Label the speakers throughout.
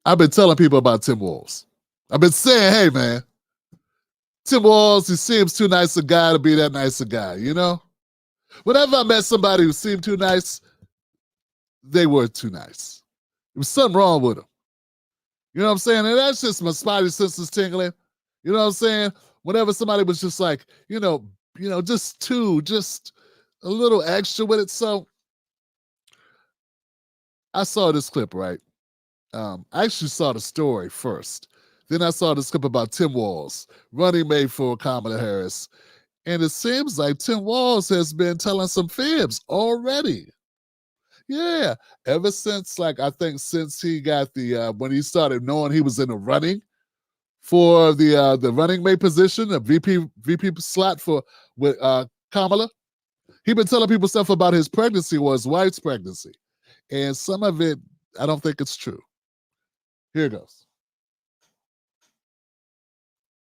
Speaker 1: I've been telling people about Tim Walz. I've been saying, hey, man, Tim Walz, he seems too nice a guy to be that nice a guy, you know? Whenever I met somebody who seemed too nice, they were too nice. There was something wrong with them. You know what I'm saying? And that's just my spidey senses tingling. You know what I'm saying? Whenever somebody was just like, just a little extra with it. So I saw this clip, right? I actually saw the story first. Then I saw this clip about Tim Walz, running mate for Kamala Harris. And it seems like Tim Walz has been telling some fibs already. Yeah, ever since, I think since he got when he started knowing he was in the running for the running mate position, a VP slot with Kamala, he been telling people stuff about his pregnancy or his wife's pregnancy. And some of it, I don't think it's true. Here it goes.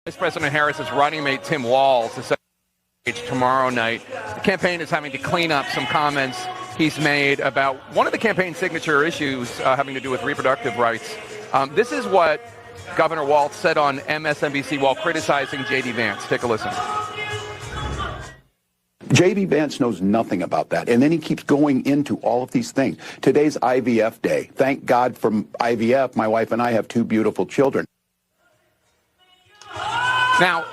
Speaker 2: Vice President Harris's running mate, Tim Walz, is set tomorrow night. The campaign is having to clean up some comments he's made about one of the campaign signature issues having to do with reproductive rights. This is what Governor Walz said on MSNBC while criticizing J.D. Vance. Take a listen.
Speaker 3: J.D. Vance knows nothing about that. And then he keeps going into all of these things. Today's IVF day. Thank God for IVF. My wife and I have 2 beautiful children.
Speaker 2: Now,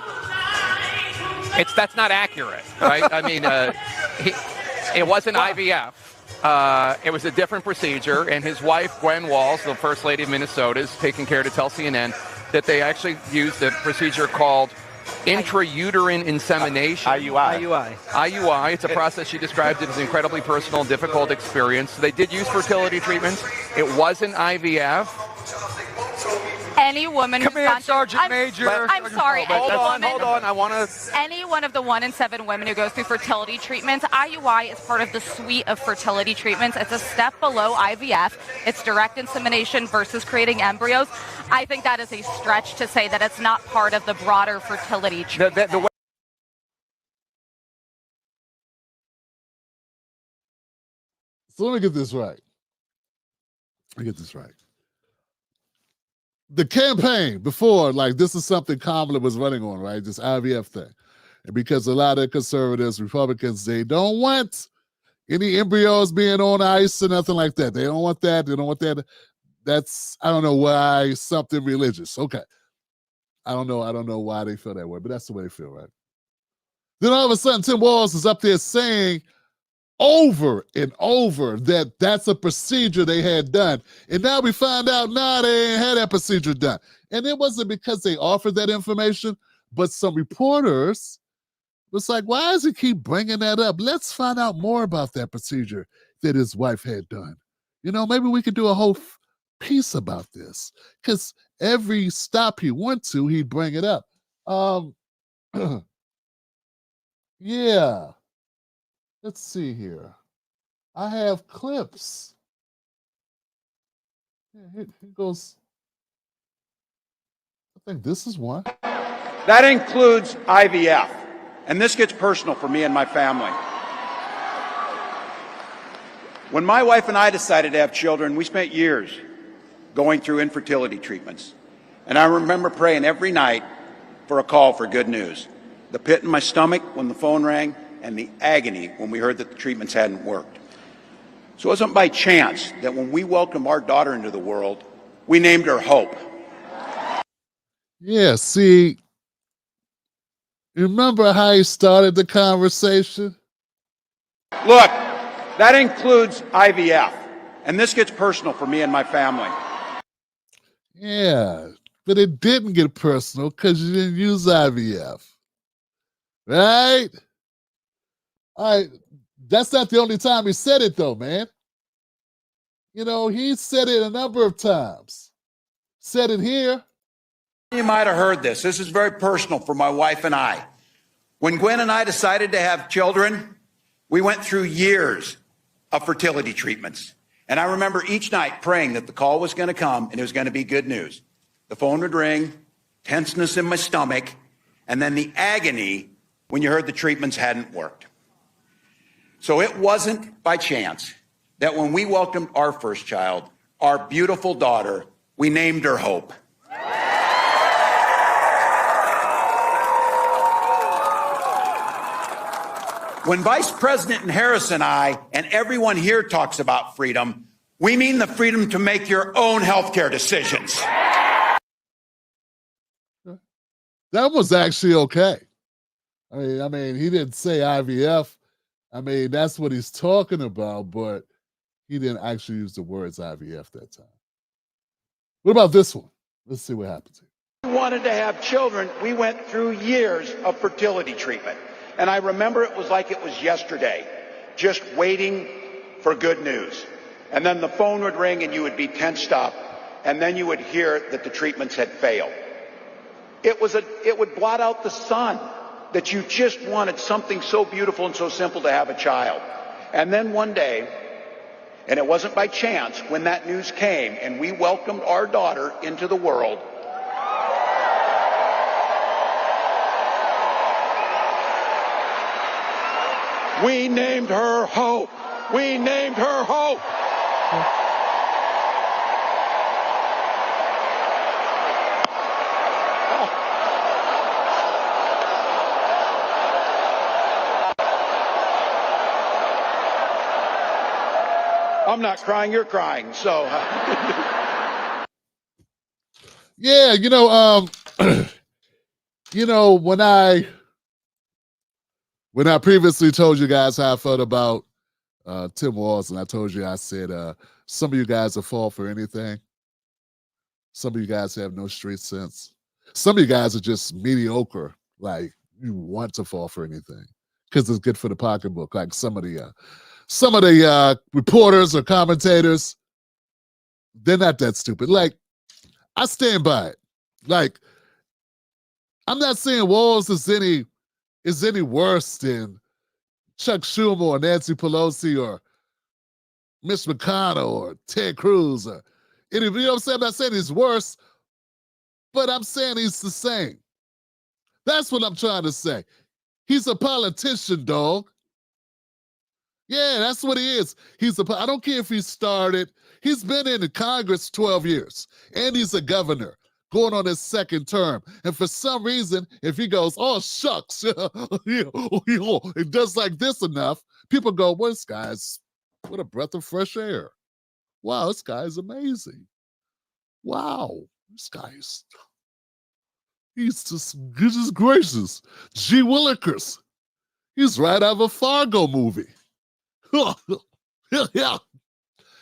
Speaker 2: that's not accurate, right? I mean, it wasn't IVF. It was a different procedure, and his wife, Gwen Walz, the First Lady of Minnesota, is taking care to tell CNN that they actually used a procedure called intrauterine insemination. IUI. It's a process she described as an incredibly personal and difficult experience. So they did use fertility treatments. It wasn't IVF.
Speaker 4: Any woman
Speaker 2: Come here, Sergeant Major.
Speaker 4: I'm sorry.
Speaker 2: Hold on. I want to.
Speaker 4: Any one of the 1 in 7 women who goes through fertility treatments, IUI is part of the suite of fertility treatments. It's a step below IVF. It's direct insemination versus creating embryos. I think that is a stretch to say that it's not part of the broader fertility treatment.
Speaker 1: So let me get this right. The campaign before, this is something Kamala was running on, right? This IVF thing. And because a lot of conservatives, Republicans, they don't want any embryos being on ice or nothing like that. They don't want that. They don't want that. That's, I don't know why, something religious. Okay. I don't know why they feel that way, but that's the way they feel, right? Then all of a sudden, Tim Walz is up there saying over and over that that's a procedure they had done. And now we find out, they ain't had that procedure done. And it wasn't because they offered that information, but some reporters was like, why does he keep bringing that up? Let's find out more about that procedure that his wife had done. Maybe we could do a whole piece about this. Because every stop he went to, he'd bring it up. Yeah. Let's see here. I have clips. Yeah, here goes. I think this is one.
Speaker 5: That includes IVF. And this gets personal for me and my family. When my wife and I decided to have children, we spent years going through infertility treatments. And I remember praying every night for a call for good news. The pit in my stomach when the phone rang, and the agony when we heard that the treatments hadn't worked. So it wasn't by chance that when we welcomed our daughter into the world, we named her Hope.
Speaker 1: Yeah, see, remember how he started the conversation?
Speaker 5: Look, that includes IVF, and this gets personal for me and my family.
Speaker 1: Yeah, but it didn't get personal because you didn't use IVF, right? All right, that's not the only time he said it, though, man. He said it a number of times. Said it here.
Speaker 5: You might have heard this. This is very personal for my wife and I. When Gwen and I decided to have children, we went through years of fertility treatments. And I remember each night praying that the call was going to come and it was going to be good news. The phone would ring, tenseness in my stomach, and then the agony when you heard the treatments hadn't worked. So it wasn't by chance that when we welcomed our first child, our beautiful daughter, We named her Hope. When Vice President Harris and I and everyone here talks about freedom, we mean the freedom to make your own healthcare decisions.
Speaker 1: That was actually okay. I mean, he didn't say IVF. I mean, that's what he's talking about, but he didn't actually use the words IVF that time. What about this one? Let's see what happens here.
Speaker 5: We wanted to have children. We went through years of fertility treatment. And I remember it was like it was yesterday, just waiting for good news. And then the phone would ring and you would be tensed up. And then you would hear that the treatments had failed. It would blot out the sun that you just wanted something so beautiful and so simple to have a child. And then one day, and it wasn't by chance, when that news came and we welcomed our daughter into the world, we named her Hope. We named her Hope. I'm not crying, you're crying, so.
Speaker 1: Yeah, when I previously told you guys how I felt about Tim Walz, and I told you, I said, some of you guys will fall for anything. Some of you guys have no street sense. Some of you guys are just mediocre, like you want to fall for anything because it's good for the pocketbook, like some of the reporters or commentators. They're not that stupid. Like, I stand by it. Like, I'm not saying Walz is any worse than Chuck Schumer or Nancy Pelosi or Mitch McConnell or Ted Cruz or any, you know what I'm saying? I'm not saying he's worse, but I'm saying he's the same. That's what I'm trying to say. He's a politician, dog. Yeah, that's what he is. I don't care if he started. He's been in the Congress 12 years, and he's a governor going on his second term. And for some reason, if he goes, oh, shucks, it does like this enough, people go, well, this guy's, what a breath of fresh air. Wow, this guy is amazing. Wow, this guy is, he's just goodness gracious. Gee Willikers. He's right out of a Fargo movie. Yeah.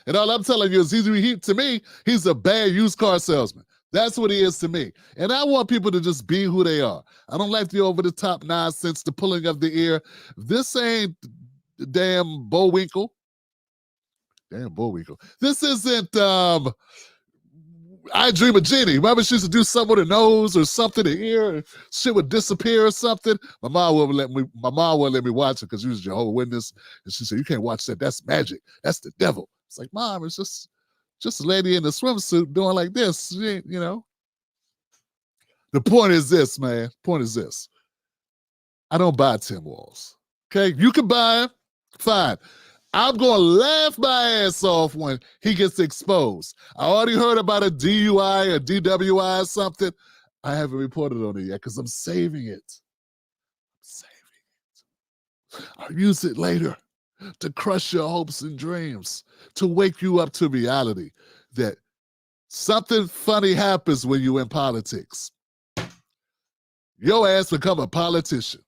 Speaker 1: And all I'm telling you is, to me, he's a bad used car salesman. That's what he is to me. And I want people to just be who they are. I don't like the over-the-top nonsense, the pulling of the ear. This ain't damn Bullwinkle. Damn Bullwinkle. This isn't I Dream of Jeannie. Remember she used to do something with her nose or something, the ear, shit would disappear or something. My mom wouldn't let me watch it because she was a Jehovah's Witness. And she said, you can't watch that. That's magic. That's the devil. It's like, Mom, it's just a lady in a swimsuit doing like this, you know. The point is this, man. Point is this. I don't buy Tim Walz. Okay? You can buy him. Fine. I'm going to laugh my ass off when he gets exposed. I already heard about a DUI or DWI or something. I haven't reported on it yet because I'm saving it. I'll use it later to crush your hopes and dreams, to wake you up to reality that something funny happens when you're in politics. Your ass become a politician.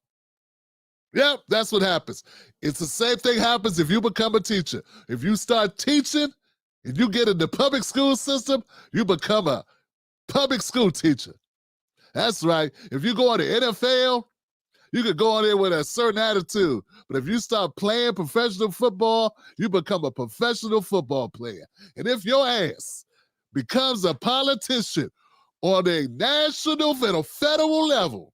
Speaker 1: Yep, that's what happens. It's the same thing happens if you become a teacher. If you start teaching and you get in the public school system, you become a public school teacher. That's right. If you go on the NFL, you could go on there with a certain attitude. But if you start playing professional football, you become a professional football player. And if your ass becomes a politician on a national and a federal level,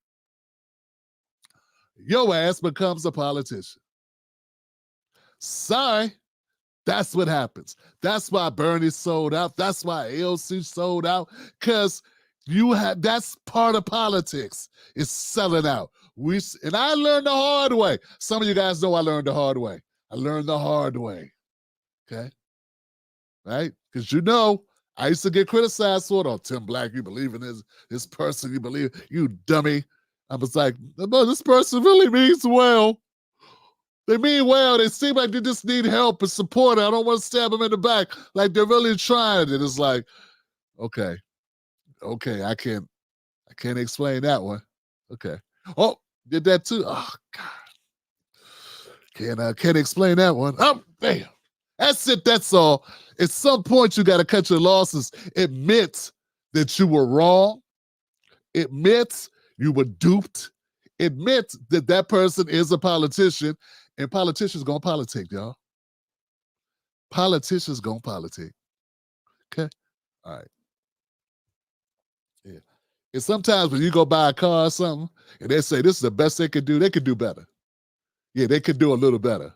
Speaker 1: your ass becomes a politician. Sorry, that's what happens. That's why Bernie sold out. That's why AOC sold out, because that's part of politics. It's selling out. And I learned the hard way. Some of you guys know I learned the hard way. I learned the hard way. Okay? Right? Because I used to get criticized for it. Oh, Tim Black, you believe in this person, you believe, you dummy. I was like, no, this person really means well. They mean well. They seem like they just need help and support. I don't want to stab them in the back. Like they're really trying. And it's like, okay, I can't explain that one. Okay. Oh, did that too. Oh God. Can't explain that one. Oh, damn. That's it. That's all. At some point, you got to cut your losses. Admit that you were wrong. Admit you were duped. Admit that that person is a politician, and politicians gonna politic, y'all. Politicians gonna politic. Okay? All right. Yeah. And sometimes when you go buy a car or something, and they say this is the best they could do better. Yeah, they could do a little better.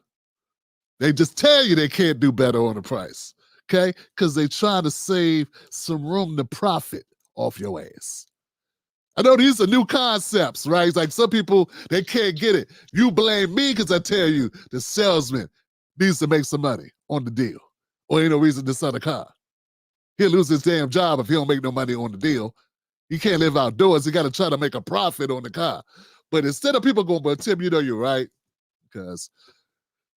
Speaker 1: They just tell you they can't do better on the price, okay? Because they trying to save some room to profit off your ass. I know these are new concepts, right? It's like some people, they can't get it. You blame me because I tell you the salesman needs to make some money on the deal, or ain't no reason to sell a car. He'll lose his damn job if he don't make no money on the deal. He can't live outdoors. He got to try to make a profit on the car. But instead of people going, but Tim, you know you're right, because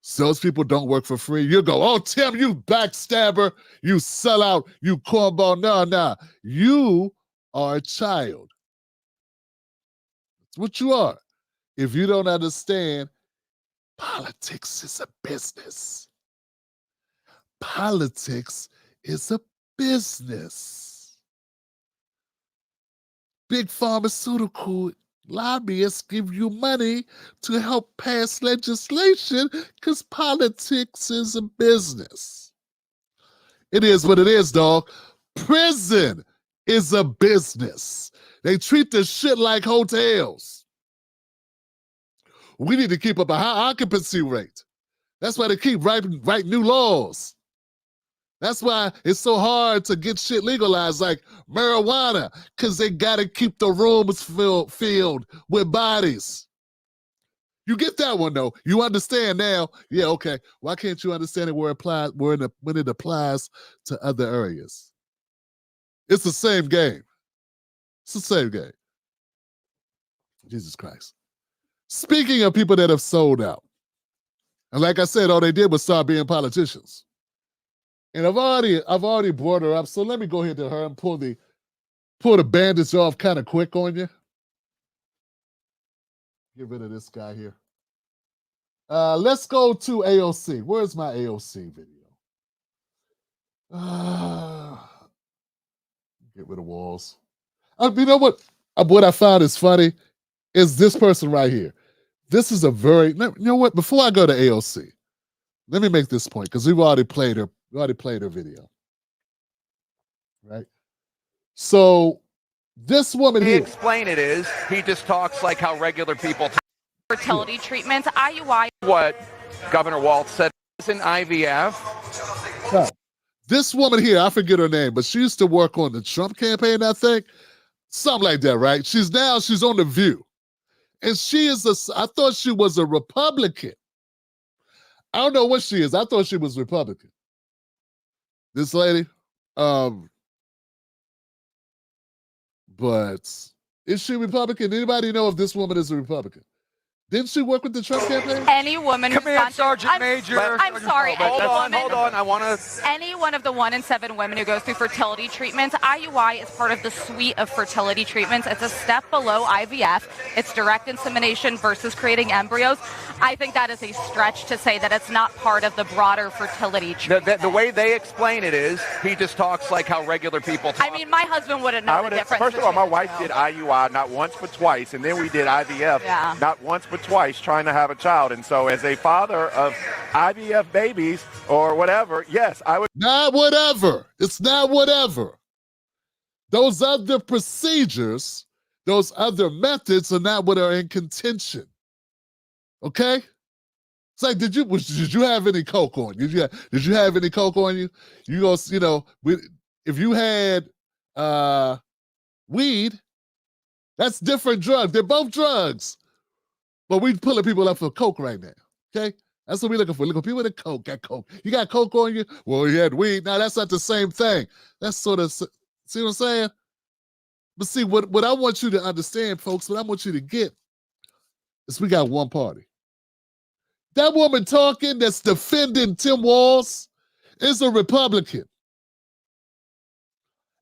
Speaker 1: salespeople don't work for free. You go, oh, Tim, you backstabber, you sellout, you cornball. No. You are a child. That's what you are. If you don't understand, politics is a business. Politics is a business. Big pharmaceutical lobbyists give you money to help pass legislation because politics is a business. It is what it is, dog. Prison is a business. They treat this shit like hotels. We need to keep up a high occupancy rate. That's why they keep writing new laws. That's why it's so hard to get shit legalized like marijuana, because they got to keep the rooms filled with bodies. You get that one, though. You understand now. Yeah, okay. Why can't you understand it when it applies to other areas? It's the same game. It's the same game. Jesus Christ. Speaking of people that have sold out, and like I said, all they did was start being politicians. And I've already brought her up, so let me go ahead to her and pull the bandage off kind of quick on you. Get rid of this guy here. Let's go to AOC. Where's my AOC video? Get rid of Walz. You know what? What I found is funny is this person right here. This is a very, you know what? Before I go to AOC, let me make this point because we've already played her. We already played her video, right? So this woman here.
Speaker 2: Explain it is he just talks like how regular people talk.
Speaker 4: Fertility treatments, IUI.
Speaker 2: What Governor Walz said is an IVF.
Speaker 1: No. This woman here, I forget her name, but she used to work on the Trump campaign, I think. Something like that, right? She's on The View. And I thought she was a Republican. I don't know what she is. I thought she was Republican. This lady. But is she Republican? Anybody know if this woman is a Republican? Didn't she work with the Trump campaign?
Speaker 4: Any woman
Speaker 2: Come here, Sergeant Major.
Speaker 4: I'm sorry.
Speaker 2: Hold on. I want to.
Speaker 4: Any one of the 1 in 7 women who goes through fertility treatments, IUI is part of the suite of fertility treatments. It's a step below IVF. It's direct insemination versus creating embryos. I think that is a stretch to say that it's not part of the broader fertility treatment.
Speaker 2: The way they explain it is he just talks like how regular people talk.
Speaker 4: I mean, my husband wouldn't know the difference.
Speaker 6: First of all, my wife did IUI not once but twice, and then we did IVF not once but twice, trying to have a child. And so as a father of IVF babies or whatever, yes, I would.
Speaker 1: Not whatever. It's not whatever. Those other procedures, those other methods are not what are in contention. Okay? It's like, did you have any coke on you? Did you have any coke on you? If you had weed, that's different drugs. They're both drugs. But we're pulling people up for coke right now, okay? That's what we're looking for. Look, people with coke got coke. You got coke on you? Well, you had weed. Now, that's not the same thing. That's sort of, see what I'm saying? But see, what I want you to understand, folks, what I want you to get is we got one party. That woman talking that's defending Tim Walz is a Republican.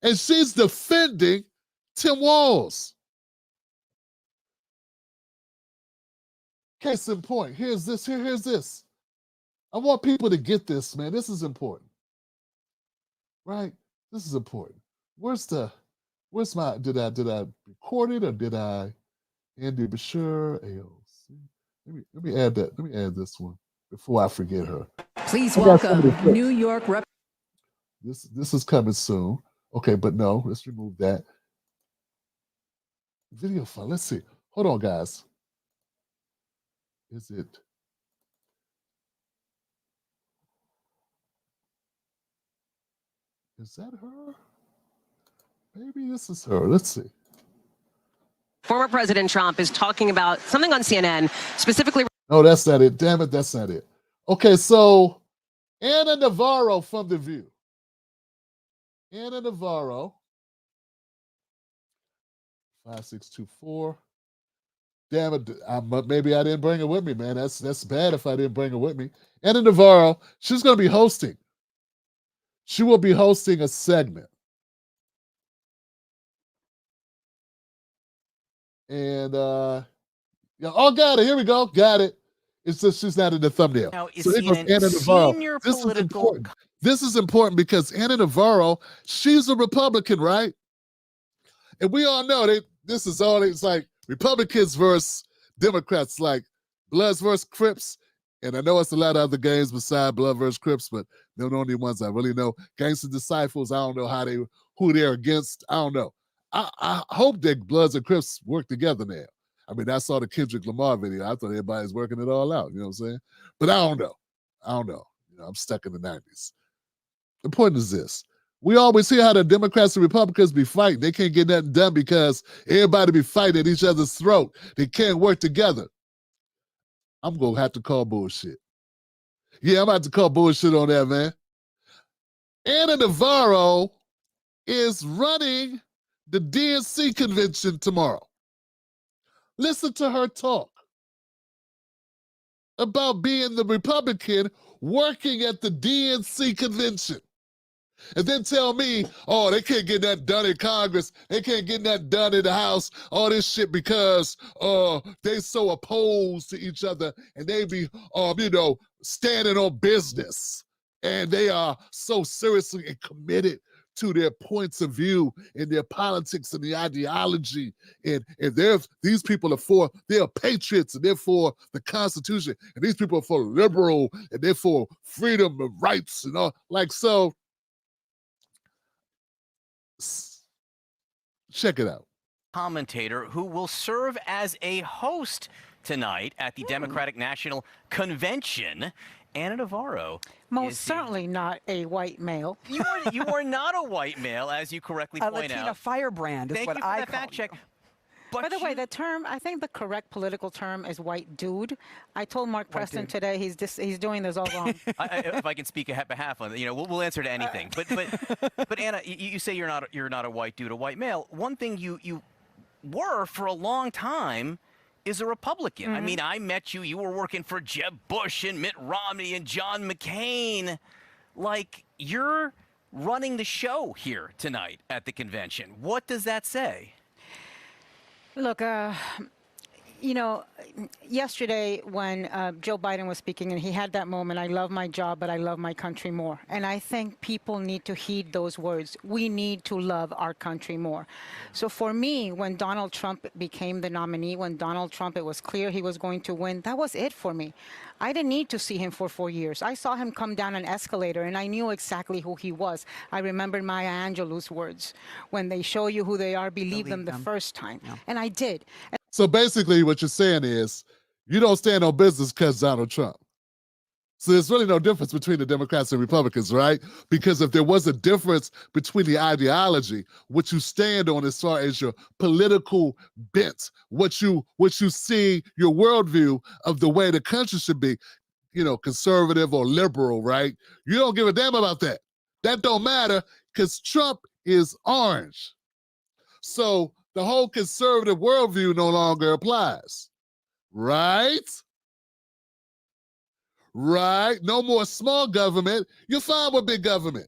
Speaker 1: And she's defending Tim Walz. Case in point, here's this, here's this. I want people to get this, man. This is important. Right? This is important. Where's my, did I record it or did I, Andy Bashir, AOC? Let me add that. Let me add this one before I forget her.
Speaker 7: Please welcome New York Rep.
Speaker 1: This is coming soon. Okay, but no, let's remove that. Video file. Let's see. Hold on, guys. Is that her? Maybe this is her. Let's see.
Speaker 8: Former President Trump is talking about something on CNN, specifically.
Speaker 1: No, that's not it. Damn it, that's not it. Okay, so Ana Navarro from The View. Ana Navarro. 5624. Damn it, maybe I didn't bring it with me, man. That's bad if I didn't bring it with me. Ana Navarro, she's going to be hosting. She will be hosting a segment. And, yeah, oh, got it. Here we go. Got it. It's just she's not in the thumbnail.
Speaker 9: Now, is
Speaker 1: so it was Ana Navarro. This is important. This is important because Ana Navarro, she's a Republican, right? And we all know that this is all, it's like Republicans versus Democrats, like Bloods versus Crips. And I know it's a lot of other games beside Blood versus Crips, but they're the only ones I really know. Gangster Disciples, I don't know who they're against. I don't know. I hope that Bloods and Crips work together now. I mean, I saw the Kendrick Lamar video. I thought everybody's working it all out. You know what I'm saying? But I don't know. You know, I'm stuck in the 90s. The point is this. We always hear how the Democrats and Republicans be fighting. They can't get nothing done because everybody be fighting at each other's throat. They can't work together. I'm going to have to call bullshit. Yeah, I'm about to call bullshit on that, man. Ana Navarro is running the DNC convention tomorrow. Listen to her talk about being the Republican working at the DNC convention. And then tell me, oh, they can't get that done in Congress. They can't get that done in the House. All this shit because they so opposed to each other and they be, standing on business. And they are so seriously and committed to their points of view and their politics and the ideology. And these people they're patriots and they're for the Constitution. And these people are for liberal and they're for freedom and rights and all. Like, so, check it out.
Speaker 9: Commentator who will serve as a host tonight at the Democratic National Convention. Ana Navarro.
Speaker 10: Most certainly not a white male.
Speaker 9: You are not a white male, as you correctly point
Speaker 7: Latina
Speaker 9: out.
Speaker 7: firebrand is
Speaker 9: Thank
Speaker 7: what
Speaker 9: you for
Speaker 7: I
Speaker 9: that
Speaker 7: call
Speaker 9: fact check.
Speaker 10: By the way, the term, I think the correct political term is white dude. I told Mark Preston today he's doing this all wrong.
Speaker 9: If I can speak on behalf of it, we'll answer to anything. But Ana, you say you're not a white dude, a white male. One thing you were for a long time is a Republican.
Speaker 10: Mm-hmm.
Speaker 9: I mean, I met you. You were working for Jeb Bush and Mitt Romney and John McCain. Like, you're running the show here tonight at the convention. What does that say?
Speaker 10: Look, yesterday when Joe Biden was speaking and he had that moment, I love my job, but I love my country more. And I think people need to heed those words. We need to love our country more. So for me, when Donald Trump became the nominee, when Donald Trump, it was clear he was going to win, that was it for me. I didn't need to see him for 4 years. I saw him come down an escalator and I knew exactly who he was. I remembered Maya Angelou's words. When they show you who they are, believe them the first time. Yeah. And I did.
Speaker 1: So basically what you're saying is you don't stand on business because Donald Trump. So there's really no difference between the Democrats and Republicans, right? Because if there was a difference between the ideology, what you stand on as far as your political bent, what you see, your worldview of the way the country should be, conservative or liberal, right? You don't give a damn about that. That don't matter because Trump is orange. So the whole conservative worldview no longer applies. Right? Right? No more small government. You're fine with big government.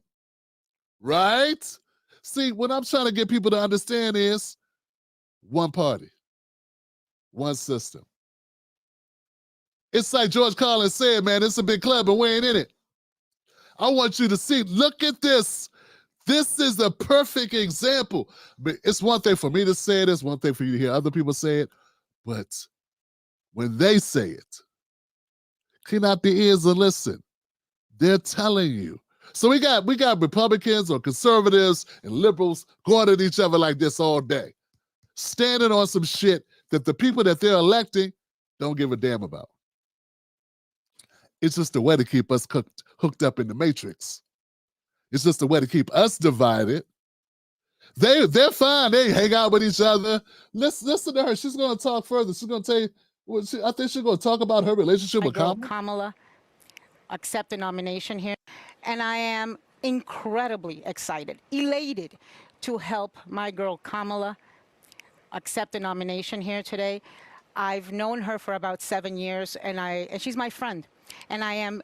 Speaker 1: Right? See, what I'm trying to get people to understand is one party, one system. It's like George Carlin said, man, it's a big club and we ain't in it. I want you to see, look at this. This is a perfect example. But it's one thing for me to say it, it's one thing for you to hear other people say it, but when they say it, clean out the ears and listen. They're telling you. So we got Republicans or conservatives and liberals going at each other like this all day, standing on some shit that the people that they're electing don't give a damn about. It's just a way to keep us hooked up in the matrix. It's just a way to keep us divided. They're fine. They hang out with each other. Listen to her. She's going to talk further. She's going to tell you. I think she's going to talk about her relationship with Kamala.
Speaker 10: Kamala accept the nomination here, and I am incredibly excited, elated to help my girl Kamala accept the nomination here today. I've known her for about 7 years, and she's my friend, and I am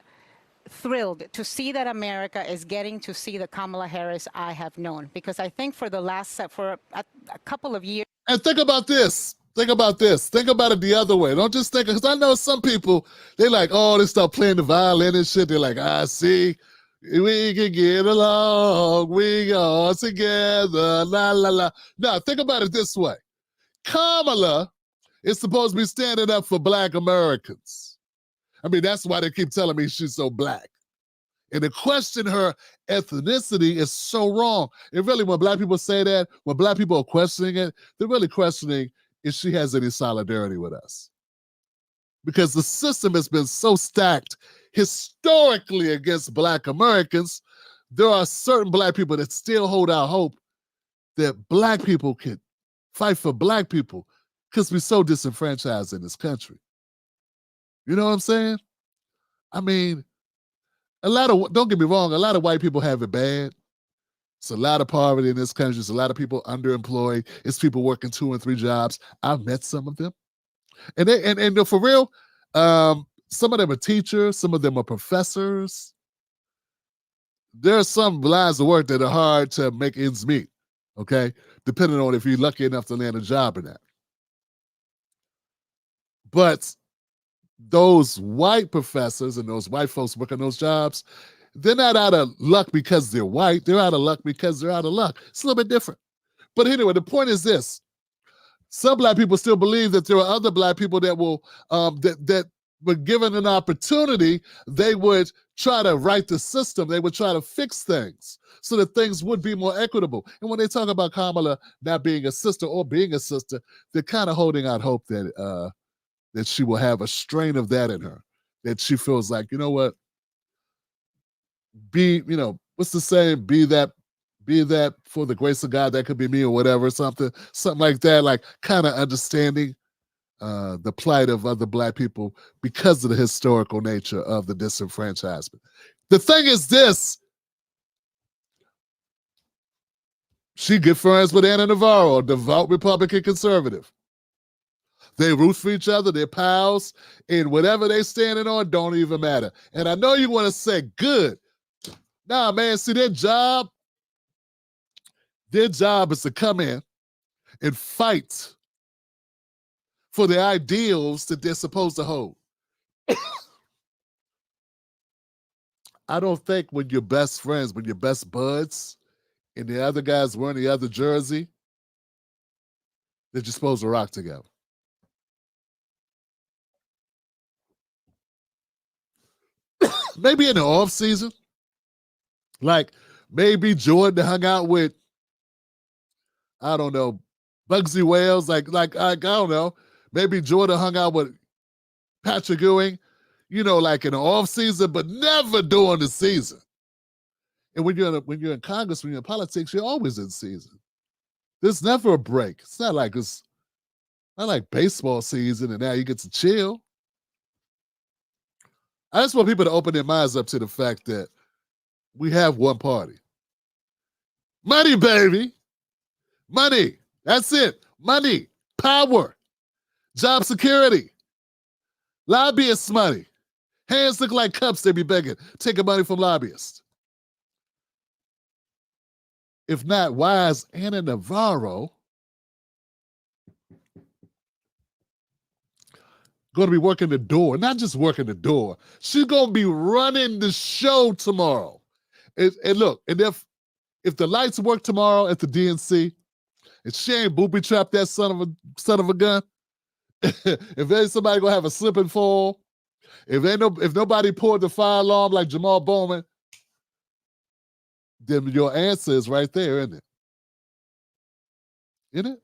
Speaker 10: thrilled to see that America is getting to see the Kamala Harris I have known, because I think for a couple of years.
Speaker 1: And think about this. Think about this. Think about it the other way. Don't just think, because I know some people, they like, oh, they start playing the violin and shit. They're like, see, we can get along. We all together. La, la, la. Now, think about it this way. Kamala is supposed to be standing up for Black Americans. I mean, that's why they keep telling me she's so Black. And to question her ethnicity is so wrong. And really, when Black people say that, when Black people are questioning it, they're really questioning if she has any solidarity with us. Because the system has been so stacked historically against Black Americans, there are certain Black people that still hold out hope that Black people can fight for Black people because we're so disenfranchised in this country. You know what I'm saying? I mean, don't get me wrong, a lot of white people have it bad. It's a lot of poverty in this country. There's a lot of people underemployed. It's people working 2 and 3 jobs. I've met some of them. And for real, some of them are teachers. Some of them are professors. There are some lines of work that are hard to make ends meet, okay? Depending on if you're lucky enough to land a job or not. But those white professors and those white folks working those jobs, they're not out of luck because they're white. They're out of luck because they're out of luck. It's a little bit different. But anyway, the point is this. Some Black people still believe that there are other Black people that will, that were given an opportunity, they would try to right the system. They would try to fix things so that things would be more equitable. And when they talk about Kamala not being a sister or being a sister, they're kind of holding out hope that that she will have a strain of that in her, that she feels like, you know what, what's the saying? Be that for the grace of God, that could be me or whatever, something like that, like kind of understanding the plight of other Black people because of the historical nature of the disenfranchisement. The thing is this, she good friends with Ana Navarro, a devout Republican conservative. They root for each other, they're pals, and whatever they standing on don't even matter. And I know you want to say, good. Nah, man, see, their job is to come in and fight for the ideals that they're supposed to hold. I don't think when you're best friends, when you're best buds, and the other guy's wearing the other jersey, that you're supposed to rock together. Maybe in the off season, like maybe Jordan hung out with, I don't know, Bugsy Wales, like I don't know, maybe Jordan hung out with Patrick Ewing, like in the off season, but never during the season. And when you're in Congress, when you're in politics, you're always in season. There's never a break. It's not like baseball season and now you get to chill. I just want people to open their minds up to the fact that we have one party. Money, baby. Money. That's it. Money. Power. Job security. Lobbyists' money. Hands look like cups they be begging, taking money from lobbyists. If not, why is Ana Navarro going to be working the door? Not just working the door. She's going to be running the show tomorrow. And look, and if the lights work tomorrow at the DNC, and she ain't booby trapped that son of a gun, if there's somebody gonna have a slip and fall, if nobody pulled the fire alarm like Jamal Bowman, then your answer is right there, isn't it? Isn't it?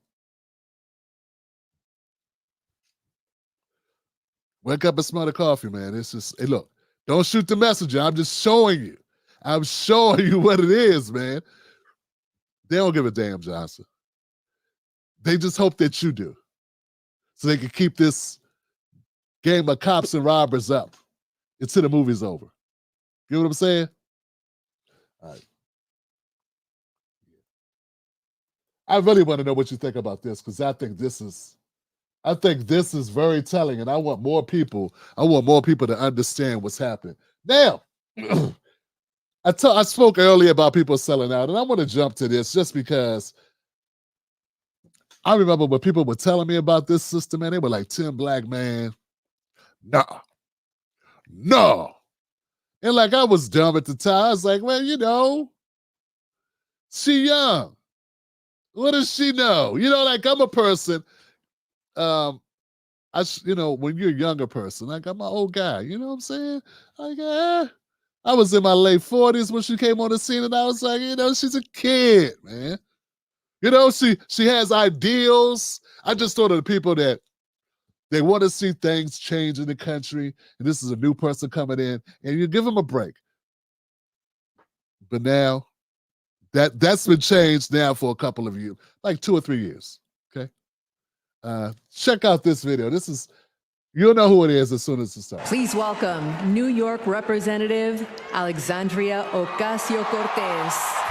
Speaker 1: Wake up and smell the coffee, man. It's just, hey, look, don't shoot the messenger. I'm just showing you. I'm showing you what it is, man. They don't give a damn, Johnson. They just hope that you do, so they can keep this game of cops and robbers up until the movie's over. You know what I'm saying? All right. I really want to know what you think about this, because I think this is very telling, and I want more people to understand what's happening. Now, I spoke earlier about people selling out, and I want to jump to this just because I remember when people were telling me about this system, man, they were like, Tim Black, man, no. And like, I was dumb at the time. I was like, well, you know, she young. What does she know? You know, like, I'm a person, when you're a younger person, like, I'm an old guy, you know what I'm saying? Like, I was in my late 40s when she came on the scene, and I was like, you know, she's a kid, man. You know, she has ideals. I just thought of the people that they want to see things change in the country, and this is a new person coming in, and you give them a break. But now, that's been changed now for a couple of years, like 2 or 3 years, okay? Check out this video. You'll know who it is as soon as it starts.
Speaker 7: Please welcome New York Representative Alexandria Ocasio-Cortez.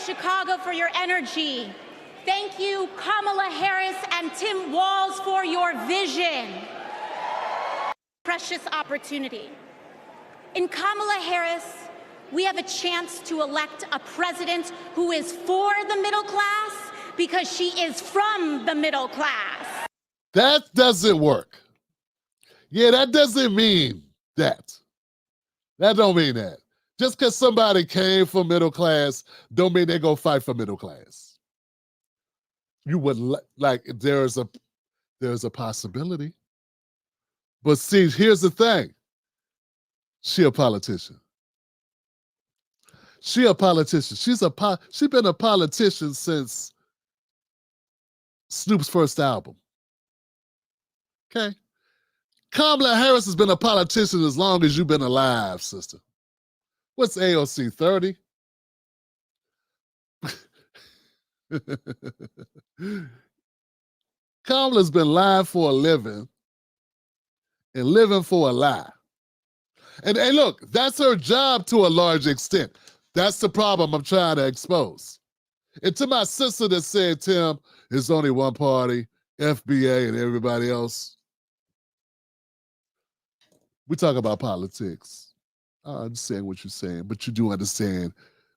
Speaker 11: Chicago for your energy. Thank you, Kamala Harris and Tim Walz, for your vision. Precious opportunity. In Kamala Harris, we have a chance to elect a president who is for the middle class because she is from the middle class.
Speaker 1: That doesn't work. Yeah, that doesn't mean that. That don't mean that. Just because somebody came from middle class don't mean they're going to fight for middle class. You would like, there's a possibility. But see, here's the thing. She a politician. She a politician. She's been a politician since Snoop's first album. Okay? Kamala Harris has been a politician as long as you've been alive, sister. What's AOC, 30? Kamala's been lying for a living and living for a lie. And look, that's her job to a large extent. That's the problem I'm trying to expose. And to my sister that said, Tim, it's only one party, FBA and everybody else. We talk about politics. I understand what you're saying, but you do understand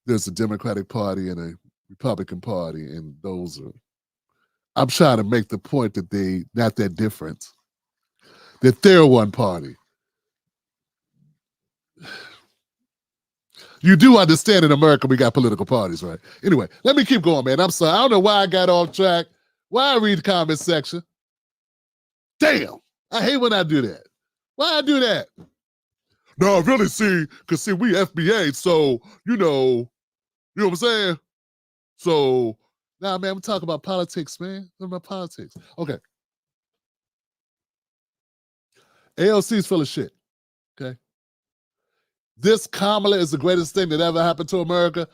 Speaker 1: there's a Democratic Party and a Republican Party, and those are, I'm trying to make the point that they not that different, that they're one party. You do understand in America we got political parties, right? Anyway, let me keep going, man. I'm sorry. I don't know why I got off track. Why I read the comment section. Damn. I hate when I do that. Why I do that? No, really, because we FBA, so, you know what I'm saying? So, man, I'm talking about politics, man. What about politics? Okay. AOC's full of shit, okay? This Kamala is the greatest thing that ever happened to America.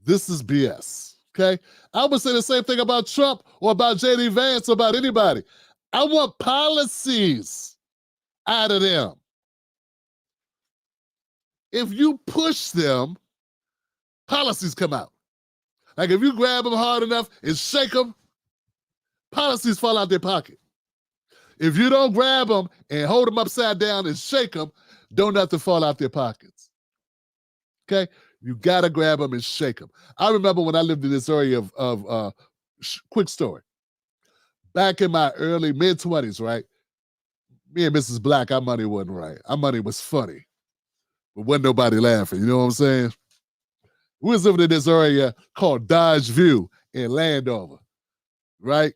Speaker 1: This is BS, okay? I would say the same thing about Trump or about J.D. Vance or about anybody. I want policies out of them. If you push them, policies come out. Like if you grab them hard enough and shake them, policies fall out their pocket. If you don't grab them and hold them upside down and shake them, don't nothing fall out their pockets. Okay? You got to grab them and shake them. I remember when I lived in this area of quick story. Back in my early mid-20s, right? Me and Mrs. Black, our money wasn't right. Our money was funny. But wasn't nobody laughing. You know what I'm saying? We was living in this area called Dodge View in Landover, right?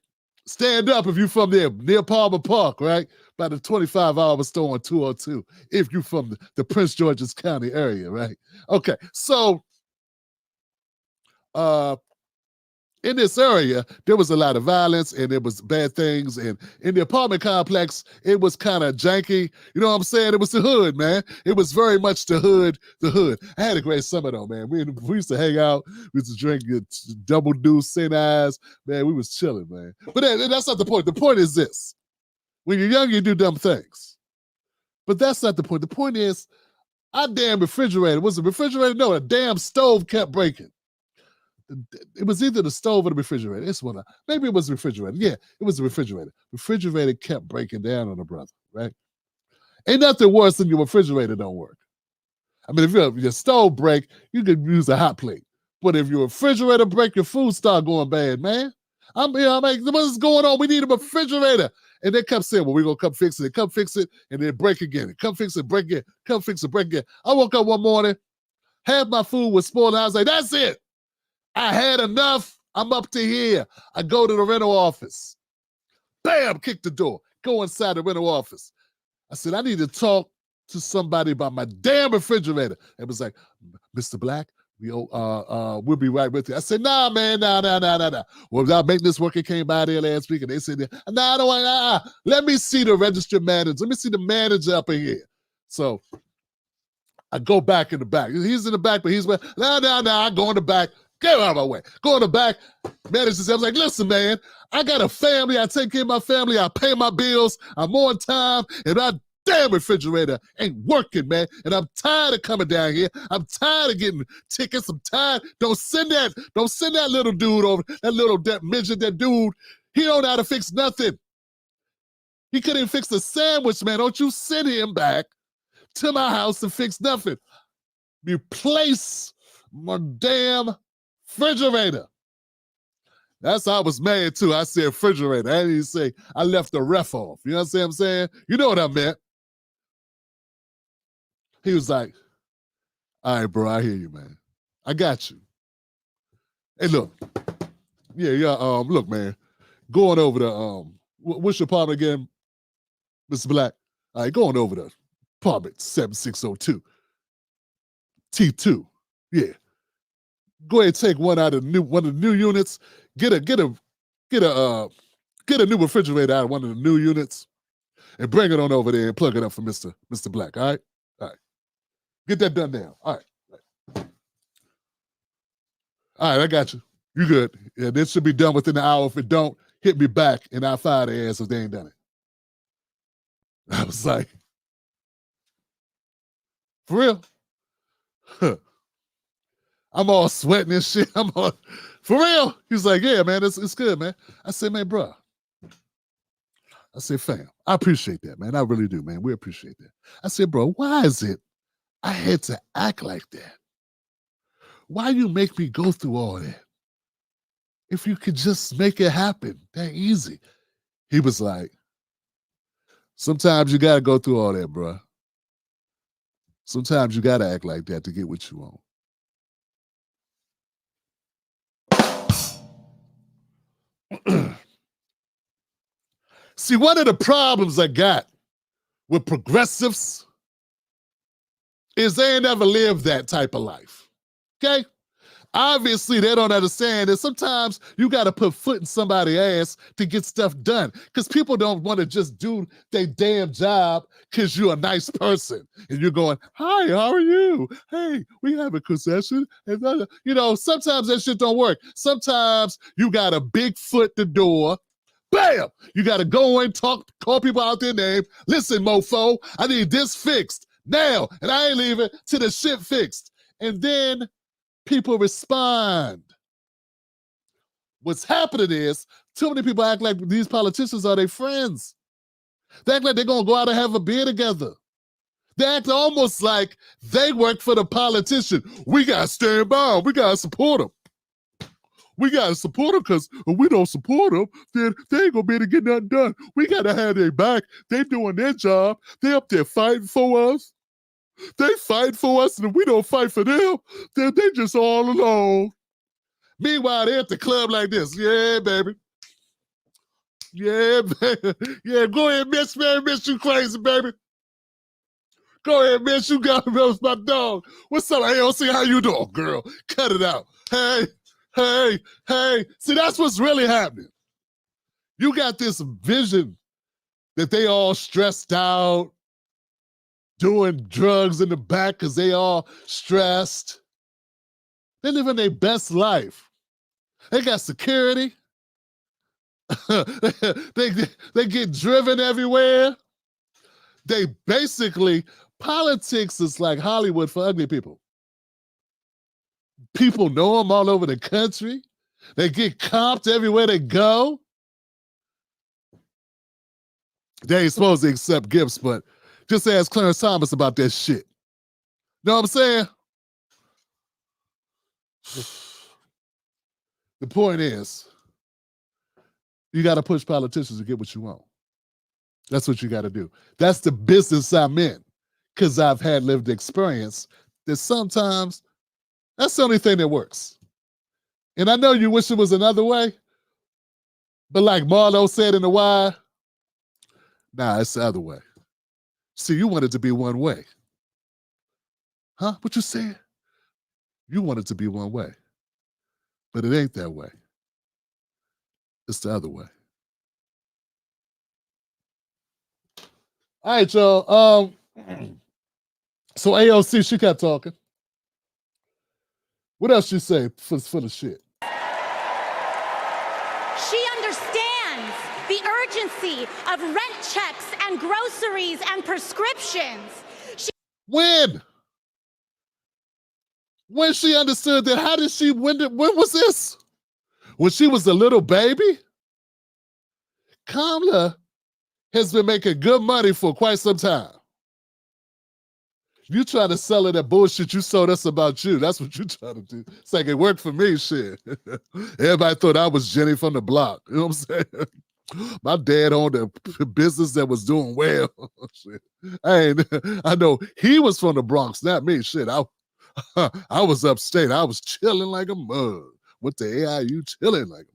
Speaker 1: Stand up if you from there, near Palmer Park, right? By the 25-hour store on 202, if you from the Prince George's County area, right? Okay, so in this area, there was a lot of violence and there was bad things. And in the apartment complex, it was kind of janky. You know what I'm saying? It was the hood, man. It was very much the hood. I had a great summer, though, man. We used to hang out. We used to drink double deuce, St. Ives. Man, we was chilling, man. But that's not the point. The point is this. When you're young, you do dumb things. But that's not the point. The point is, our damn refrigerator, was it a refrigerator? No, a damn stove kept breaking. It was either the stove or the refrigerator. It's one. Maybe it was the refrigerator. Yeah, it was the refrigerator. Refrigerator kept breaking down on the brother, right? Ain't nothing worse than your refrigerator don't work. I mean, if your stove break, you could use a hot plate. But if your refrigerator break, your food start going bad, man. I'm like, what's going on? We need a refrigerator. And they kept saying, well, we're going to come fix it. Come fix it, and then break again. Come fix it, break again. Come fix it, break again. I woke up one morning, half my food was spoiled, and I was like, that's it. I had enough. I'm up to here. I go to the rental office. Bam, kick the door. Go inside the rental office. I said, I need to talk to somebody about my damn refrigerator. It was like, Mr. Black, we'll be right with you. I said, nah, man, nah. Well, our maintenance worker came by there last week and they said, nah, I don't want, let me see the registered manager. Let me see the manager up in here. So I go back in the back. He's in the back, but he's like, nah, I go in the back. Get out of my way. Go in the back. Manager says, I was like, listen, man, I got a family. I take care of my family. I pay my bills. I'm on time. And my damn refrigerator ain't working, man. And I'm tired of coming down here. I'm tired of getting tickets. I'm tired. Don't send that little dude over, that midget, that dude. He don't know how to fix nothing. He couldn't even fix the sandwich, man. Don't you send him back to my house and fix nothing. Replace my damn refrigerator. That's how I was mad too. I said refrigerator. I didn't even say I left the ref off. You know what I'm saying? You know what I meant. He was like, all right, bro, I hear you, man. I got you. Hey, look. Yeah, look, man. Going over the, what's your apartment again, Mr. Black? All right, going over the apartment 7602. T2. Yeah. Go ahead and take one of the new units. Get a new refrigerator out of one of the new units and bring it on over there and plug it up for Mr. Black. All right? All right. Get that done now. All right. All right, I got you. You good. Yeah, this should be done within an hour. If it don't, hit me back and I'll fire their ass if they ain't done it. I was like, for real? Huh. I'm all sweating and shit. I'm all, for real? He's like, yeah, man, it's good, man. I said, man, bro. I said, fam, I appreciate that, man. I really do, man. We appreciate that. I said, bro, why is it I had to act like that? Why you make me go through all that? If you could just make it happen that easy. He was like, sometimes you got to go through all that, bro. Sometimes you got to act like that to get what you want. See, one of the problems I got with progressives is they ain't never lived that type of life, okay? Obviously, they don't understand that sometimes you got to put foot in somebody's ass to get stuff done because people don't want to just do their damn job because you're a nice person and you're going, hi, how are you? Hey, we have a concession. And you know, sometimes that shit don't work. Sometimes you got to big foot the door. Bam! You got to go in, talk, call people out their name. Listen, mofo, I need this fixed now. And I ain't leaving till the shit fixed. And then people respond. What's happening is too many people act like these politicians are their friends. They act like they're going to go out and have a beer together. They act almost like they work for the politician. We got to stand by them. We got to support them. We got to support them because if we don't support them, then they ain't going to be able to get nothing done. We got to have their back. They doing their job. They up there fighting for us. They fight for us, and if we don't fight for them, then they just all alone. Meanwhile, they're at the club like this. Yeah, baby. Yeah, baby. Yeah, go ahead, miss, man. Miss, you crazy, baby. Go ahead, miss, you got me. That my dog. What's up, AOC? How you doing, girl? Cut it out. Hey, hey, hey. See, that's what's really happening. You got this vision that they all stressed out, doing drugs in the back because they all stressed. They living their best life. They got security. they get driven everywhere. They basically, politics is like Hollywood for ugly people. People know them all over the country. They get comped everywhere they go. They ain't supposed to accept gifts, but just ask Clarence Thomas about that shit. Know what I'm saying? The point is, you got to push politicians to get what you want. That's what you got to do. That's the business I'm in, because I've had lived experience that sometimes that's the only thing that works. And I know you wish it was another way, but like Marlo said in The Wire, nah, it's the other way. See, you want it to be one way. Huh? What you saying? You want it to be one way. But it ain't that way. It's the other way. All right, y'all. So AOC, she kept talking. What else she say for the shit?
Speaker 11: She understands the urgency of rent checks and groceries and prescriptions.
Speaker 1: When she understood that, how did she, when was this? When she was a little baby? Kamala has been making good money for quite some time. You try to sell her that bullshit you sold us about you. That's what you try to do. It's like it worked for me, shit. Everybody thought I was Jenny from the block. You know what I'm saying? My dad owned a business that was doing well. Shit. I know he was from the Bronx, not me. Shit, I was upstate. I was chilling like a mug. Went to AIU chilling like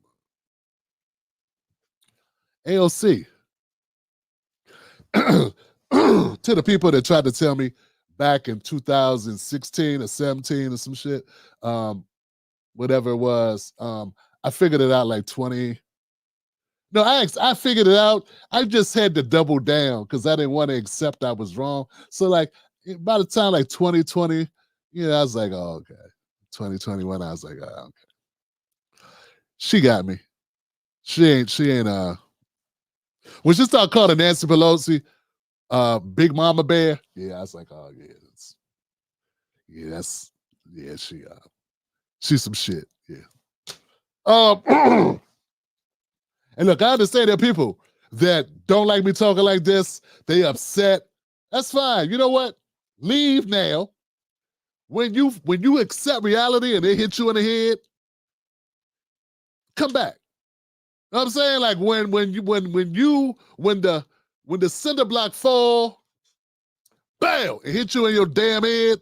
Speaker 1: a mug. AOC. To the people that tried to tell me back in 2016 or 17 or some shit, whatever it was, I figured it out like 20. No, I figured it out. I just had to double down because I didn't want to accept I was wrong. So like by the time like 2020, I was like, oh, okay. 2021, I was like, oh, okay. She got me. She ain't, when she started calling Nancy Pelosi Big Mama Bear, yeah, I was like, oh yeah, she's some shit, yeah. And look, I understand there are people that don't like me talking like this. They upset. That's fine. You know what? Leave now. When you accept reality and they hit you in the head, come back. You know what I'm saying? Like when the cinder block fall, bam, it hit you in your damn head,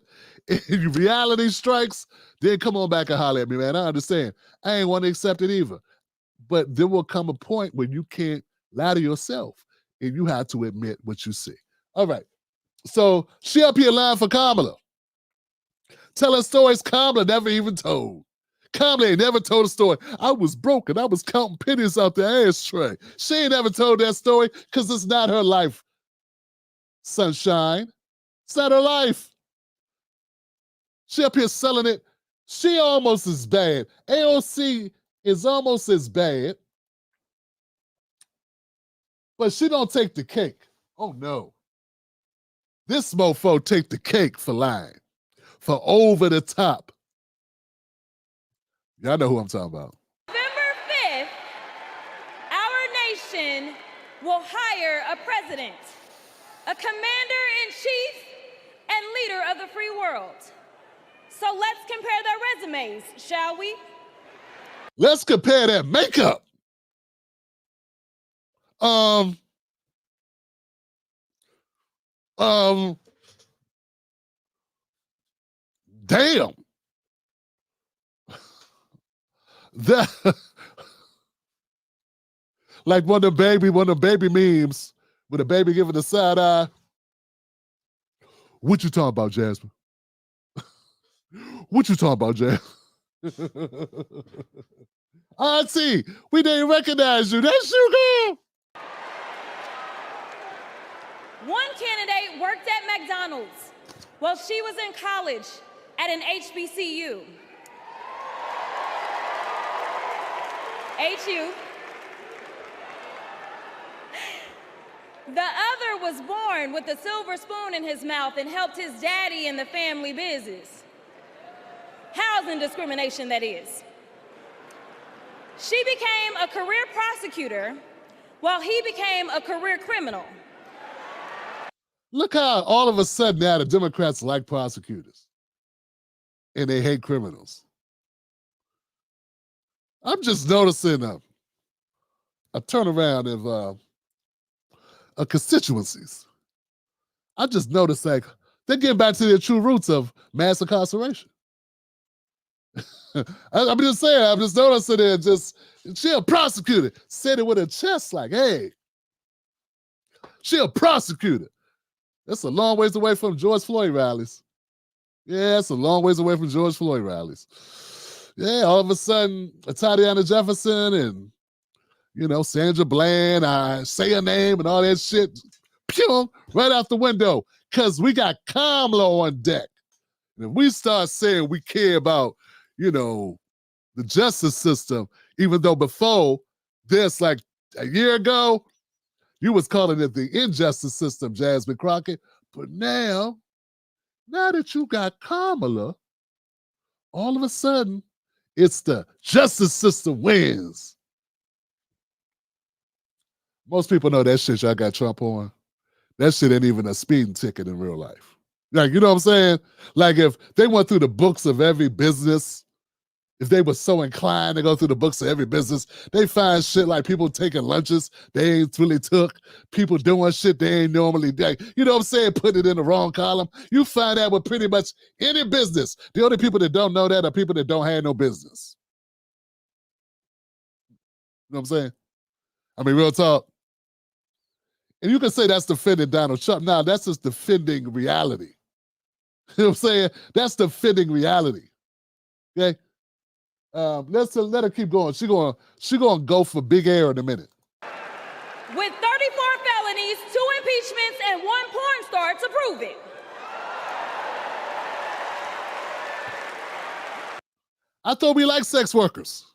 Speaker 1: and reality strikes, then come on back and holler at me, man. I understand. I ain't want to accept it either. But there will come a point when you can't Lie to yourself, and you have to admit what you see. All right. So she up here lying for Kamala. Telling stories Kamala never even told. Kamala ain't never told a story. I was broke and I was counting pennies out the ashtray. She ain't never told that story because it's not her life, sunshine. It's not her life. She up here selling it. She almost as bad. AOC is almost as bad, but she don't take the cake. Oh, no. This mofo take the cake for lying, for over the top. Y'all know who I'm talking about.
Speaker 12: November 5th, our nation will hire a president, a commander-in-chief, and leader of the free world. So let's compare their resumes, shall we?
Speaker 1: Let's compare that makeup. Damn. That like one of the baby memes with a baby giving the side eye. What you talking about, Jasmine? What you talking about, Jasmine? Auntie, we didn't recognize you. That's you, girl.
Speaker 12: One candidate worked at McDonald's while she was in college at an HBCU. HU. The other was born with a silver spoon in his mouth and helped his daddy in the family business. Housing discrimination, that is. She became a career prosecutor while he became a career criminal.
Speaker 1: Look how all of a sudden now the Democrats like prosecutors and they hate criminals. I'm just noticing a turnaround of constituencies. I just noticed like they're getting back to their true roots of mass incarceration. I'm just saying, I'm just noticing it. She a prosecutor. Said it with her chest like, hey, she a prosecutor. That's a long ways away from George Floyd rallies. Yeah, it's a long ways away from George Floyd rallies. Yeah, all of a sudden, Tatiana Jefferson and, Sandra Bland, I say her name and all that shit, pew, right out the window, because we got Kamala on deck. And if we start saying we care about, the justice system, even though before this, like a year ago, you was calling it the injustice system, Jasmine Crockett. But now that you got Kamala, all of a sudden, it's the justice system wins. Most people know that shit y'all got Trump on. That shit ain't even a speeding ticket in real life. Like, you know what I'm saying? Like if they went through the books of every business, if they were so inclined to go through the books of every business, they find shit like people taking lunches they ain't really took, people doing shit they ain't normally do. You know what I'm saying? Put it in the wrong column. You find that with pretty much any business. The only people that don't know that are people that don't have no business. You know what I'm saying? I mean, real talk. And you can say that's defending Donald Trump. Now, that's just defending reality. You know what I'm saying? That's defending reality. Okay? Let her keep going. She gonna go for big air in a minute.
Speaker 12: With 34 felonies, 2 impeachments, and 1 porn star to prove it.
Speaker 1: I thought we liked sex workers.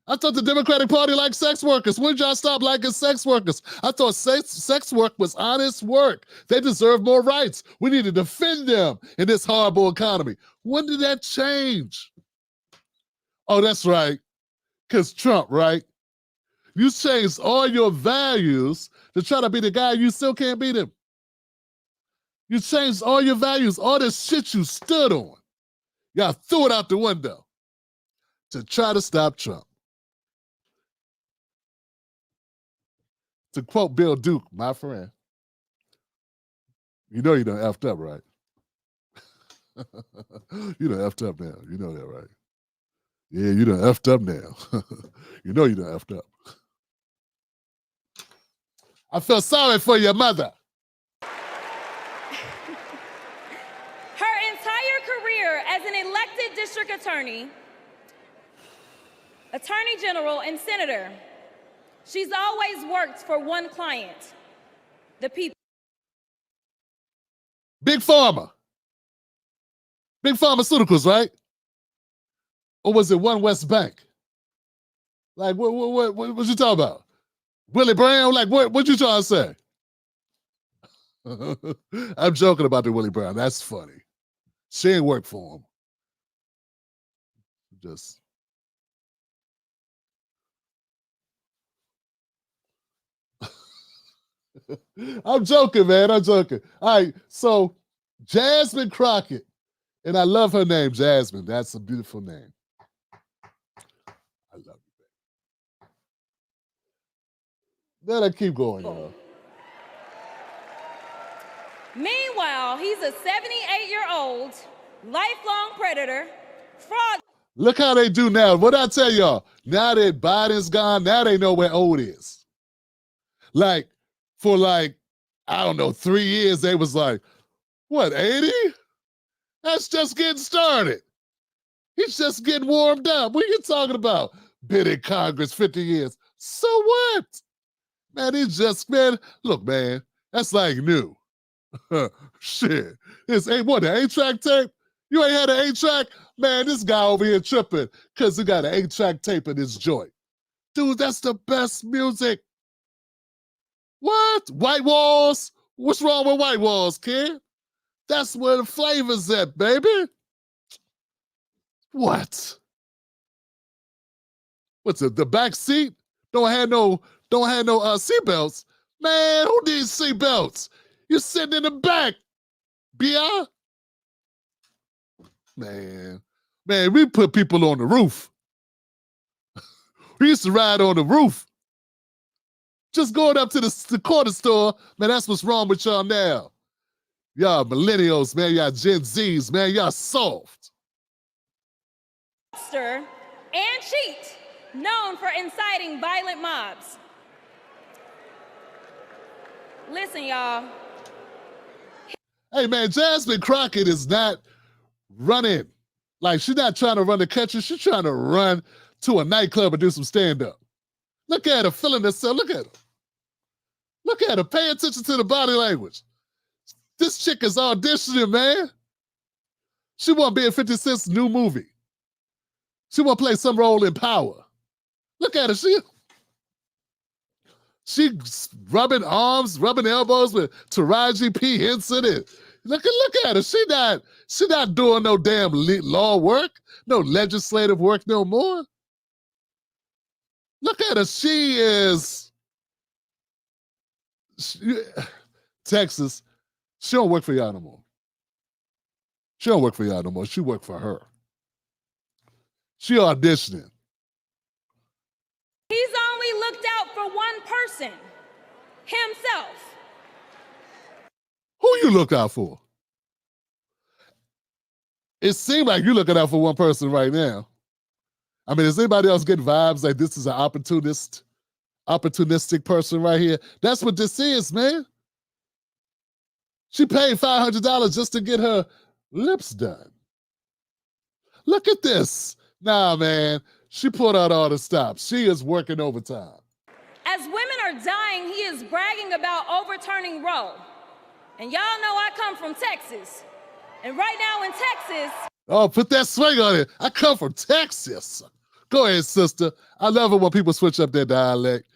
Speaker 1: I thought the Democratic Party liked sex workers. When did y'all stop liking sex workers? I thought sex work was honest work. They deserve more rights. We need to defend them in this horrible economy. When did that change? Oh, that's right. Because Trump, right? You changed all your values to try to be the guy. You still can't beat him. You changed all your values, all this shit you stood on. Y'all threw it out the window to try to stop Trump. To quote Bill Duke, my friend, you know you done effed up, right? You done effed up now. You know that, right? Yeah, you done effed up now. You know you done effed up. I feel sorry for your mother.
Speaker 12: Her entire career as an elected district attorney, attorney general, and senator, she's always worked for one client, the people.
Speaker 1: Big Pharma. Big Pharmaceuticals, right? Or was it One West Bank? Like, what you talking about? Willie Brown? Like, what you trying to say? I'm joking about the Willie Brown. That's funny. She ain't work for him. Just. I'm joking, man. I'm joking. All right, so Jasmine Crockett, and I love her name, Jasmine. That's a beautiful name. I love you, baby. Then I keep going, y'all.
Speaker 12: Meanwhile, he's a 78-year-old, lifelong predator, fraud.
Speaker 1: Look how they do now. What I tell y'all, now that Biden's gone, now they know where old is. Like, for like, I don't know, 3 years, they was like, what, 80? That's just getting started. He's just getting warmed up. What are you talking about? Been in Congress 50 years. So what? Man, he's just, man, look, man, that's like new. Shit. It's what, the 8-track tape? You ain't had an 8-track? Man, this guy over here tripping because he got an 8-track tape in his joint. Dude, that's the best music. What? White Walls? What's wrong with White Walls, kid? That's where the flavor's at, baby. What? What's it? The back seat? Don't have no seatbelts. Man, who needs seatbelts? You're sitting in the back, BR. Man, we put people on the roof. We used to ride on the roof. Just going up to the corner store, man, that's what's wrong with y'all now. Y'all millennials, man, y'all Gen Zs, man, y'all soft.
Speaker 12: And cheat, known for inciting violent mobs. Listen, y'all.
Speaker 1: Hey, man, Jasmine Crockett is not running. Like, she's not trying to run the country. She's trying to run to a nightclub and do some stand-up. Look at her feeling herself. Look at her. Look at her. Pay attention to the body language. This chick is auditioning, man. She want to be in 50 Cent's new movie. She want to play some role in Power. Look at her. She rubbing arms, rubbing elbows with Taraji P. Henson. And look at her. She not doing no damn law work, no legislative work no more. Look at her. Texas, she don't work for y'all no more. She don't work for y'all no more. She work for her. She auditioning.
Speaker 12: He's only looked out for one person, himself.
Speaker 1: Who you look out for? It seems like you're looking out for one person right now. I mean, does anybody else get vibes like this is an opportunistic person right here? That's what this is, man. She paid $500 just to get her lips done. Look at this. Nah, man, she put out all the stops. She is working overtime.
Speaker 12: As women are dying, he is bragging about overturning Roe. And y'all know I come from Texas. And right now in Texas...
Speaker 1: Oh, put that swing on it. I come from Texas. Go ahead, sister. I love it when people switch up their dialect,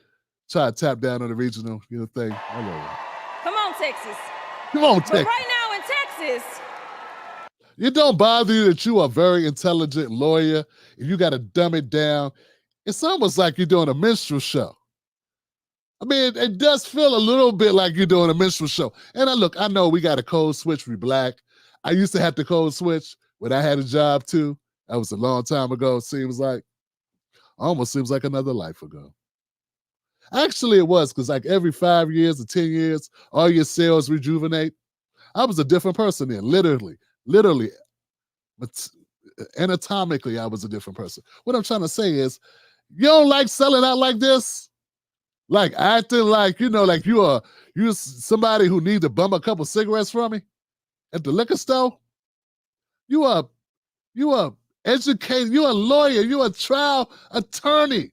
Speaker 1: try to tap down on the regional, thing. I love it.
Speaker 12: Come on, Texas.
Speaker 1: Come on, Texas.
Speaker 12: But right now in Texas...
Speaker 1: It don't bother you that you are a very intelligent lawyer and you got to dumb it down. It's almost like you're doing a minstrel show. I mean, it does feel a little bit like you're doing a minstrel show. And I know we got a code switch, we black. I used to have to code switch when I had a job too. That was a long time ago, almost seems like another life ago. Actually, it was, because like every 5 years or 10 years, all your cells rejuvenate. I was a different person then, literally, but anatomically, I was a different person. What I'm trying to say is, you don't like selling out like this? Like acting like, like you're somebody who needs to bum a couple cigarettes from me at the liquor store. You are educated, you're a lawyer, you're a trial attorney,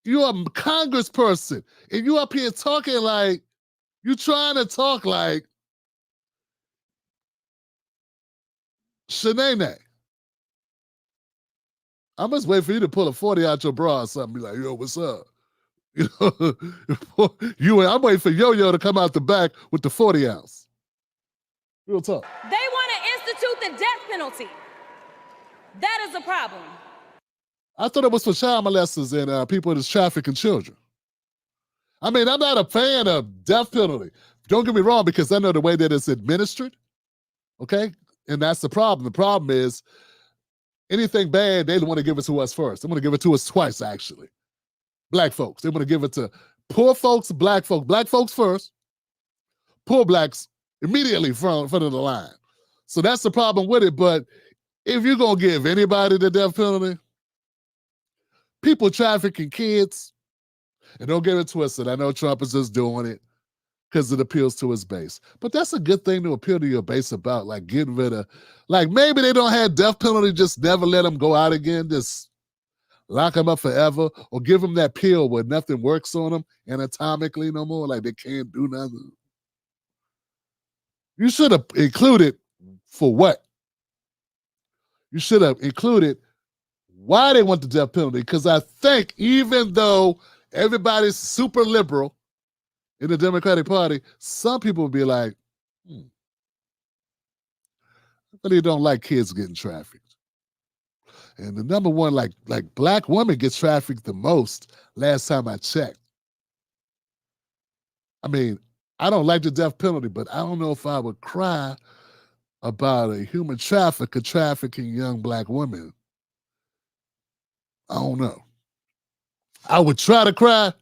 Speaker 1: you're a congressperson, and you up here talking like, you trying to talk like Shanae. I must wait for you to pull a 40 out your bra or something. Be like, yo, what's up? I'm waiting for Yo-Yo to come out the back with the 40 ounce. Real talk.
Speaker 12: They want to institute the death penalty. That is a problem.
Speaker 1: I thought it was for child molesters and people that's trafficking children. I mean, I'm not a fan of death penalty. Don't get me wrong, because I know the way that it's administered, okay? And that's the problem. The problem is anything bad, they want to give it to us first. They want to give it to us twice, actually. Black folks. They want to give it to poor folks, black folks first, poor blacks immediately front of the line. So that's the problem with it. But if you're going to give anybody the death penalty, people trafficking kids, and don't get it twisted. I know Trump is just doing it because it appeals to his base. But that's a good thing to appeal to your base about, like getting rid of, like maybe they don't have death penalty, just never let them go out again, just lock them up forever, or give them that pill where nothing works on them anatomically no more, like they can't do nothing. You should have included for what? You should have included why they want the death penalty, because I think even though everybody's super liberal in the Democratic Party, some people would be like, I really don't like kids getting trafficked. And the number one, like black women get trafficked the most last time I checked. I mean, I don't like the death penalty, but I don't know if I would cry about a human trafficker trafficking young black women. I don't know. I would try to cry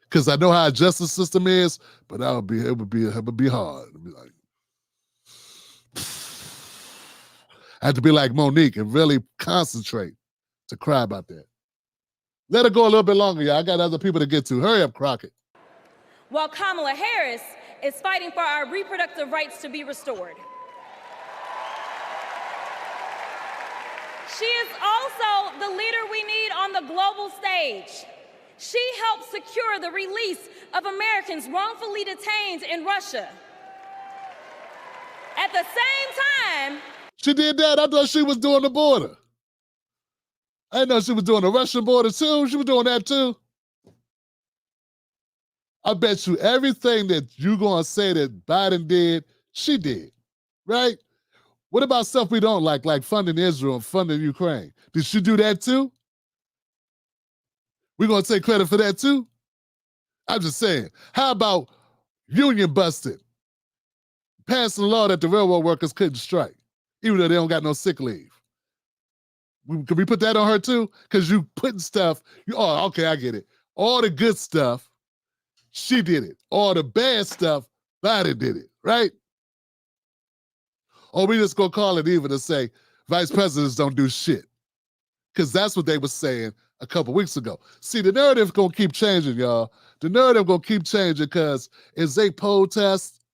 Speaker 1: because I know how our justice system is, but it would be hard. It'd be like, I had to be like Monique and really concentrate to cry about that. Let it go a little bit longer, y'all. I got other people to get to. Hurry up, Crockett.
Speaker 12: While Kamala Harris is fighting for our reproductive rights to be restored. She is also the leader we need on the global stage. She helped secure the release of Americans wrongfully detained in Russia. At the same time,
Speaker 1: she did that. I thought she was doing the border. I didn't know she was doing the Russian border too. She was doing that too. I bet you everything that you're going to say that Biden did, she did, right? What about stuff we don't like funding Israel and funding Ukraine? Did she do that too? We're going to take credit for that too? I'm just saying. How about union busted? Passing a law that the railroad workers couldn't strike, even though they don't got no sick leave. Can we put that on her too? Because you putting stuff, oh, okay, I get it. All the good stuff, she did it. All the bad stuff, Biden did it, right? Or we just gonna call it even to say vice presidents don't do shit. Because that's what they were saying a couple weeks ago. See, the narrative gonna keep changing, y'all. The narrative gonna keep changing because as they poll test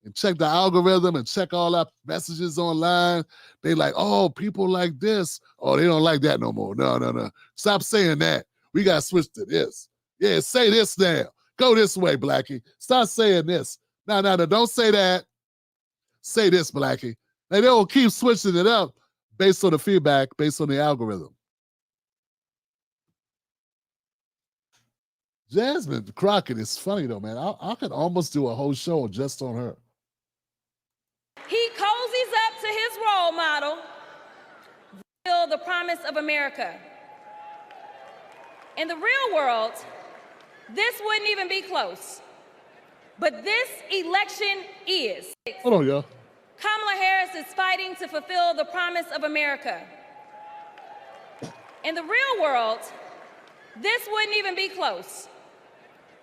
Speaker 1: and check the algorithm and check all our messages online, they like, oh, people like this. Oh, they don't like that no more. No. Stop saying that. We gotta switch to this. Yeah, say this now. Go this way, Blackie. Stop saying this. No, don't say that. Say this, Blackie. And they'll keep switching it up based on the feedback, based on the algorithm. Jasmine Crockett is funny though, man. I could almost do a whole show just on her.
Speaker 12: he cozies up to his role model, fulfill the promise of America. In the real world, this wouldn't even be close. But this election is.
Speaker 1: Hold on, y'all.
Speaker 12: Kamala Harris is fighting to fulfill the promise of America. In the real world, this wouldn't even be close.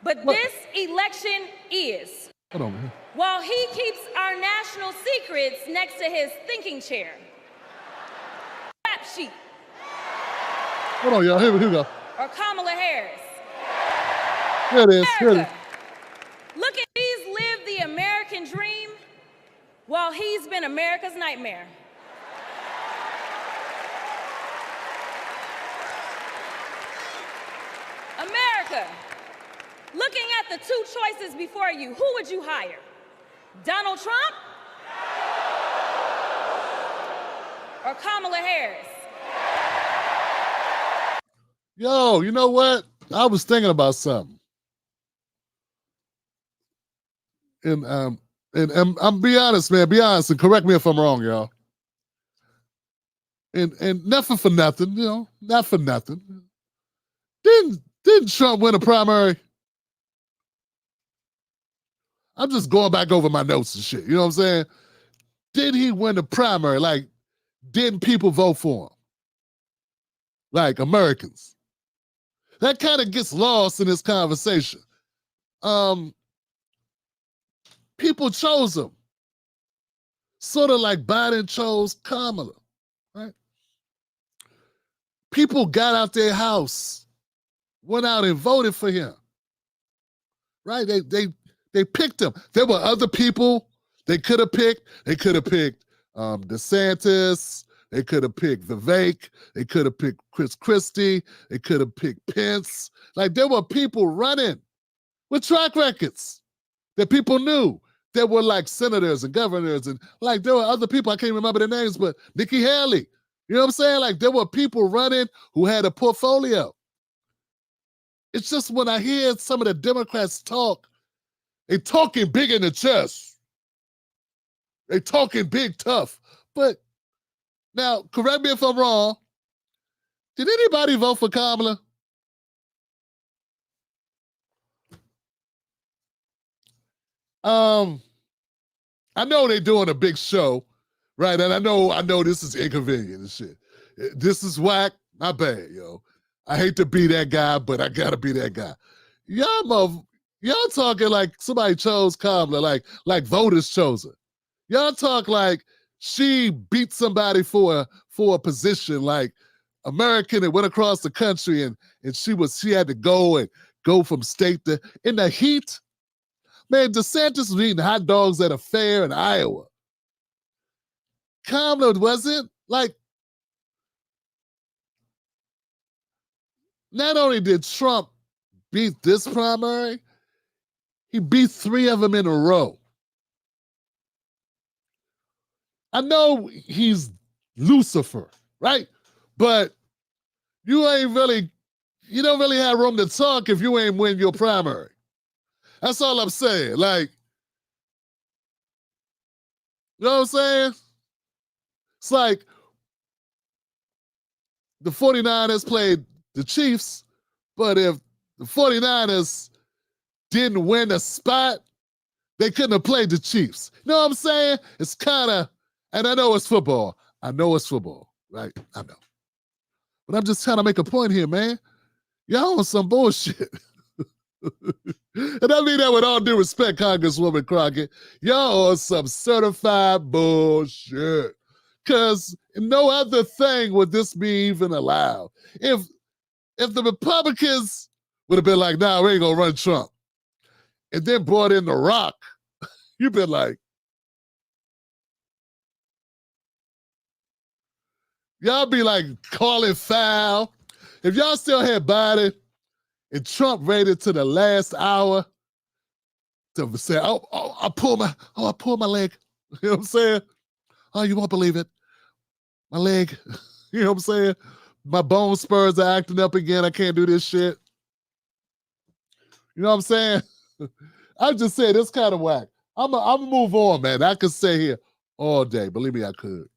Speaker 12: But this election is.
Speaker 1: Hold on, man.
Speaker 12: While he keeps our national secrets next to his thinking chair. Rap sheet.
Speaker 1: Hold on, y'all. Here we go.
Speaker 12: Or Kamala Harris.
Speaker 1: Here it is. Here it is.
Speaker 12: Look at he's lived the American dream while he's been America's nightmare. America, looking at the two choices before you, who would you hire? Donald Trump or Kamala Harris?
Speaker 1: Yo, you know what? I was thinking about something. And I'm be honest, man. Be honest and correct me if I'm wrong, y'all. And nothing for nothing, you know, not for nothing. Didn't Trump win a primary? I'm just going back over my notes and shit. You know what I'm saying? Did he win the primary? Like, didn't people vote for him? Like Americans. That kind of gets lost in this conversation. People chose him. Sort of like Biden chose Kamala, right? People got out their house, went out and voted for him, right? They picked him. There were other people they could have picked. They could have picked DeSantis. They could have picked Vivek. They could have picked Chris Christie. They could have picked Pence. Like, there were people running with track records that people knew. There were like senators and governors, and like there were other people, I can't remember their names, but Nikki Haley. You know what I'm saying? Like, there were people running who had a portfolio. It's just when I hear some of the Democrats talk, they talking big in the chest. They talking big tough. But now, correct me if I'm wrong, did anybody vote for Kamala? I know they're doing a big show, right? And I know this is inconvenient and shit. This is whack. Not bad, yo. I hate to be that guy, but I gotta be that guy. Y'all talking like somebody chose Kamala, like voters chose her. Y'all talk like she beat somebody for a position, like American and went across the country and she had to go from state to in the heat. Man, DeSantis was eating hot dogs at a fair in Iowa. Kamala wasn't. Like, not only did Trump beat this primary, he beat 3 of them in a row. I know he's Lucifer, right? But you don't really have room to talk if you ain't win your primary. That's all I'm saying. Like, you know what I'm saying? It's like the 49ers played the Chiefs, but if the 49ers didn't win a spot, they couldn't have played the Chiefs. You know what I'm saying? It's kind of, and I know it's football. I know it's football, right? I know. But I'm just trying to make a point here, man. Y'all on some bullshit. And I mean that with all due respect, Congresswoman Crockett. Y'all on some certified bullshit. Because no other thing would this be even allowed. If the Republicans would have been like, nah, we ain't gonna run Trump, and then brought in The Rock, you've been like, y'all be like calling foul. If y'all still had Biden and Trump waited to the last hour to say, I pulled my leg. You know what I'm saying? Oh, you won't believe it. My leg. You know what I'm saying? My bone spurs are acting up again. I can't do this shit. You know what I'm saying? I'm just saying, it's kind of whack. I'm gonna move on, man. I could stay here all day. Believe me, I could.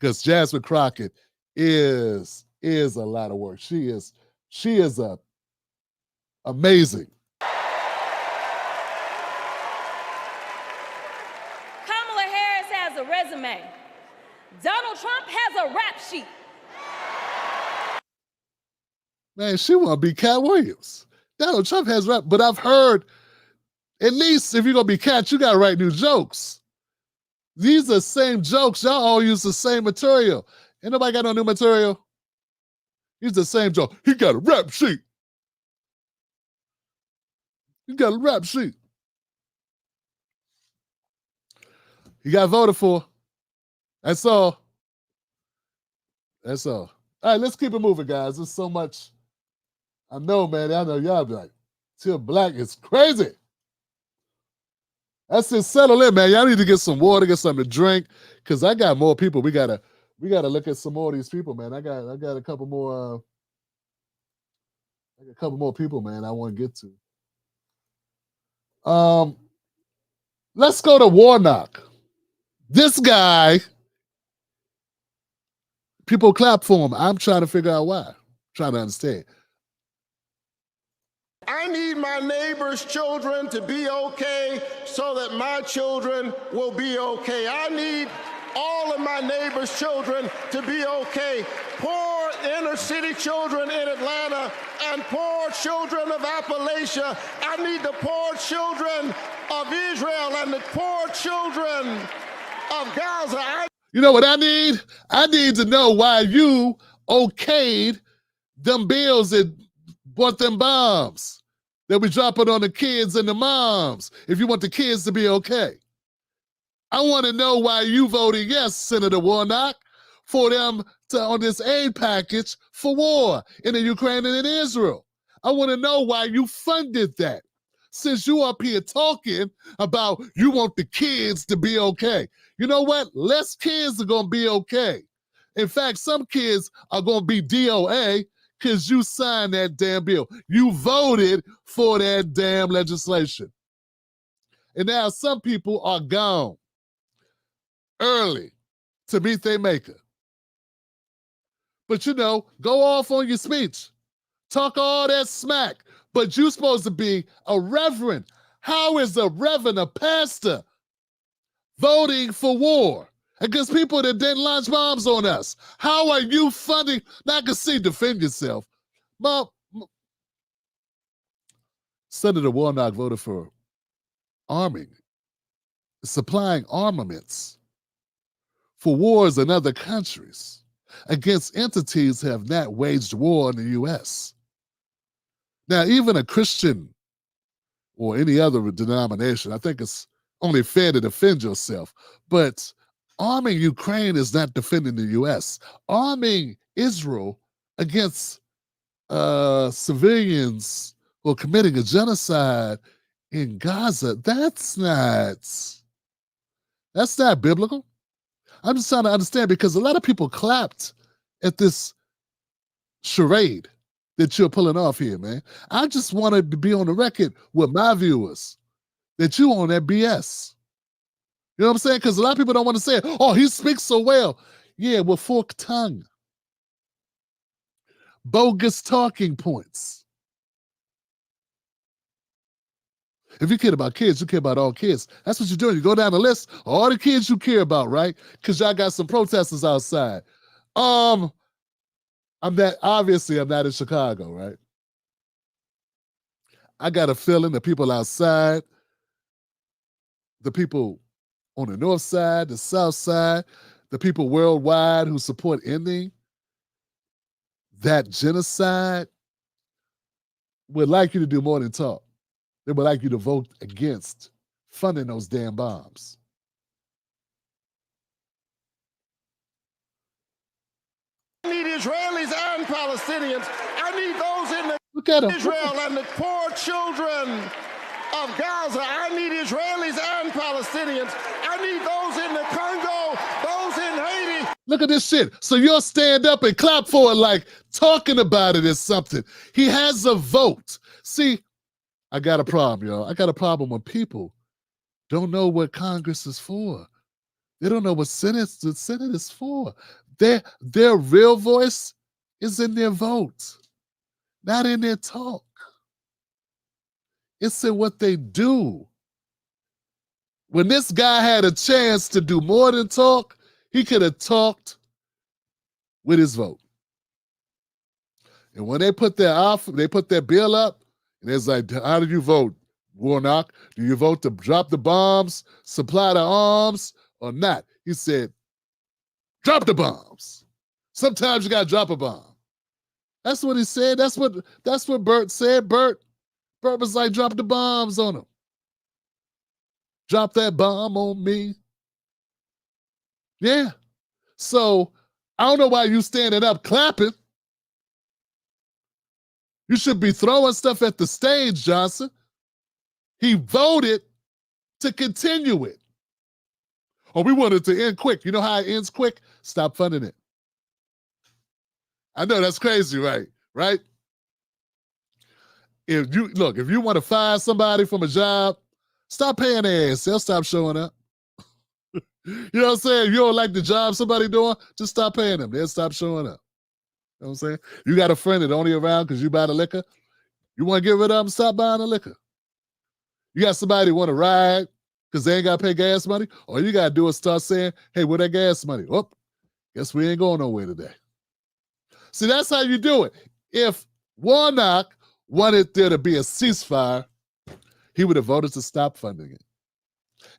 Speaker 1: Because Jasmine Crockett is a lot of work. She is amazing.
Speaker 12: Kamala Harris has a resume. Donald Trump has a rap sheet.
Speaker 1: Man, she want to be Cat Williams. Donald Trump has rap, but I've heard, at least if you're going to be Cat, you got to write new jokes. These are the same jokes. Y'all all use the same material. Ain't nobody got no new material. He's the same joke. He got a rap sheet. You got a rap sheet. You got voted for. That's all. That's all. All right, let's keep it moving, guys. There's so much. I know, man. I know y'all be like, Till Black is crazy. That's it. Settle in, man. Y'all need to get some water, get something to drink, because I got more people. We gotta look at some more of these people, man. I got a couple more. People, man. I want to get to. Let's go to Warnock. This guy. People clap for him. I'm trying to figure out why. Trying to understand.
Speaker 13: I need my neighbor's children to be okay so that my children will be okay. I need all of my neighbor's children to be okay. Poor inner city children in Atlanta and poor children of Appalachia. I need the poor children of Israel and the poor children of Gaza.
Speaker 1: You know what I need? I need to know why you okayed them bills that bought them bombs that we dropping on the kids and the moms if you want the kids to be okay. I want to know why you voted yes, Senator Warnock, for them on this aid package for war in the Ukraine and in Israel. I want to know why you funded that. Since you up here talking about you want the kids to be okay. You know what? Less kids are going to be okay. In fact, some kids are going to be DOA because you signed that damn bill. You voted for that damn legislation. And now some people are gone early to meet their maker. But go off on your speech. Talk all that smack. But you're supposed to be a reverend. How is a reverend, a pastor, voting for war against people that didn't launch bombs on us? How are you funding? Now I can see, defend yourself. Senator Warnock voted for supplying armaments for wars in other countries against entities that have not waged war in the U.S. Now, even a Christian or any other denomination, I think it's only fair to defend yourself. But arming Ukraine is not defending the U.S. Arming Israel against civilians who are committing a genocide in Gaza, that's not biblical. I'm just trying to understand, because a lot of people clapped at this charade that you're pulling off here, man. I just wanted to be on the record with my viewers that you on that BS. You know what I'm saying? Because a lot of people don't want to say it. Oh, he speaks so well. Yeah, with forked tongue. Bogus talking points. If you care about kids, you care about all kids. That's what you're doing. You go down the list, all the kids you care about, right? Because y'all got some protesters outside. I'm not in Chicago, right? I got a feeling the people outside, the people on the north side, the south side, the people worldwide who support ending that genocide would like you to do more than talk. They would like you to vote against funding those damn bombs.
Speaker 13: I need Israelis and Palestinians. I need those in Israel and the poor children of Gaza. I need Israelis and Palestinians. I need those in the Congo, those in Haiti.
Speaker 1: Look at this shit. So you'll stand up and clap for it like talking about it is something. He has a vote. See, I got a problem, y'all. I got a problem when people don't know what Congress is for. They don't know what the Senate is for. Their real voice is in their vote, not in their talk. It's in what they do. When this guy had a chance to do more than talk, he could have talked with his vote. And when they put their bill up, and it's like, how did you vote, Warnock? Do you vote to drop the bombs, supply the arms, or not? He said, drop the bombs. Sometimes you gotta drop a bomb. That's what he said. That's what Bert said. Bert, Purpose like drop the bombs on them. Drop that bomb on me. Yeah. So I don't know why you standing up clapping. You should be throwing stuff at the stage, Johnson. He voted to continue it. Oh, we wanted to end quick. You know how it ends quick? Stop funding it. I know that's crazy, right? Right? If you want to fire somebody from a job, stop paying their ass. They'll stop showing up. You know what I'm saying? If you don't like the job somebody doing, just stop paying them. They'll stop showing up. You know what I'm saying? You got a friend that only around because you buy the liquor. You want to get rid of them, stop buying the liquor. You got somebody want to ride because they ain't got to pay gas money. All you got to do is start saying, hey, where that gas money? Whoop, guess we ain't going nowhere today. See, that's how you do it. If Warnock wanted there to be a ceasefire, he would have voted to stop funding it.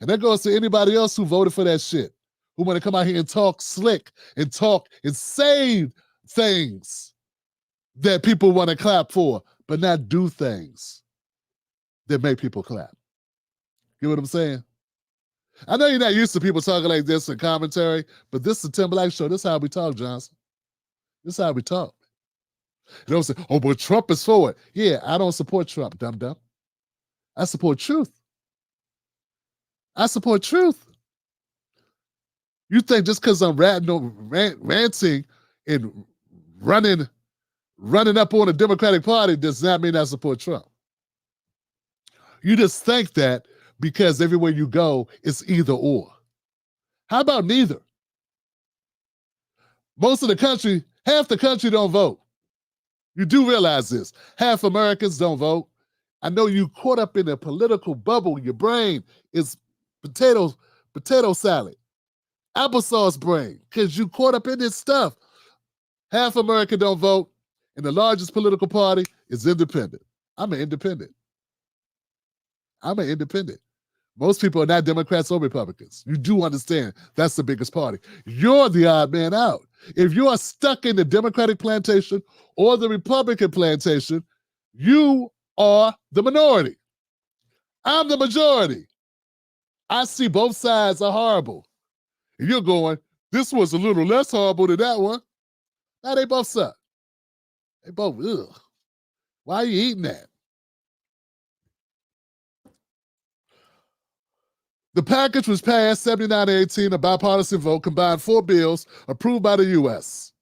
Speaker 1: And that goes to anybody else who voted for that shit, who want to come out here and talk slick and talk and say things that people want to clap for, but not do things that make people clap. You know what I'm saying? I know you're not used to people talking like this in commentary, but this is the Tim Black Show. This is how we talk, Johnson. This is how we talk. You don't say, oh, but Trump is for it. Yeah, I don't support Trump, dum-dum. I support truth. I support truth. You think just because I'm ranting and running up on the Democratic Party does not mean I support Trump. You just think that because everywhere you go, it's either or. How about neither? Most of the country, half the country don't vote. You do realize this. Half Americans don't vote. I know you caught up in a political bubble. Your brain is potato salad, applesauce brain, because you caught up in this stuff. Half America don't vote, and the largest political party is independent. I'm an independent. Most people are not Democrats or Republicans. You do understand that's the biggest party. You're the odd man out. If you are stuck in the Democratic plantation or the Republican plantation, you are the minority. I'm the majority. I see both sides are horrible. And you're going, this was a little less horrible than that one. Now they both suck. They both, ugh. Why are you eating that? The package was passed 79-18, a bipartisan vote, combined 4 bills approved by the U.S.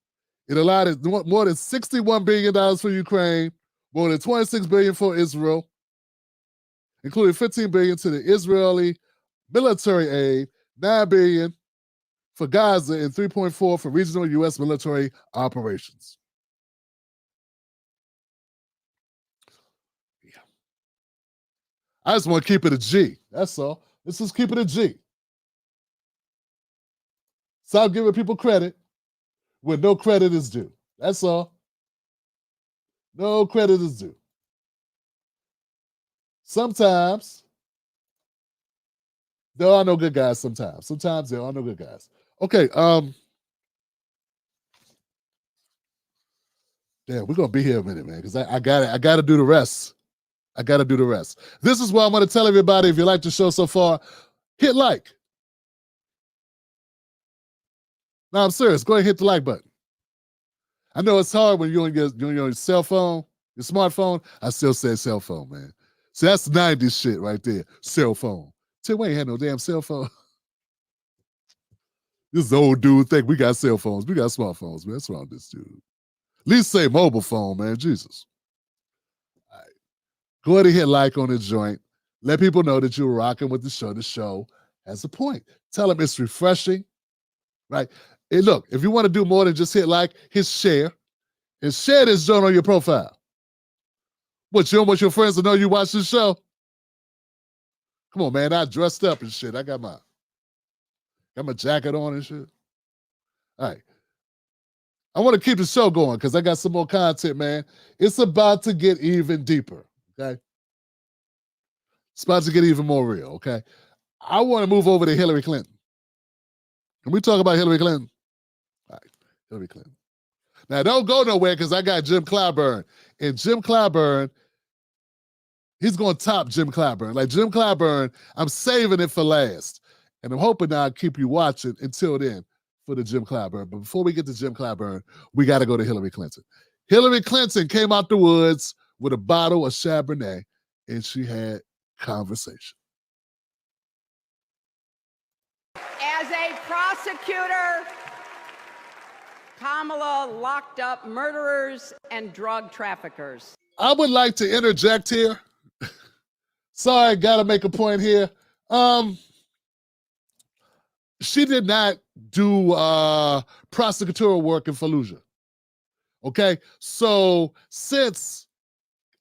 Speaker 1: It allotted more than $61 billion for Ukraine, more than $26 billion for Israel, including $15 billion to the Israeli military aid, $9 billion for Gaza, and $3.4 for regional U.S. military operations. Yeah. I just want to keep it a G. That's all. Let's just keep it a G. Stop giving people credit when no credit is due. That's all. No credit is due. Sometimes there are no good guys sometimes. Sometimes there are no good guys. Okay, damn, we're gonna be here a minute, man, because I gotta do the rest. I gotta do the rest. This is why I'm gonna tell everybody, if you like the show so far, hit like. No, I'm serious. Go ahead and hit the like button. I know it's hard when you're on your cell phone, your smartphone. I still say cell phone, man. See, that's 90s shit right there. Cell phone. Tim, we ain't had no damn cell phone. This old dude think we got cell phones. We got smartphones, man. What's wrong with this dude? At least say mobile phone, man. Jesus. All right. Go ahead and hit like on the joint. Let people know that you're rocking with the show. The show has a point. Tell them it's refreshing, right? And look, if you want to do more than just hit like, hit share. And share this joint on your profile. What, you don't want your friends to know you watch this show? Come on, man. I dressed up and shit. I got my jacket on and shit. All right. I want to keep the show going because I got some more content, man. It's about to get even deeper, okay? It's about to get even more real, okay? I want to move over to Hillary Clinton. Can we talk about Hillary Clinton? All right, Hillary Clinton. Now, don't go nowhere because I got Jim Clyburn. And Jim Clyburn He's going to top Jim Clyburn. Like Jim Clyburn, I'm saving it for last. And I'm hoping I'll keep you watching until then for the Jim Clyburn. But before we get to Jim Clyburn, we got to go to Hillary Clinton. Hillary Clinton came out the woods with a bottle of Chardonnay, and she had conversation.
Speaker 14: As a prosecutor, Kamala locked up murderers and drug traffickers.
Speaker 1: I would like to interject here. Sorry, got to make a point here. She did not do prosecutorial work in Fallujah. Okay, so since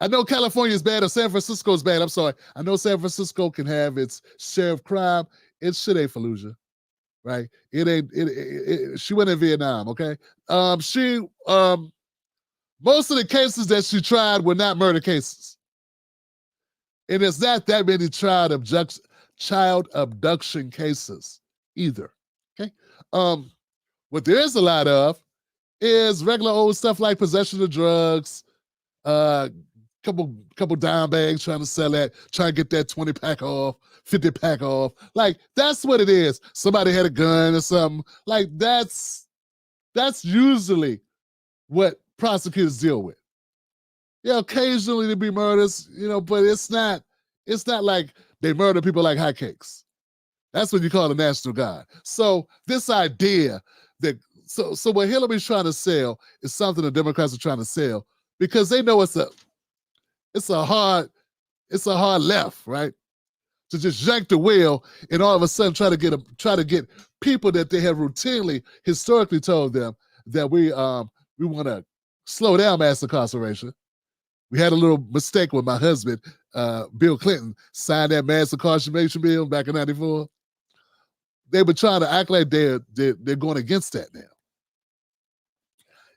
Speaker 1: I know California is bad or San Francisco is bad, I'm sorry. I know San Francisco can have its share of crime. It shit ain't Fallujah, right? It ain't. She went in Vietnam. Okay, most of the cases that she tried were not murder cases, and it's not that many child abduction cases either. Okay, what there is a lot of is regular old stuff like possession of drugs, couple dime bags trying to sell that, trying to get that 20-pack off, 50-pack off. Like, that's what it is. Somebody had a gun or something. Like, that's usually what prosecutors deal with. Yeah, occasionally there be murders, but it's not like they murder people like hotcakes. That's what you call a National Guard. So this idea that so what Hillary's trying to sell is something the Democrats are trying to sell because they know it's a hard left, right? To just yank the wheel and all of a sudden try to get people that they have routinely historically told them that we want to slow down mass incarceration. We had a little mistake when my husband, Bill Clinton, signed that mass incarceration bill back in '94. They were trying to act like they're going against that now.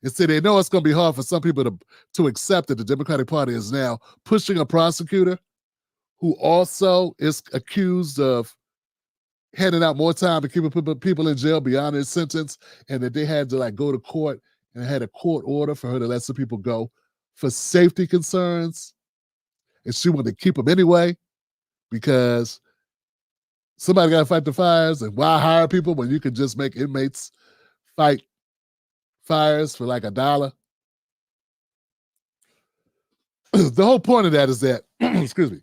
Speaker 1: And so they know it's going to be hard for some people to accept that the Democratic Party is now pushing a prosecutor who also is accused of handing out more time to keep people in jail beyond their sentence, and that they had to go to court and had a court order for her to let some people go for safety concerns. And she wanted to keep them anyway because somebody got to fight the fires. And why hire people when you can just make inmates fight fires for like $1? The whole point of that is that, excuse me,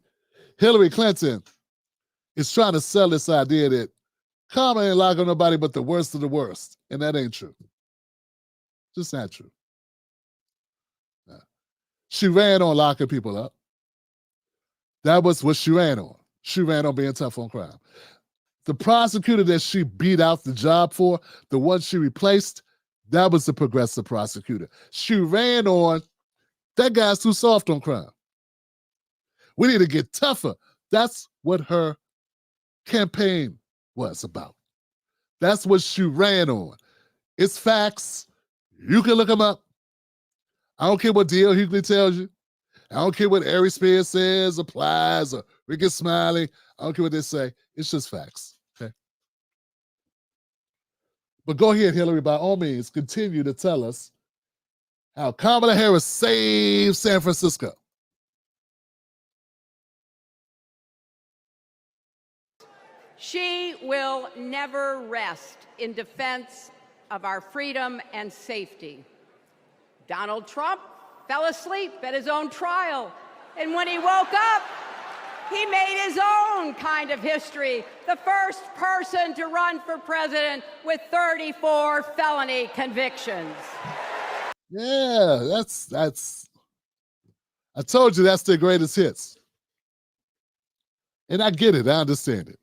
Speaker 1: Hillary Clinton is trying to sell this idea that Kamala ain't locking nobody but the worst of the worst. And that ain't true. Just not true. No. She ran on locking people up. That was what she ran on. She ran on being tough on crime. The prosecutor that she beat out the job for, the one she replaced, that was the progressive prosecutor. She ran on, that guy's too soft on crime. We need to get tougher. That's what her campaign was about. That's what she ran on. It's facts. You can look them up. I don't care what D.L. Hughley tells you. I don't care what Ari Spears says, applies, or Ricky Smiley. I don't care what they say. It's just facts. Okay. But go ahead, Hillary, by all means, continue to tell us how Kamala Harris saved San Francisco.
Speaker 14: She will never rest in defense of our freedom and safety. Donald Trump fell asleep at his own trial, and when he woke up, he made his own kind of history, the first person to run for president with 34 felony convictions.
Speaker 1: Yeah, that's I told you that's their greatest hits. And I get it, I understand it.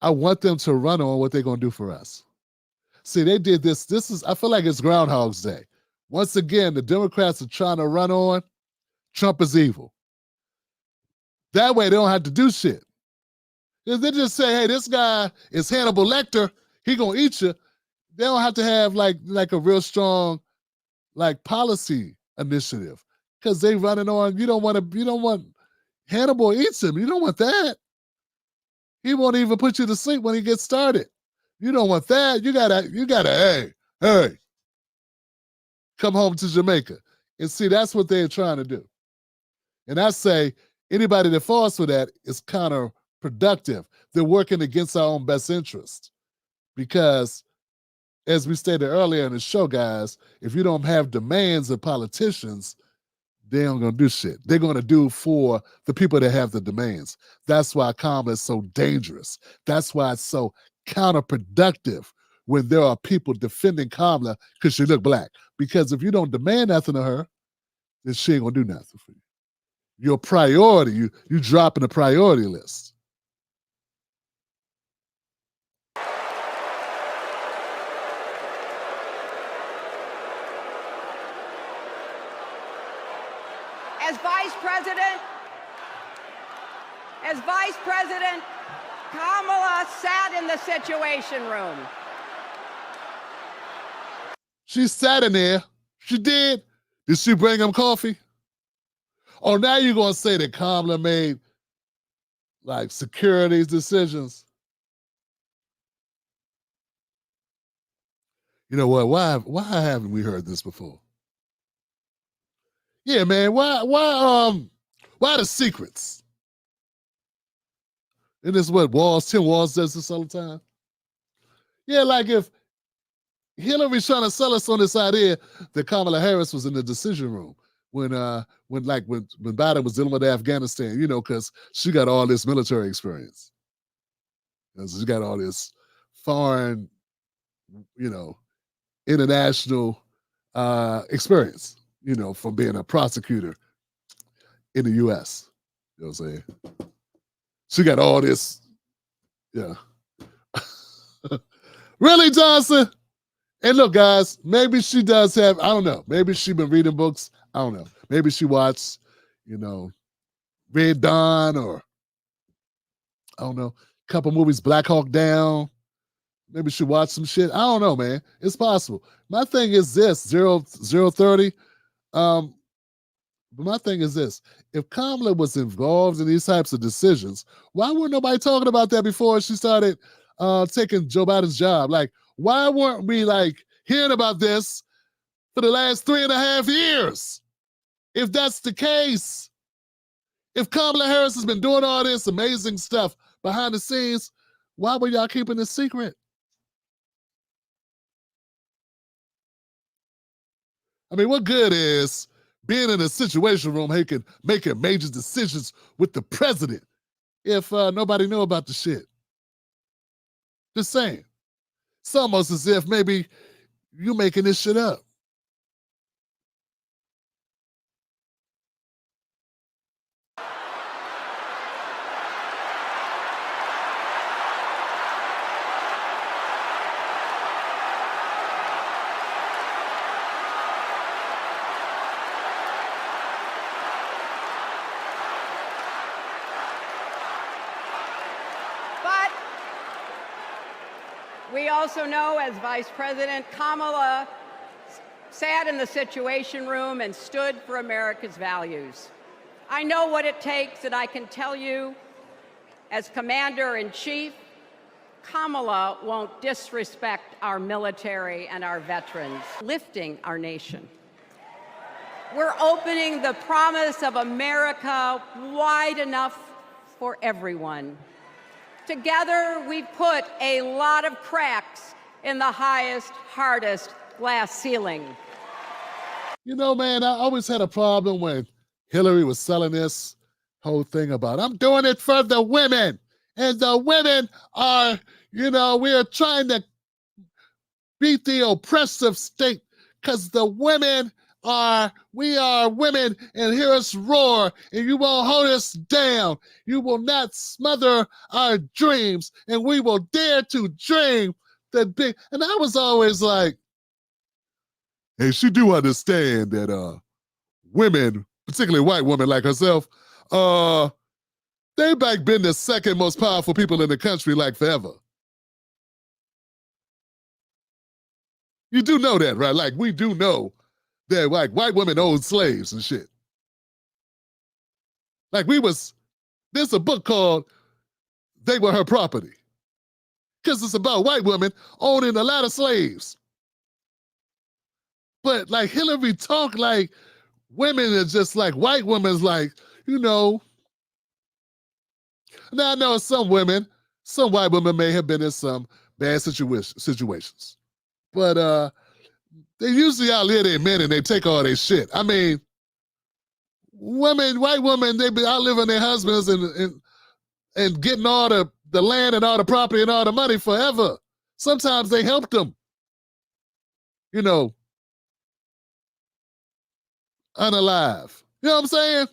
Speaker 1: I want them to run on what they're going to do for us. See, they did this. I feel like it's Groundhog's Day. Once again, the Democrats are trying to run on Trump is evil. That way they don't have to do shit. If they just say, hey, this guy is Hannibal Lecter, he going to eat you. They don't have to have like a real strong policy initiative because they running on, you don't want Hannibal eats him. You don't want that. He won't even put you to sleep when he gets started. You don't want that. You gotta, hey, come home to Jamaica. And see, that's what they're trying to do. And I say anybody that falls for that is counterproductive. They're working against our own best interest. Because, as we stated earlier in the show, guys, if you don't have demands of politicians, they aren't going to do shit. They're going to do for the people that have the demands. That's why Kamala is so dangerous. That's why it's so counterproductive when there are people defending Kamala because she look black. Because if you don't demand nothing of her, then she ain't going to do nothing for you. Your priority, you drop in the priority list.
Speaker 14: As Vice President, Kamala sat in the Situation Room.
Speaker 1: She sat in there. She did. Did she bring him coffee? Oh, now you're going to say that Kamala made, like, securities decisions? You know what? Why haven't we heard this before? Yeah, man. Why the secrets? And this is what Tim Walz does this all the time. Yeah, like if Hillary's trying to sell us on this idea that Kamala Harris was in the decision room when Biden was dealing with Afghanistan, you know, because she got all this military experience. She got all this foreign, you know, international experience, you know, from being a prosecutor in the U.S. You know what I'm saying? She got all this, yeah. Really, Johnson? And look, guys, maybe she does have, I don't know, maybe she's been reading books. I don't know. Maybe she watched, you know, Red Dawn or, I don't know, a couple movies, Black Hawk Down. Maybe she watched some shit. I don't know, man. It's possible. My thing is this, 030. But my thing is this. If Kamala was involved in these types of decisions, why weren't nobody talking about that before she started taking Joe Biden's job? Like, why weren't we, like, hearing about this for the last 3.5 years? If that's the case, if Kamala Harris has been doing all this amazing stuff behind the scenes, why were y'all keeping this secret? I mean, what good is being in a situation room, he can making major decisions with the president if nobody knew about the shit? Just saying. It's almost as if maybe you making this shit up.
Speaker 14: We also know, as Vice President, Kamala sat in the Situation Room and stood for America's values. I know what it takes, and I can tell you, as Commander-in-Chief, Kamala won't disrespect our military and our veterans, lifting our nation. We're opening the promise of America wide enough for everyone. Together, we've put a lot of cracks in the highest, hardest glass ceiling.
Speaker 1: You know, man, I always had a problem when Hillary was selling this whole thing about, I'm doing it for the women. And the women are, you know, we are trying to beat the oppressive state because the women are, we are women, and hear us roar, and you won't hold us down. You will not smother our dreams, and we will dare to dream the big. And I was always like, hey, she do understand that women, particularly white women like herself, they've like been the second most powerful people in the country like forever. You do know that, right? Like, we do know that like white women owned slaves and shit. Like there's a book called They Were Her Property. Because it's about white women owning a lot of slaves. But like Hillary talk like women are just like white women's like, you know. Now I know some white women may have been in some bad situations. But they usually outlive their men and they take all their shit. I mean, white women, they be outliving their husbands and getting all the land and all the property and all the money forever. Sometimes they helped them, you know, unalive. You know what I'm saying?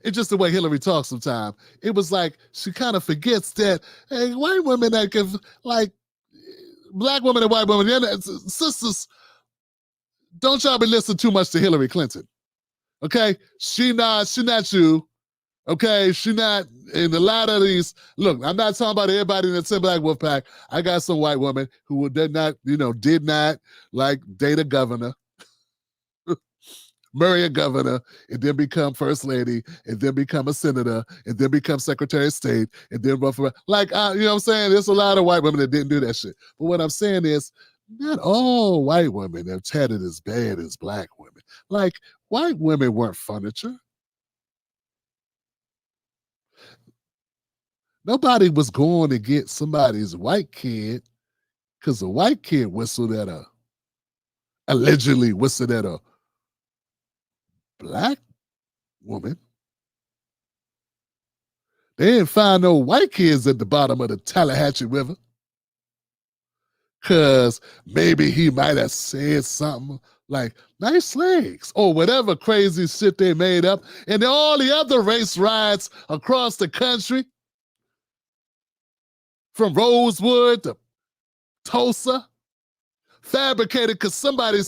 Speaker 1: It's just the way Hillary talks sometimes. It was like she kind of forgets that, hey, white women that can, like, black women and white women, sisters, don't y'all be listening too much to Hillary Clinton. Okay? She not you. Okay? She not in a lot of these. Look, I'm not talking about everybody in the 10 Black Wolf Pack. I got some white women who did not like date a governor, marry a governor, and then become first lady, and then become a senator, and then become secretary of state, and then run for, like, you know what I'm saying? There's a lot of white women that didn't do that shit. But what I'm saying is, not all white women have had it as bad as black women. Like, white women weren't furniture. Nobody was going to get somebody's white kid because a white kid allegedly whistled at a black woman. They didn't find no white kids at the bottom of the Tallahatchie River because maybe he might have said something like, nice legs, or whatever crazy shit they made up. And all the other race riots across the country, from Rosewood to Tulsa, fabricated because somebody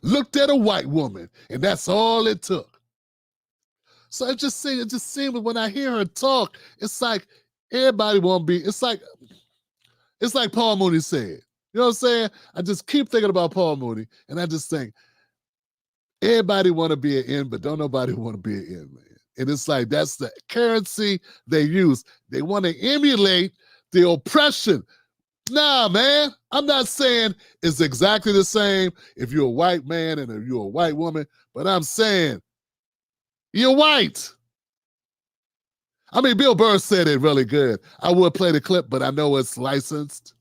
Speaker 1: looked at a white woman, and that's all it took. So it just seems when I hear her talk, it's like everybody won't be, it's like Paul Mooney said. You know what I'm saying? I just keep thinking about Paul Mooney, and I just think, everybody want to be an N, but don't nobody want to be an N, man. And it's like, that's the currency they use. They want to emulate the oppression. Nah, man, I'm not saying it's exactly the same if you're a white man and if you're a white woman, but I'm saying you're white. I mean, Bill Burr said it really good. I would play the clip, but I know it's licensed.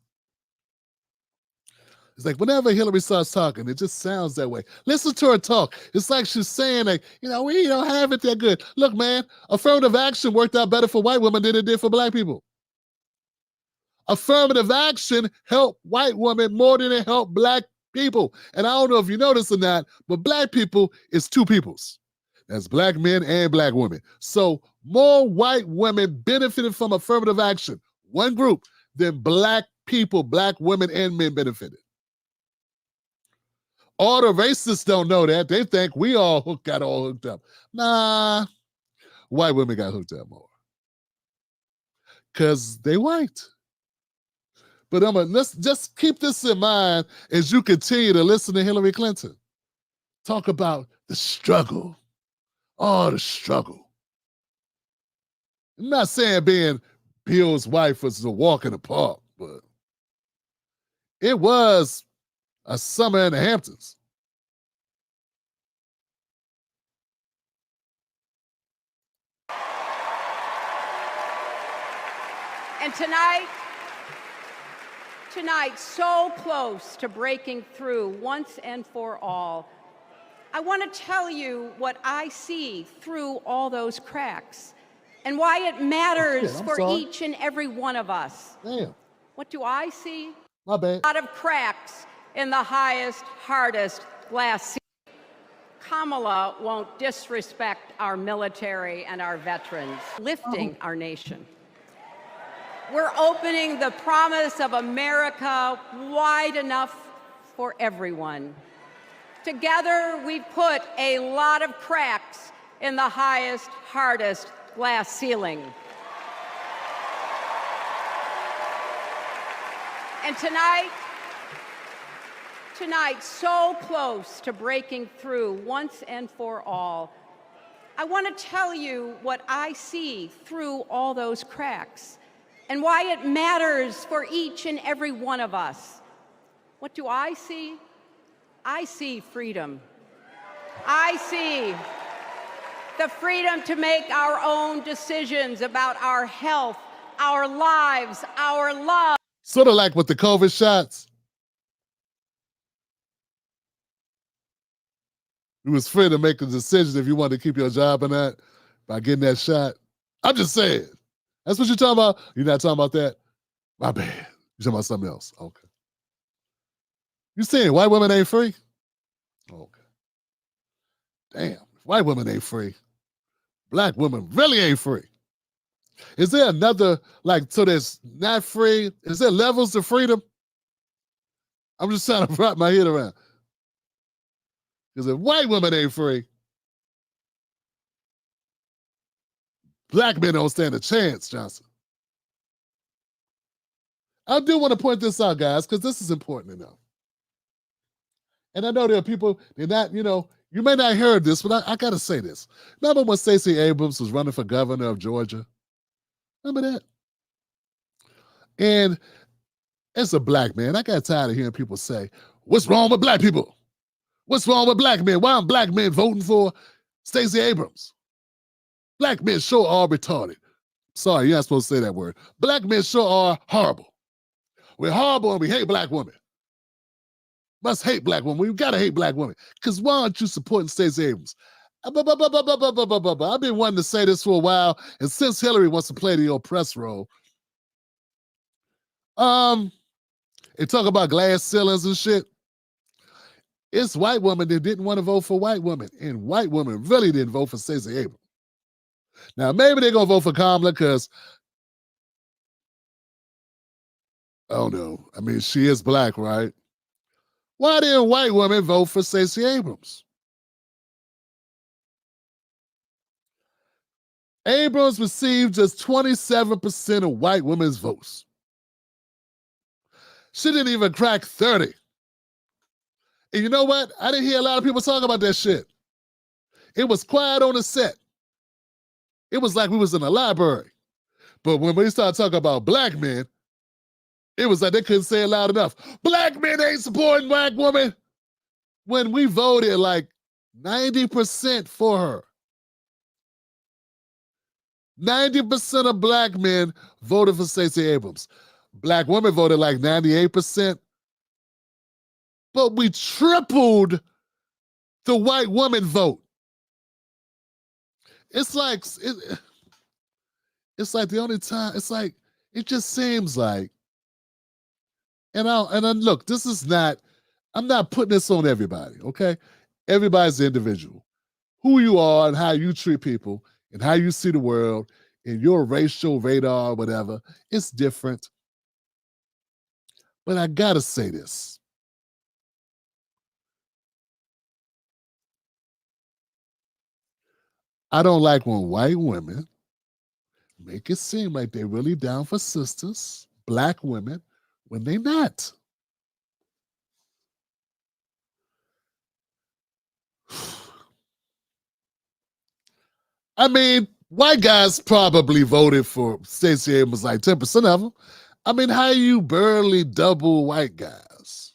Speaker 1: It's like whenever Hillary starts talking, it just sounds that way. Listen to her talk. It's like she's saying, like, we don't have it that good. Look, man, affirmative action worked out better for white women than it did for black people. Affirmative action helped white women more than it helped black people. And I don't know if you know this or not, but black people is two peoples. That's black men and black women. So more white women benefited from affirmative action, one group, than black people, black women and men benefited. All the racists don't know that. They think we all got all hooked up. Nah, white women got hooked up more. Because they white. But let's just keep this in mind as you continue to listen to Hillary Clinton. Talk about the struggle. Oh, the struggle. I'm not saying being Bill's wife was a walk in the park, but it was a summer in the Hamptons.
Speaker 14: And tonight, so close to breaking through once and for all, I want to tell you what I see through all those cracks and why it matters for each and every one of us.
Speaker 1: Damn.
Speaker 14: What do I see?
Speaker 1: My bad.
Speaker 14: A lot of cracks in the highest, hardest glass ceiling. Kamala won't disrespect our military and our veterans, lifting our nation. We're opening the promise of America wide enough for everyone. Together, we've put a lot of cracks in the highest, hardest glass ceiling. And tonight, so close to breaking through once and for all, I want to tell you what I see through all those cracks and why it matters for each and every one of us. What do I see? I see freedom. I see the freedom to make our own decisions about our health, our lives, our love.
Speaker 1: Sort of like with the COVID shots. You was free to make a decision if you wanted to keep your job or not by getting that shot. I'm just saying. That's what you're talking about? You're not talking about that? My bad. You're talking about something else. Okay. You saying white women ain't free? Okay. Damn. White women ain't free. Black women really ain't free. Is there another, like, so that's not free? Is there levels of freedom? I'm just trying to wrap my head around. Because if white women ain't free, black men don't stand a chance, Johnson. I do want to point this out, guys, because this is important to know. And I know there are people, they're not, you know, you may not hear this, but I got to say this. Remember when Stacey Abrams was running for governor of Georgia? Remember that? And as a black man, I got tired of hearing people say, what's wrong with black people? What's wrong with black men? Why aren't black men voting for Stacey Abrams? Black men sure are retarded. Sorry, you're not supposed to say that word. Black men sure are horrible. We're horrible and we hate black women. Must hate black women. We've got to hate black women. Because why aren't you supporting Stacey Abrams? I've been wanting to say this for a while, and since Hillary wants to play the old press role, they talk about glass ceilings and shit. It's white women that didn't want to vote for white women, and white women really didn't vote for Stacey Abrams. Now, maybe they're going to vote for Kamala because, I don't know. I mean, she is black, right? Why didn't white women vote for Stacey Abrams? Abrams received just 27% of white women's votes. She didn't even crack 30. And you know what? I didn't hear a lot of people talk about that shit. It was quiet on the set. It was like we was in a library. But when we started talking about black men, it was like they couldn't say it loud enough. Black men ain't supporting black women. When we voted like 90% for her. 90% of black men voted for Stacey Abrams. Black women voted like 98%. But we tripled the white woman vote. It's like the only time, it's like, it just seems like, and look, this is not, I'm not putting this on everybody, okay? Everybody's the individual. Who you are and how you treat people and how you see the world and your racial radar or whatever, it's different. But I gotta say this. I don't like when white women make it seem like they're really down for sisters, black women, when they're not. I mean, white guys probably voted for Stacey Abrams, like 10% of them. I mean, how you barely double white guys?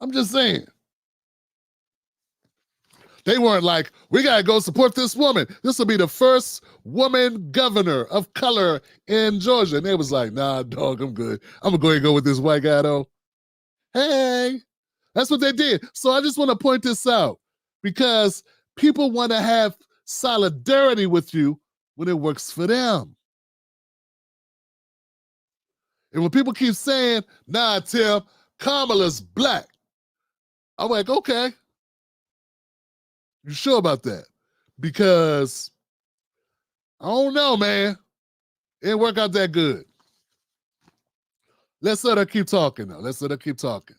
Speaker 1: I'm just saying. They weren't like, we got to go support this woman. This will be the first woman governor of color in Georgia. And they was like, nah, dog, I'm good. I'm going to go ahead and go with this white guy, though. Hey, that's what they did. So I just want to point this out because people want to have solidarity with you when it works for them. And when people keep saying, nah, Tim, Kamala's black. I'm like, okay. You sure about that? Because I don't know, man. It didn't work out that good. Let's let her keep talking, though. Let's let her keep talking.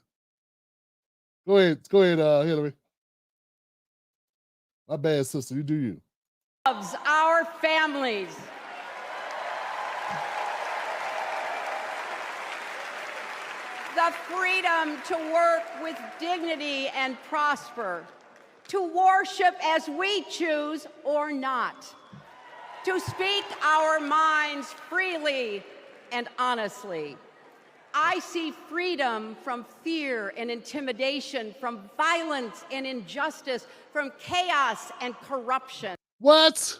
Speaker 1: Go ahead, Hillary. My bad, sister. You do you.
Speaker 14: Loves our families. The freedom to work with dignity and prosper. To worship as we choose or not, to speak our minds freely and honestly, I see freedom from fear and intimidation, from violence and injustice, from chaos and corruption.
Speaker 1: What?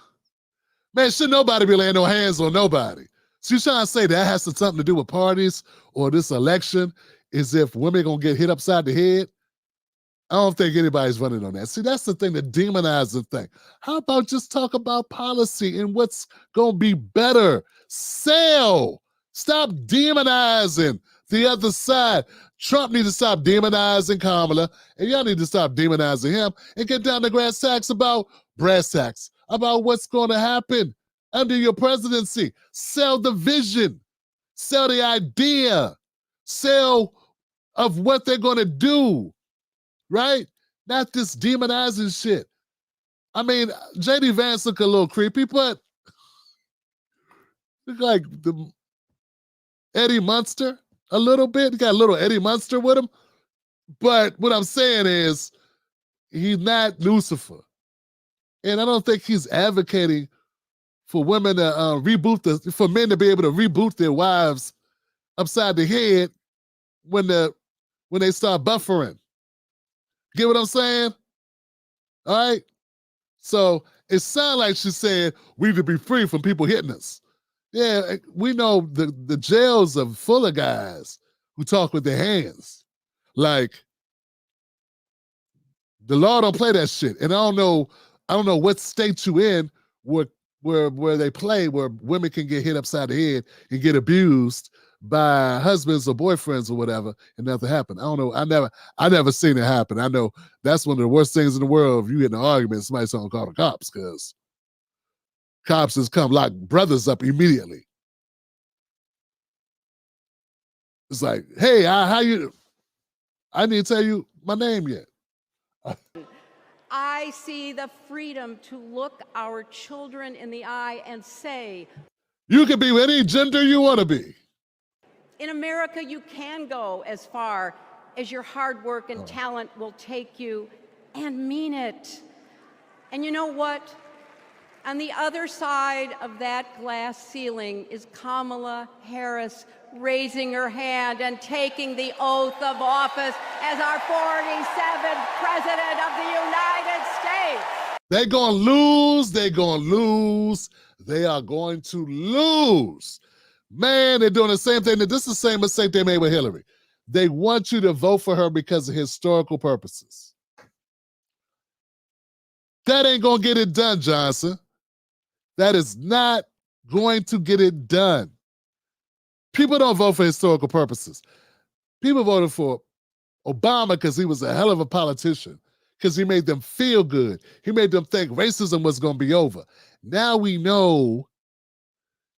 Speaker 1: Man, should nobody be laying no hands on nobody? So you trying to say that has something to do with parties or this election? Is if women gonna get hit upside the head? I don't think anybody's running on that. See, that's the thing that demonizes the thing. How about just talk about policy and what's gonna be better? Sell. Stop demonizing the other side. Trump needs to stop demonizing Kamala, and y'all need to stop demonizing him and get down to brass tacks about what's going to happen under your presidency. Sell the vision, sell the idea, sell of what they're going to do, right? Not this demonizing shit. I mean, J.D. Vance look a little creepy, but look like the Eddie Munster a little bit. He got a little Eddie Munster with him. But what I'm saying is he's not Lucifer. And I don't think he's advocating for women to for men to be able to reboot their wives upside the head when they start buffering. Get what I'm saying? All right? So it sounds like she said we need to be free from people hitting us. Yeah, we know the jails are full of guys who talk with their hands. Like, the law don't play that shit. And I don't know what state you in where they play where women can get hit upside the head and get abused by husbands or boyfriends or whatever, and nothing happened. I don't know. I never seen it happen. I know that's one of the worst things in the world. If you get in an argument, somebody's gonna call the cops because cops just come lock brothers up immediately. It's like, hey, how you? I didn't tell you my name yet.
Speaker 14: I see the freedom to look our children in the eye and say,
Speaker 1: you can be any gender you want to be.
Speaker 14: in America, you can go as far as your hard work and talent will take you, and mean it. And you know what? On the other side of that glass ceiling is Kamala Harris raising her hand and taking the oath of office as our 47th President of the United States.
Speaker 1: They're going to lose. They're going to lose. They are going to lose. Man, they're doing the same thing. This is the same mistake they made with Hillary. They want you to vote for her because of historical purposes. That ain't going to get it done, Johnson. That is not going to get it done. People don't vote for historical purposes. People voted for Obama because he was a hell of a politician, because he made them feel good. He made them think racism was going to be over. Now we know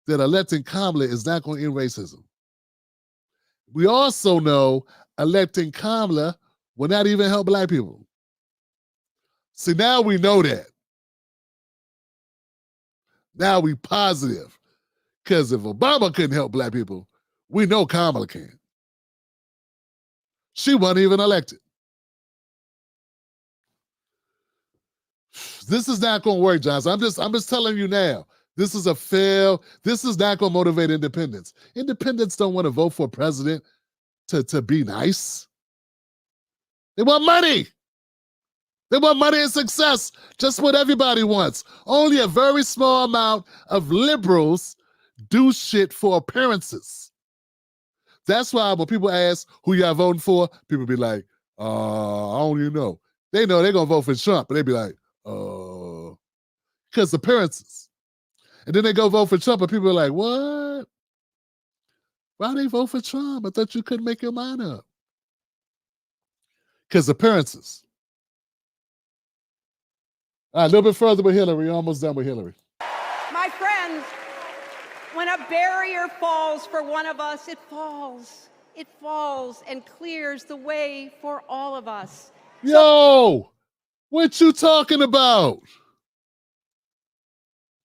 Speaker 1: that electing Kamala is not going to end racism. We also know electing Kamala will not even help black people. See, now we know that. Now we positive. Because if Obama couldn't help black people, we know Kamala can. She wasn't even elected. This is not going to work, Johnson. I'm just telling you now. This is a fail. This is not going to motivate independents. Independents don't want to vote for a president to be nice. They want money. They want money and success, just what everybody wants. Only a very small amount of liberals do shit for appearances. That's why when people ask who y'all voting for, people be like, I don't even know. They know they're going to vote for Trump, but they be like, because appearances. And then they go vote for Trump, and people are like, what? Why they vote for Trump? I thought you couldn't make your mind up. Because appearances. All right, a little bit further with Hillary. You're almost done with Hillary.
Speaker 14: My friends, when a barrier falls for one of us, it falls. It falls and clears the way for all of us.
Speaker 1: Yo, what you talking about?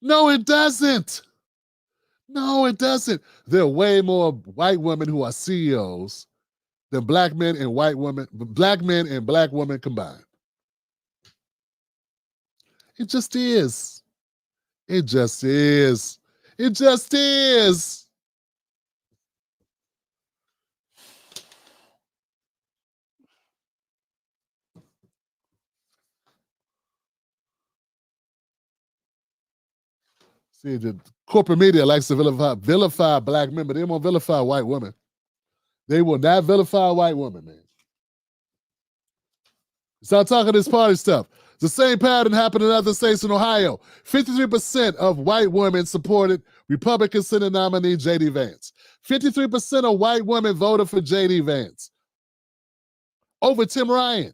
Speaker 1: No, it doesn't. No, it doesn't. There are way more white women who are CEOs than black men and black women combined. It just is. It just is. It just is. See, the corporate media likes to vilify black men, but they won't vilify white women. They will not vilify white women, man. Start talking this party stuff. The same pattern happened in other states in Ohio. 53% of white women supported Republican Senate nominee J.D. Vance. 53% of white women voted for J.D. Vance over Tim Ryan.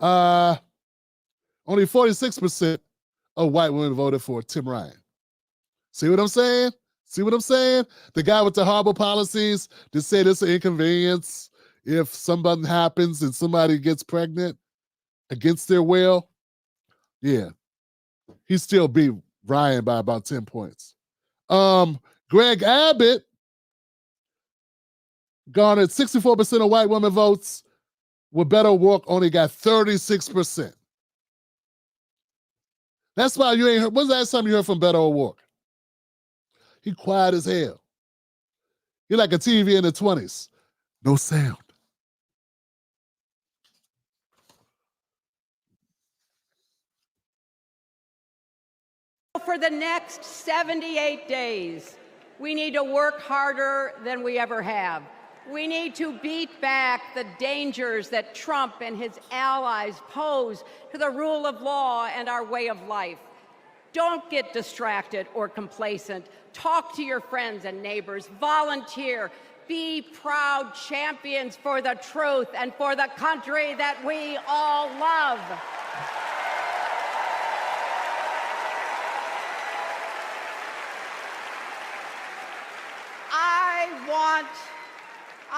Speaker 1: Only 46% of white women voted for Tim Ryan. See what I'm saying? See what I'm saying? The guy with the horrible policies that said it's an inconvenience if something happens and somebody gets pregnant against their will. Yeah. He still beat Ryan by about 10 points. Greg Abbott garnered 64% of white women votes, with Beto O'Rourke only got 36%. That's why you ain't heard. When's the last time you heard from Beto O'Rourke? He quiet as hell. He like a TV in the 20s. No sound.
Speaker 14: For the next 78 days, we need to work harder than we ever have. We need to beat back the dangers that Trump and his allies pose to the rule of law and our way of life. Don't get distracted or complacent. Talk to your friends and neighbors. Volunteer. Be proud champions for the truth and for the country that we all love.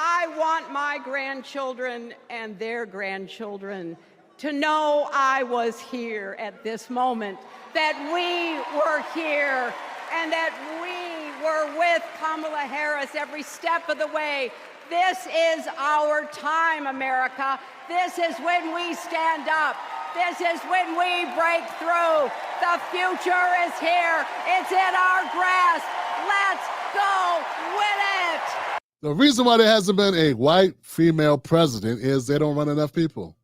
Speaker 14: I want my grandchildren and their grandchildren to know I was here at this moment, that we were here, and that we were with Kamala Harris every step of the way. This is our time, America. This is when we stand up. This is when we break through. The future is here. It's in our grasp. Let's go win it.
Speaker 1: The reason why there hasn't been a white female president is they don't run enough people.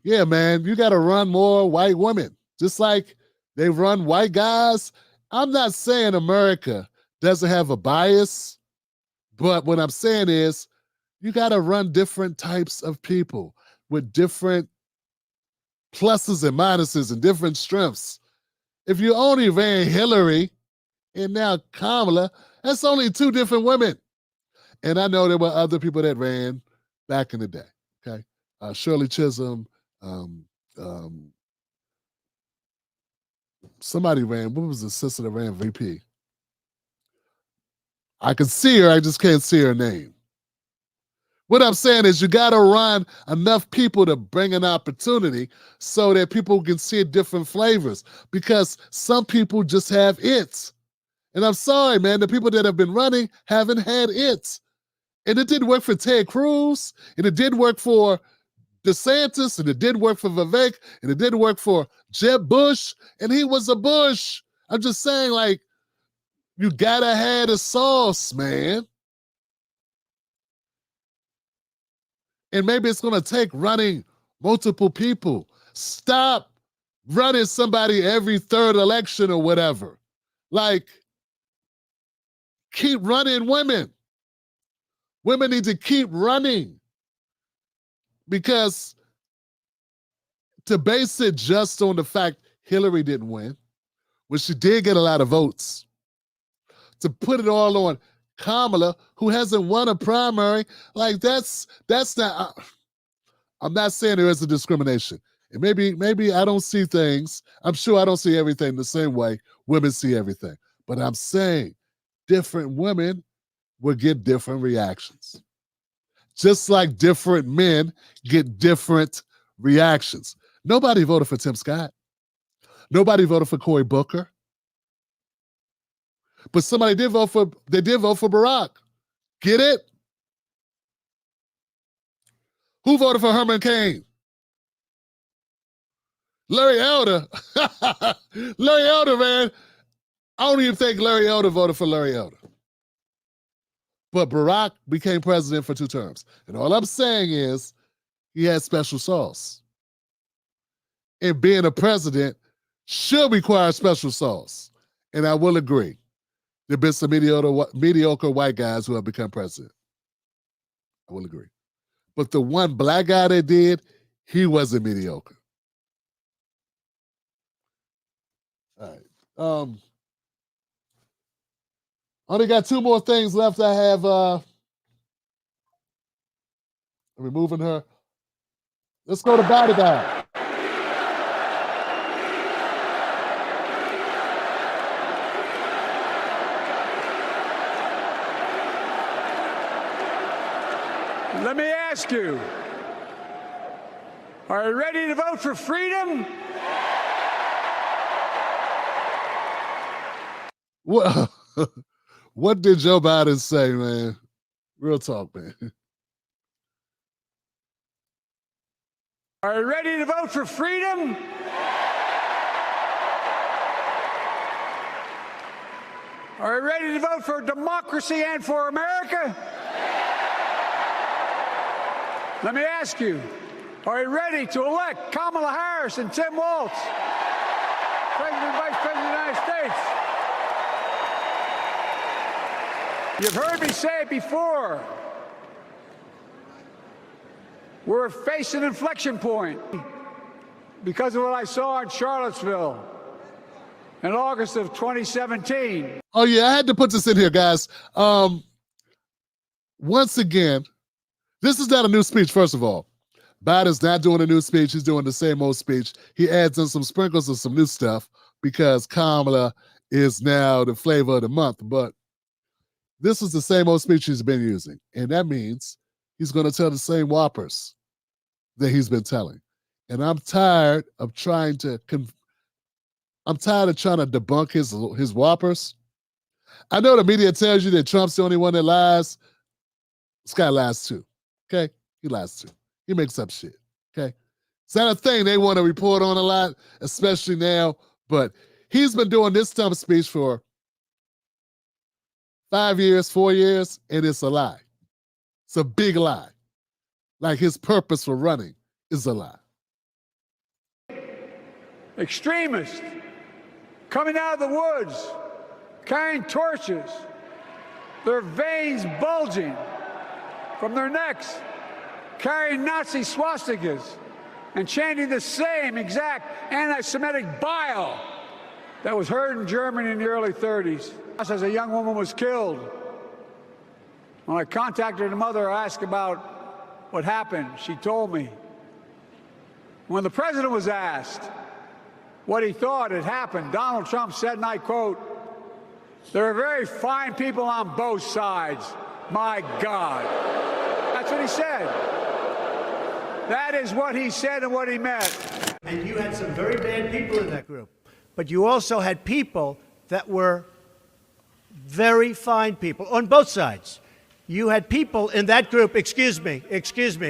Speaker 1: Yeah, man, you got to run more white women, just like they run white guys. I'm not saying America doesn't have a bias, but what I'm saying is you got to run different types of people with different pluses and minuses and different strengths. If you only ran Hillary and now Kamala, that's only two different women. And I know there were other people that ran back in the day, okay? Shirley Chisholm, somebody ran, what was the sister that ran VP? I can see her, I just can't see her name. What I'm saying is you gotta run enough people to bring an opportunity so that people can see different flavors, because some people just have it. And I'm sorry, man, the people that have been running haven't had it. And it didn't work for Ted Cruz, and it did work for DeSantis, and it did work for Vivek, and it did work for Jeb Bush, and he was a Bush. I'm just saying, like, you gotta have the sauce, man. And maybe it's gonna take running multiple people. Stop running somebody every third election or whatever. Like, keep running women. Women need to keep running, because to base it just on the fact Hillary didn't win, when she did get a lot of votes, to put it all on Kamala, who hasn't won a primary, like that's not, I'm not saying there is a discrimination. And maybe I don't see things, I'm sure I don't see everything the same way women see everything. But I'm saying different women will get different reactions. Just like different men get different reactions. Nobody voted for Tim Scott. Nobody voted for Cory Booker. But somebody did vote for Barack. Get it? Who voted for Herman Cain? Larry Elder. Larry Elder, man. I don't even think Larry Elder voted for Larry Elder. But Barack became president for 2 terms. And all I'm saying is he had special sauce. and being a president should require special sauce. And I will agree. There have been some mediocre white guys who have become president. I will agree. But the one black guy that did, he wasn't mediocre. All right. Only got 2 more things left. I have removing her. Let's go to Body Bag.
Speaker 15: Let me ask you, are you ready to vote for freedom?
Speaker 1: What did Joe Biden say, man? Real talk, man.
Speaker 15: Are you ready to vote for freedom? Are you ready to vote for democracy and for America? Let me ask you, are you ready to elect Kamala Harris and Tim Walz, President and Vice President of the United States? You've heard me say it before. We're facing an inflection point because of what I saw in Charlottesville in August of 2017.
Speaker 1: Oh, yeah, I had to put this in here, guys. Once again, this is not a new speech, first of all. Biden's not doing a new speech. He's doing the same old speech. He adds in some sprinkles of some new stuff because Kamala is now the flavor of the month. But this is the same old speech he's been using. And that means he's going to tell the same whoppers that he's been telling. And I'm tired of trying to debunk his whoppers. I know the media tells you that Trump's the only one that lies. This guy lies too. Okay? He lies too. He makes up shit. Okay? It's not a thing they want to report on a lot, especially now. But he's been doing this dumb speech for 5 years, 4 years, and it's a lie. It's a big lie. Like his purpose for running is a lie.
Speaker 15: Extremists coming out of the woods, carrying torches, their veins bulging from their necks, carrying Nazi swastikas, and chanting the same exact anti-Semitic bile that was heard in Germany in the early 30s. As a young woman was killed, when I contacted her mother, I asked about what happened. She told me. When the president was asked what he thought had happened, Donald Trump said, and I quote, "There are very fine people on both sides. My God." That's what he said. That is what he said and what he meant.
Speaker 16: And you had some very bad people in that group. But you also had people that were very fine people on both sides. You had people in that group, excuse me,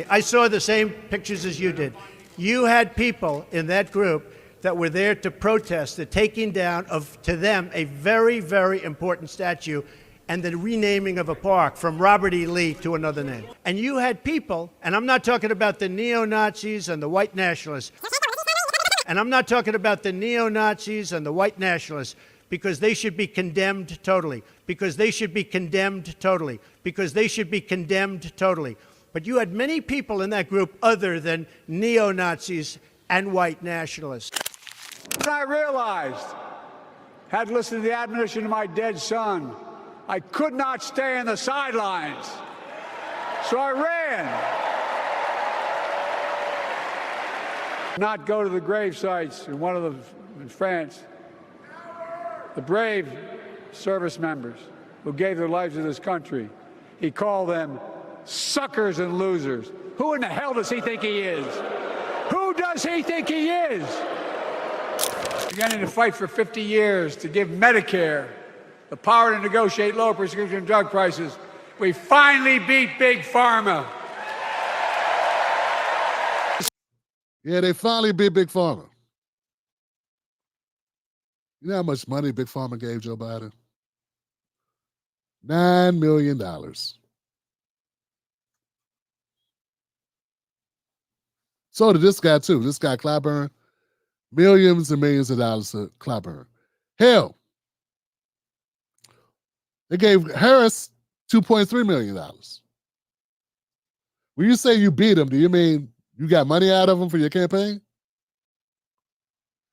Speaker 16: I saw the same pictures as you did. You had people in that group that were there to protest the taking down of, to them, a very, very important statue and the renaming of a park from Robert E. Lee to another name. And you had people, and I'm not talking about the neo-Nazis and the white nationalists, and I'm not talking about the neo-Nazis and the white nationalists, because they should be condemned totally, because they should be condemned totally, because they should be condemned totally. But you had many people in that group other than neo-Nazis and white nationalists.
Speaker 15: I realized, had listened to the admonition of my dead son, I could not stay in the sidelines. So I ran. Not go to the grave sites in in France. The brave service members who gave their lives to this country. He called them suckers and losers. Who in the hell does he think he is? Who does he think he is? Beginning to fight for 50 years to give Medicare the power to negotiate low prescription drug prices. We finally beat Big Pharma.
Speaker 1: Yeah, they finally beat Big Pharma. You know how much money Big Pharma gave Joe Biden? $9 million. So did this guy, too. This guy, Clyburn, Millions and millions of dollars to Clyburn. Hell, they gave Harris $2.3 million. When you say you beat him, do you mean you got money out of him for your campaign?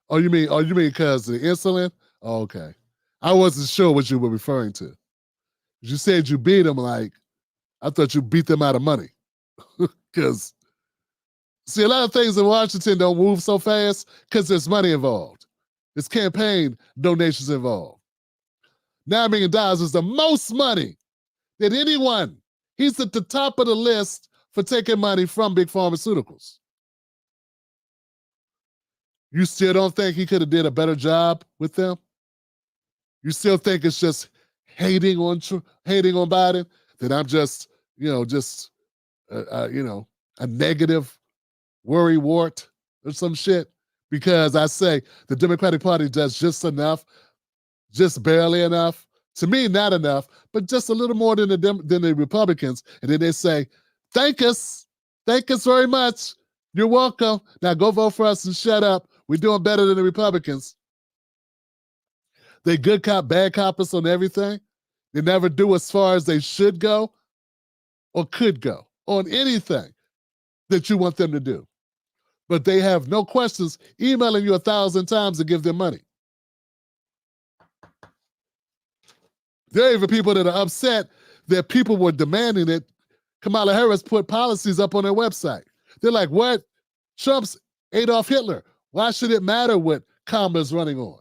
Speaker 1: Or you mean because of the insulin? Oh, okay. I wasn't sure what you were referring to. You said you beat him, like, I thought you beat them out of money. Because, see, a lot of things in Washington don't move so fast because there's money involved. There's campaign donations involved. $9 million is the most money that anyone, he's at the top of the list for taking money from big pharmaceuticals. You still don't think he could have did a better job with them? You still think it's just hating on Biden? That I'm just, a negative worry wart or some shit? Because I say the Democratic Party does just enough, just barely enough. To me, not enough, but just a little more than the Republicans. And then they say, thank us very much. You're welcome. Now go vote for us and shut up. We're doing better than the Republicans. They good cop, bad coppers on everything. They never do as far as they should go or could go on anything that you want them to do. But they have no questions emailing you 1,000 times to give them money. There are even people that are upset that people were demanding it. Kamala Harris put policies up on their website. They're like, what? Trump's Adolf Hitler. Why should it matter what Kamala's running on?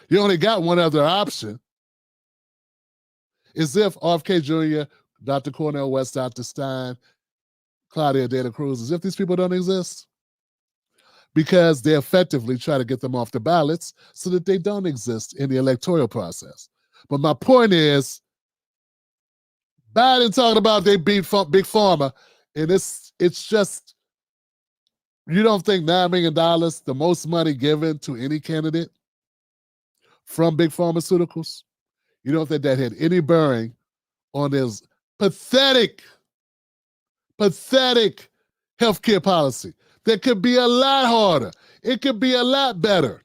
Speaker 1: You only got one other option. As if RFK Jr., Dr. Cornel West, Dr. Stein, Claudia De La Cruz, as if these people don't exist. Because they effectively try to get them off the ballots so that they don't exist in the electoral process. But my point is, Biden talking about they beat Big Pharma, and it's just, you don't think $9 million, the most money given to any candidate from big pharmaceuticals, you don't think that had any bearing on his pathetic healthcare policy that could be a lot harder. It could be a lot better.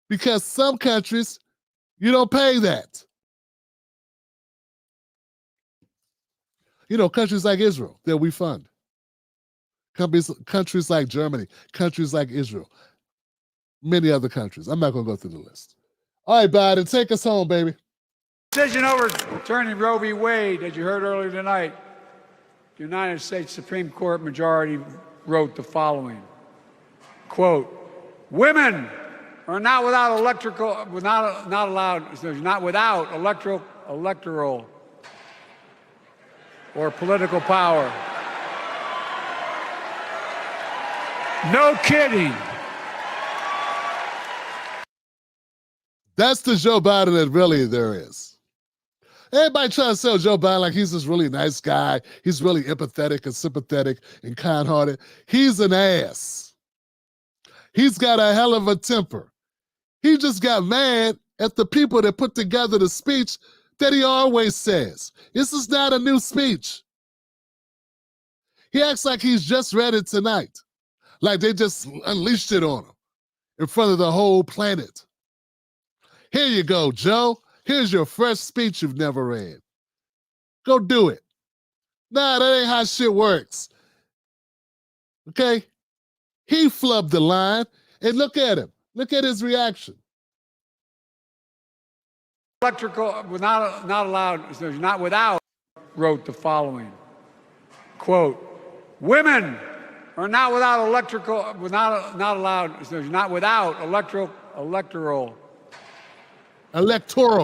Speaker 1: Because some countries, you don't pay that. Countries like Israel that we fund. Countries like Germany, countries like Israel, many other countries. I'm not going to go through the list. All right, Biden, take us home, baby.
Speaker 15: Decision overturning Roe v. Wade, as you heard earlier tonight, the United States Supreme Court majority wrote the following, quote, women are not without electoral or political power. No kidding.
Speaker 1: That's the Joe Biden that really there is. Everybody trying to sell Joe Biden like he's this really nice guy. He's really empathetic and sympathetic and kind-hearted. He's an ass. He's got a hell of a temper. He just got mad at the people that put together the speech that he always says. This is not a new speech. He acts like he's just read it tonight. Like they just unleashed it on him in front of the whole planet. Here you go, Joe. Here's your fresh speech you've never read. Go do it. Nah, that ain't how shit works. Okay? He flubbed the line, and look at him. Look at his reaction.
Speaker 15: Not without, wrote the following, quote, women are not without
Speaker 1: electoral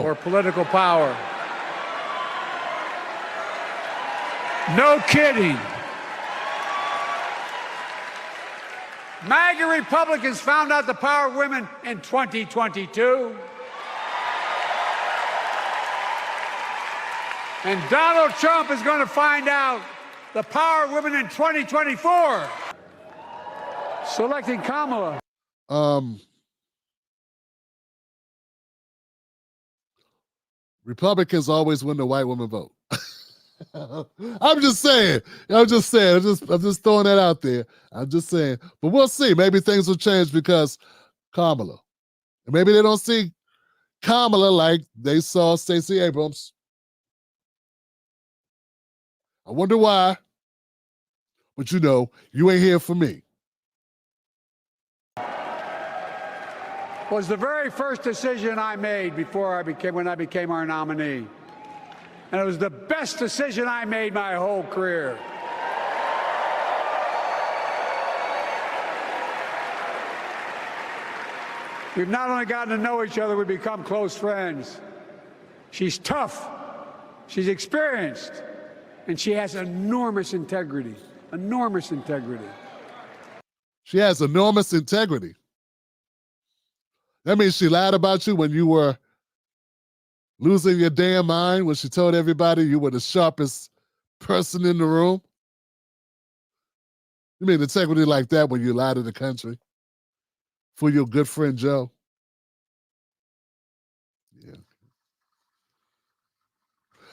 Speaker 15: or political power. No kidding. MAGA Republicans found out the power of women in 2022. And Donald Trump is going to find out the power of women in 2024. Selecting Kamala.
Speaker 1: Republicans always win the white woman vote. I'm just saying. I'm just throwing that out there. I'm just saying. But we'll see. Maybe things will change because Kamala. And maybe they don't see Kamala like they saw Stacey Abrams. I wonder why. But you know, you ain't here for me.
Speaker 15: Was the very first decision I made when I became our nominee. And it was the best decision I made my whole career. We've not only gotten to know each other, we've become close friends. She's tough, she's experienced, and she has enormous integrity. Enormous integrity.
Speaker 1: She has enormous integrity. That means she lied about you when you were losing your damn mind, when she told everybody you were the sharpest person in the room. You mean integrity like that when you lie to the country for your good friend Joe? Yeah.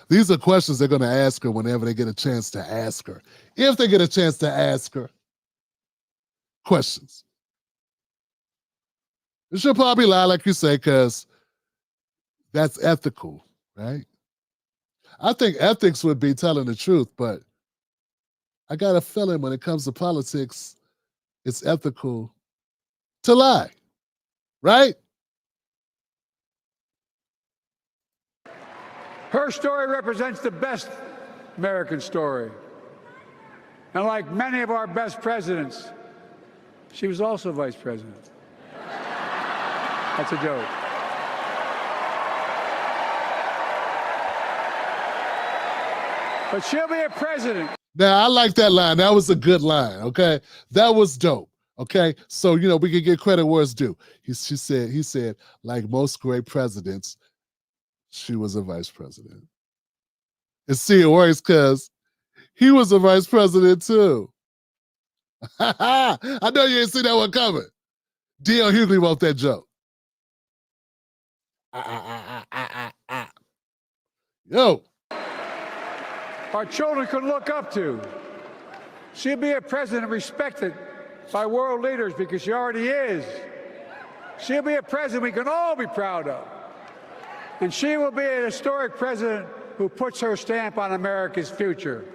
Speaker 1: These are questions they're going to ask her whenever they get a chance to ask her. If they get a chance to ask her questions. And she'll probably lie, like you say, because that's ethical, right? I think ethics would be telling the truth, but I got a feeling when it comes to politics, it's ethical to lie, right?
Speaker 15: Her story represents the best American story. And like many of our best presidents, she was also vice president. That's a joke. But she'll be a president.
Speaker 1: Now, I like that line. That was a good line, okay? That was dope, okay? So, you know, we can get credit where it's due. He said, like most great presidents, she was a vice president. And see, it works because he was a vice president too. I know you ain't seen that one coming. D.L. Hughley wrote that joke. Yo.
Speaker 15: Our children can look up to. She'll be a president respected by world leaders because she already is. She'll be a president we can all be proud of. And she will be an historic president who puts her stamp on America's future.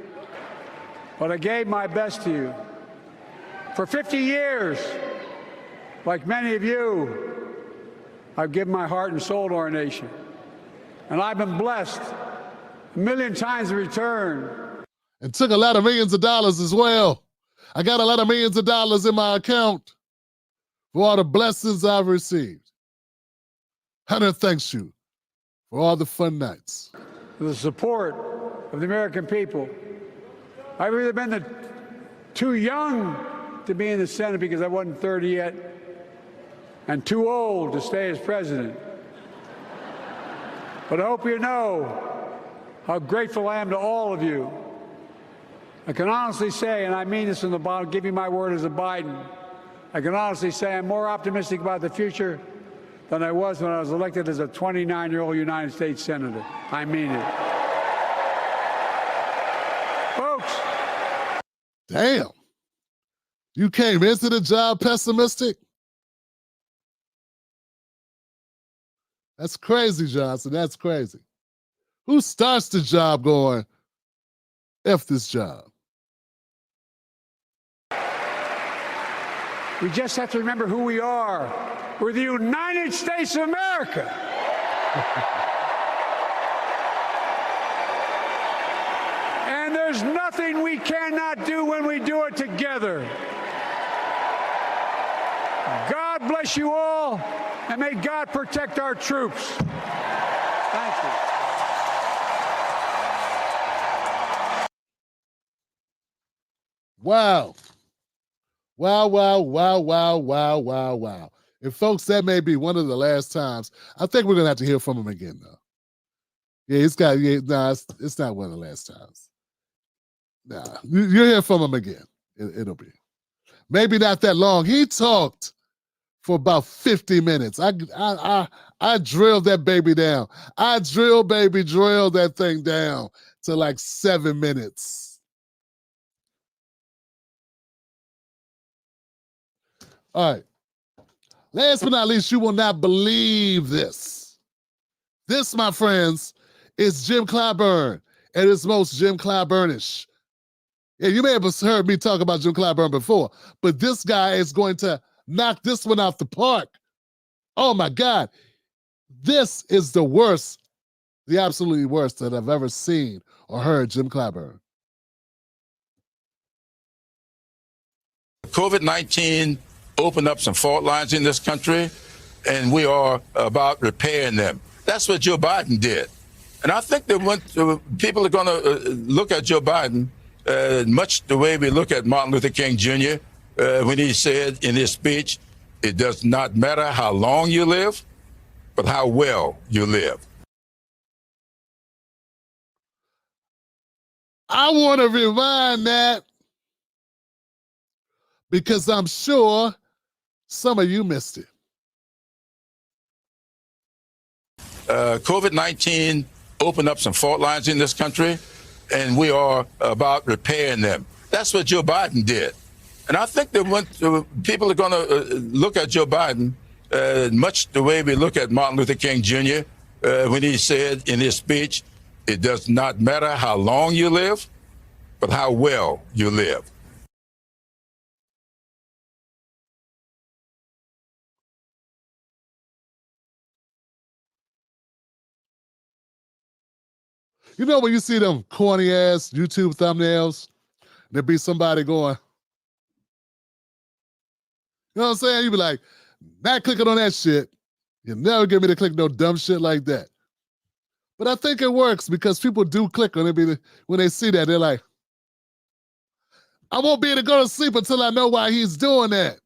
Speaker 15: But I gave my best to you. For 50 years, like many of you, I've given my heart and soul to our nation. And I've been blessed a million times in return.
Speaker 1: And took a lot of millions of dollars as well. I got a lot of millions of dollars in my account for all the blessings I've received. Hunter thanks you for all the fun nights.
Speaker 15: For the support of the American people. I've either been too young to be in the Senate because I wasn't 30 yet, and too old to stay as president. But I hope you know how grateful I am to all of you. I can honestly say, and I mean this from the bottom, give you my word as a Biden, I can honestly say I'm more optimistic about the future than I was when I was elected as a 29-year-old United States Senator. I mean it. Folks.
Speaker 1: Damn. You came into the job pessimistic? That's crazy, Johnson. That's crazy. Who starts the job going, F this job?
Speaker 15: We just have to remember who we are. We're the United States of America. And there's nothing we cannot do when we do it together. God bless you all, and may God protect our troops. Thank you.
Speaker 1: Wow. Wow, wow, wow, wow, wow, wow, wow. And folks, that may be one of the last times. I think we're going to have to hear from him again, though. Yeah, it's not one of the last times. Nah, you'll hear from him again. It'll be. Maybe not that long. He talked for about 50 minutes. I drilled that baby down. Drilled that thing down. to like 7 minutes. All right. Last but not least, you will not believe this. This, my friends, is Jim Clyburn at his most Jim Clyburnish. Yeah, you may have heard me talk about Jim Clyburn before, but this guy is going to knock this one out the park. Oh my God. This is the worst, the absolutely worst that I've ever seen or heard Jim Clyburn.
Speaker 17: COVID-19 opened up some fault lines in this country, and we are about repairing them. That's what Joe Biden did. And I think that when people are going to look at Joe Biden much the way we look at Martin Luther King Jr. When he said in his speech, it does not matter how long you live, but how well you live.
Speaker 1: I want to rewind that because I'm sure some of you missed it.
Speaker 17: COVID-19 opened up some fault lines in this country, and we are about repairing them. That's what Joe Biden did. And I think that when people are going to look at Joe Biden much the way we look at Martin Luther King Jr. When he said in his speech, it does not matter how long you live, but how well you live.
Speaker 1: You know when you see them corny ass YouTube thumbnails, there be somebody going, you know what I'm saying? You be like, not clicking on that shit. You'll never get me to click no dumb shit like that. But I think it works because people do click on it when they see that. They're like, I won't be able to go to sleep until I know why he's doing that.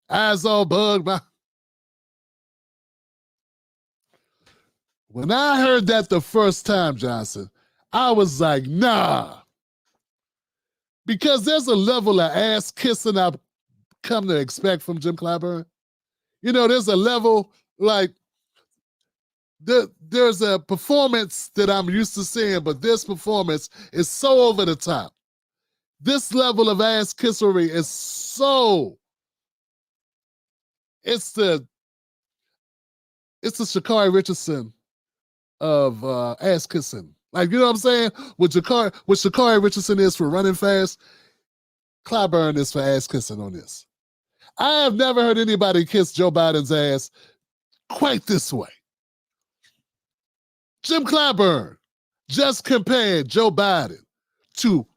Speaker 1: Eyes all bugged. When I heard that the first time, Johnson, I was like, nah. Because there's a level of ass kissing I've come to expect from Jim Clyburn. You know, there's a level, like, there's a performance that I'm used to seeing, but this performance is so over the top. This level of ass kissery is so, it's the Sha'Carri Richardson of ass kissing. Like, you know what I'm saying? What Sha'Carri Richardson is for running fast, Clyburn is for ass kissing on this. I have never heard anybody kiss Joe Biden's ass quite this way. Jim Clyburn just compared Joe Biden to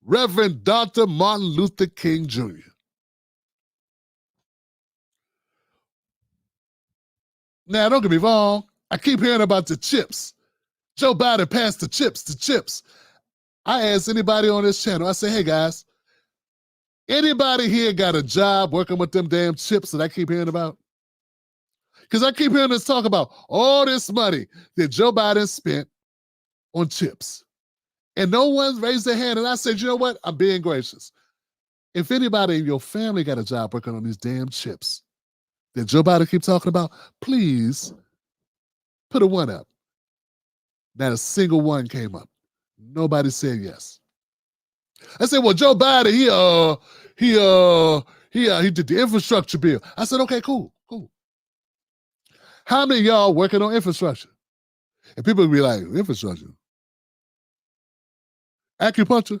Speaker 1: Reverend Dr. Martin Luther King Jr. Now, don't get me wrong. I keep hearing about the chips. Joe Biden passed the chips. I asked anybody on this channel, I say, hey guys, anybody here got a job working with them damn chips that I keep hearing about? Because I keep hearing us talk about all this money that Joe Biden spent on chips. And no one raised their hand. And I said, you know what? I'm being gracious. If anybody in your family got a job working on these damn chips that Joe Biden keep talking about, please put a 1 up. Not a single one came up. Nobody said yes. I said, well, Joe Biden, he did the infrastructure bill. I said, okay, cool. How many of y'all working on infrastructure? And people would be like, infrastructure? Acupuncture?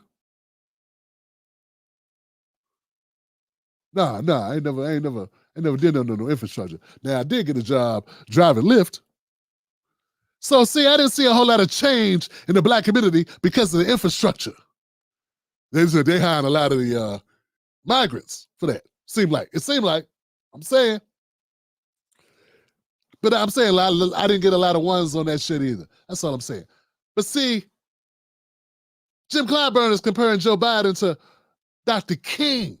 Speaker 1: Nah, I ain't never did no infrastructure. Now I did get a job driving Lyft. So see, I didn't see a whole lot of change in the black community because of the infrastructure. They hiring a lot of the migrants for that. It seemed like, I'm saying. But I'm saying I didn't get a lot of ones on that shit either. That's all I'm saying. But see, Jim Clyburn is comparing Joe Biden to Dr. King,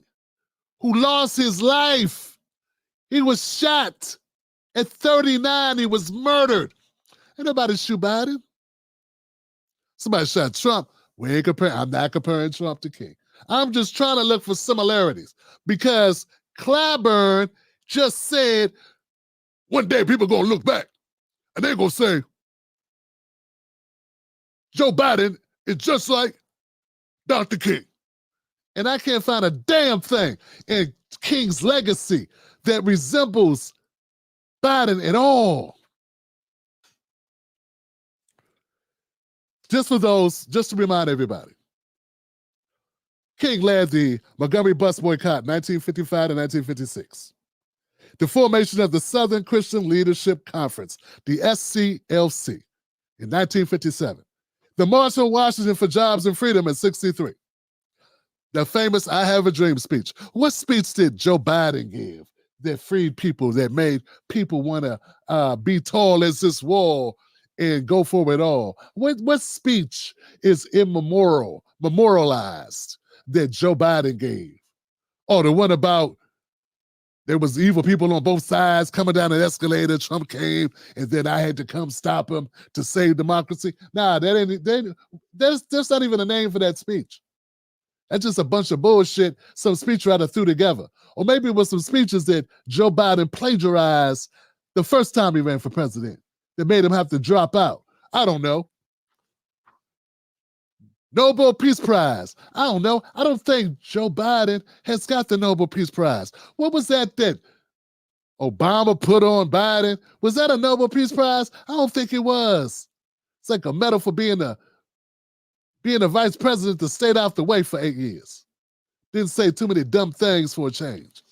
Speaker 1: who lost his life. He was shot at 39. He was murdered. Ain't nobody shoot Biden. Somebody shot Trump. I'm not comparing Trump to King. I'm just trying to look for similarities because Clyburn just said, one day people are going to look back and they're going to say, Joe Biden is just like Dr. King. And I can't find a damn thing in King's legacy that resembles Biden at all. Just to remind everybody, King led the Montgomery bus boycott 1955 to 1956. The formation of the Southern Christian Leadership Conference, the SCLC, in 1957. The March on Washington for Jobs and Freedom in 63. The famous I Have a Dream speech. What speech did Joe Biden give that freed people, that made people want to be tall as this wall and go for it all? What speech is memorialized that Joe Biden gave? Oh, the one about there was evil people on both sides coming down an escalator. Trump came, and then I had to come stop him to save democracy. Nah, there's not even a name for that speech. That's just a bunch of bullshit some speechwriter threw together. Or maybe it was some speeches that Joe Biden plagiarized the first time he ran for president that made him have to drop out. I don't know. Nobel Peace Prize. I don't know. I don't think Joe Biden has got the Nobel Peace Prize. What was that Obama put on Biden? Was that a Nobel Peace Prize? I don't think it was. It's like a medal for being a vice president that stayed out the way for 8 years. Didn't say too many dumb things for a change.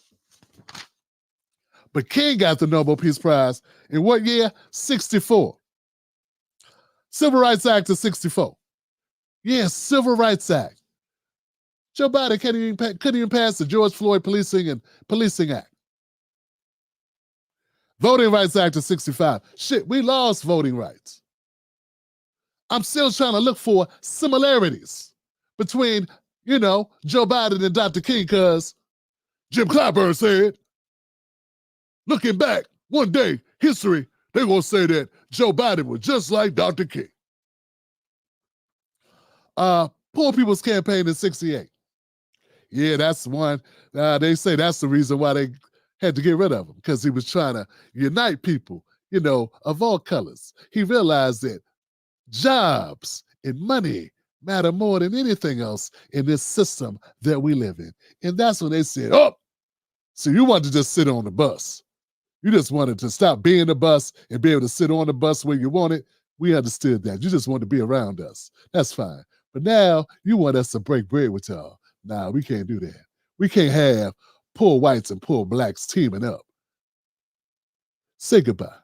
Speaker 1: But King got the Nobel Peace Prize in what year? 64. Civil Rights Act of 64. Yeah, Civil Rights Act. Joe Biden couldn't even pass the George Floyd Policing Act. Voting Rights Act of 65. Shit, we lost voting rights. I'm still trying to look for similarities between, Joe Biden and Dr. King, because Jim Clyburn said, looking back, one day, history, they're going to say that Joe Biden was just like Dr. King. Poor People's Campaign in 68. Yeah, that's one. They say that's the reason why they had to get rid of him, because he was trying to unite people, of all colors. He realized that jobs and money matter more than anything else in this system that we live in. And that's when they said, oh, so you wanted to just sit on the bus. You just wanted to stop being the bus and be able to sit on the bus where you wanted. We understood that. You just wanted to be around us. That's fine. But now you want us to break bread with y'all. Nah, we can't do that. We can't have poor whites and poor blacks teaming up. Say goodbye.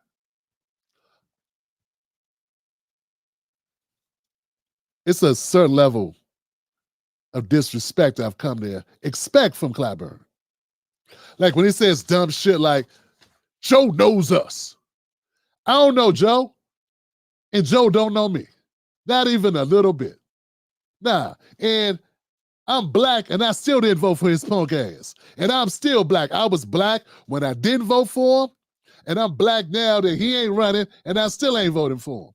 Speaker 1: It's a certain level of disrespect I've come to expect from Clyburn. Like when he says dumb shit like, Joe knows us. I don't know Joe, and Joe don't know me. Not even a little bit. Nah, and I'm black, and I still didn't vote for his punk ass. And I'm still black. I was black when I didn't vote for him, and I'm black now that he ain't running, and I still ain't voting for him.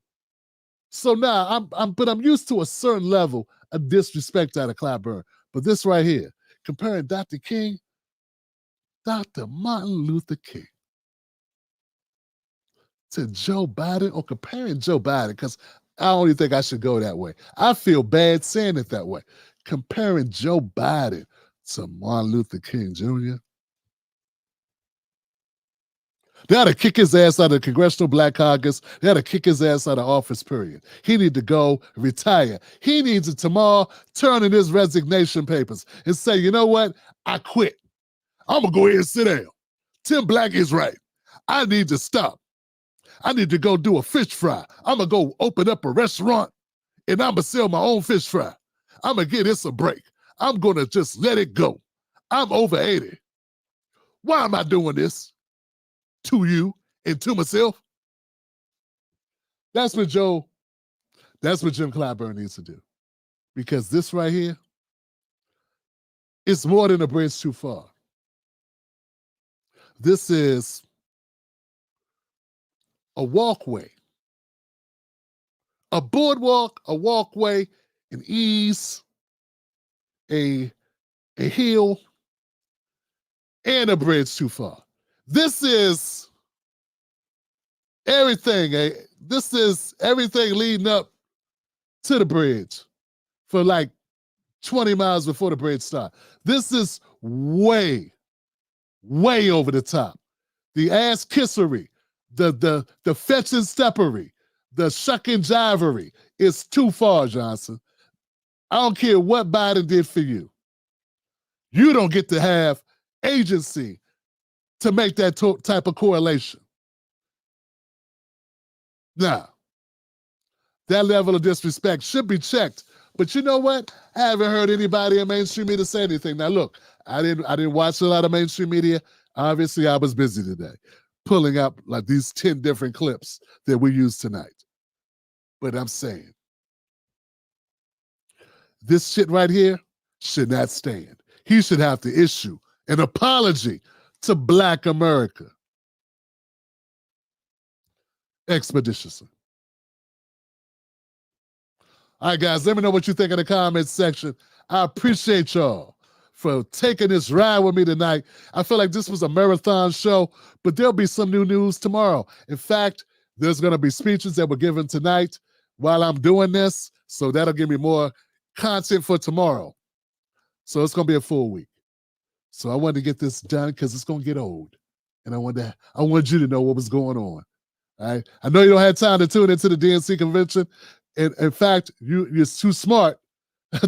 Speaker 1: So now, I'm used to a certain level of disrespect out of Clyburn. But this right here, comparing Dr. King, Dr. Martin Luther King, to Joe Biden, or comparing Joe Biden, because I don't even think I should go that way. I feel bad saying it that way. Comparing Joe Biden to Martin Luther King Jr. They had to kick his ass out of the Congressional Black Caucus. They had to kick his ass out of office, period. He need to go retire. He needs to tomorrow turn in his resignation papers and say, you know what? I quit. I'm going to go ahead and sit down. Tim Black is right. I need to stop. I need to go do a fish fry. I'm going to go open up a restaurant, and I'm going to sell my own fish fry. I'm going to give this a break. I'm going to just let it go. I'm over 80. Why am I doing this to you and to myself? That's what Jim Clyburn needs to do. Because this right here, it's more than a bridge too far. This is a walkway, a boardwalk, a walkway, an ease, a hill, and a bridge too far. This is everything. This is everything leading up to the bridge for like 20 miles before the bridge starts. This is way, way over the top. The ass kissery, the fetch and steppery, the shuck and jivery is too far, Johnson. I don't care what Biden did for you. You don't get to have agency to make that type of correlation. Now, that level of disrespect should be checked. But you know what? I haven't heard anybody in mainstream media say anything. Now, look, I didn't watch a lot of mainstream media. Obviously, I was busy today, pulling up like these 10 different clips that we used tonight. But I'm saying, this shit right here should not stand. He should have to issue an apology to Black America expeditiously. All right, guys, let me know what you think in the comments section. I appreciate y'all for taking this ride with me tonight. I feel like this was a marathon show, but there'll be some new news tomorrow. In fact, there's going to be speeches that were given tonight while I'm doing this, so that'll give me more content for tomorrow. So it's going to be a full week. So I wanted to get this done because it's going to get old, and I want you to know what was going on. All right? I know you don't have time to tune into the DNC convention. And in fact, you're too smart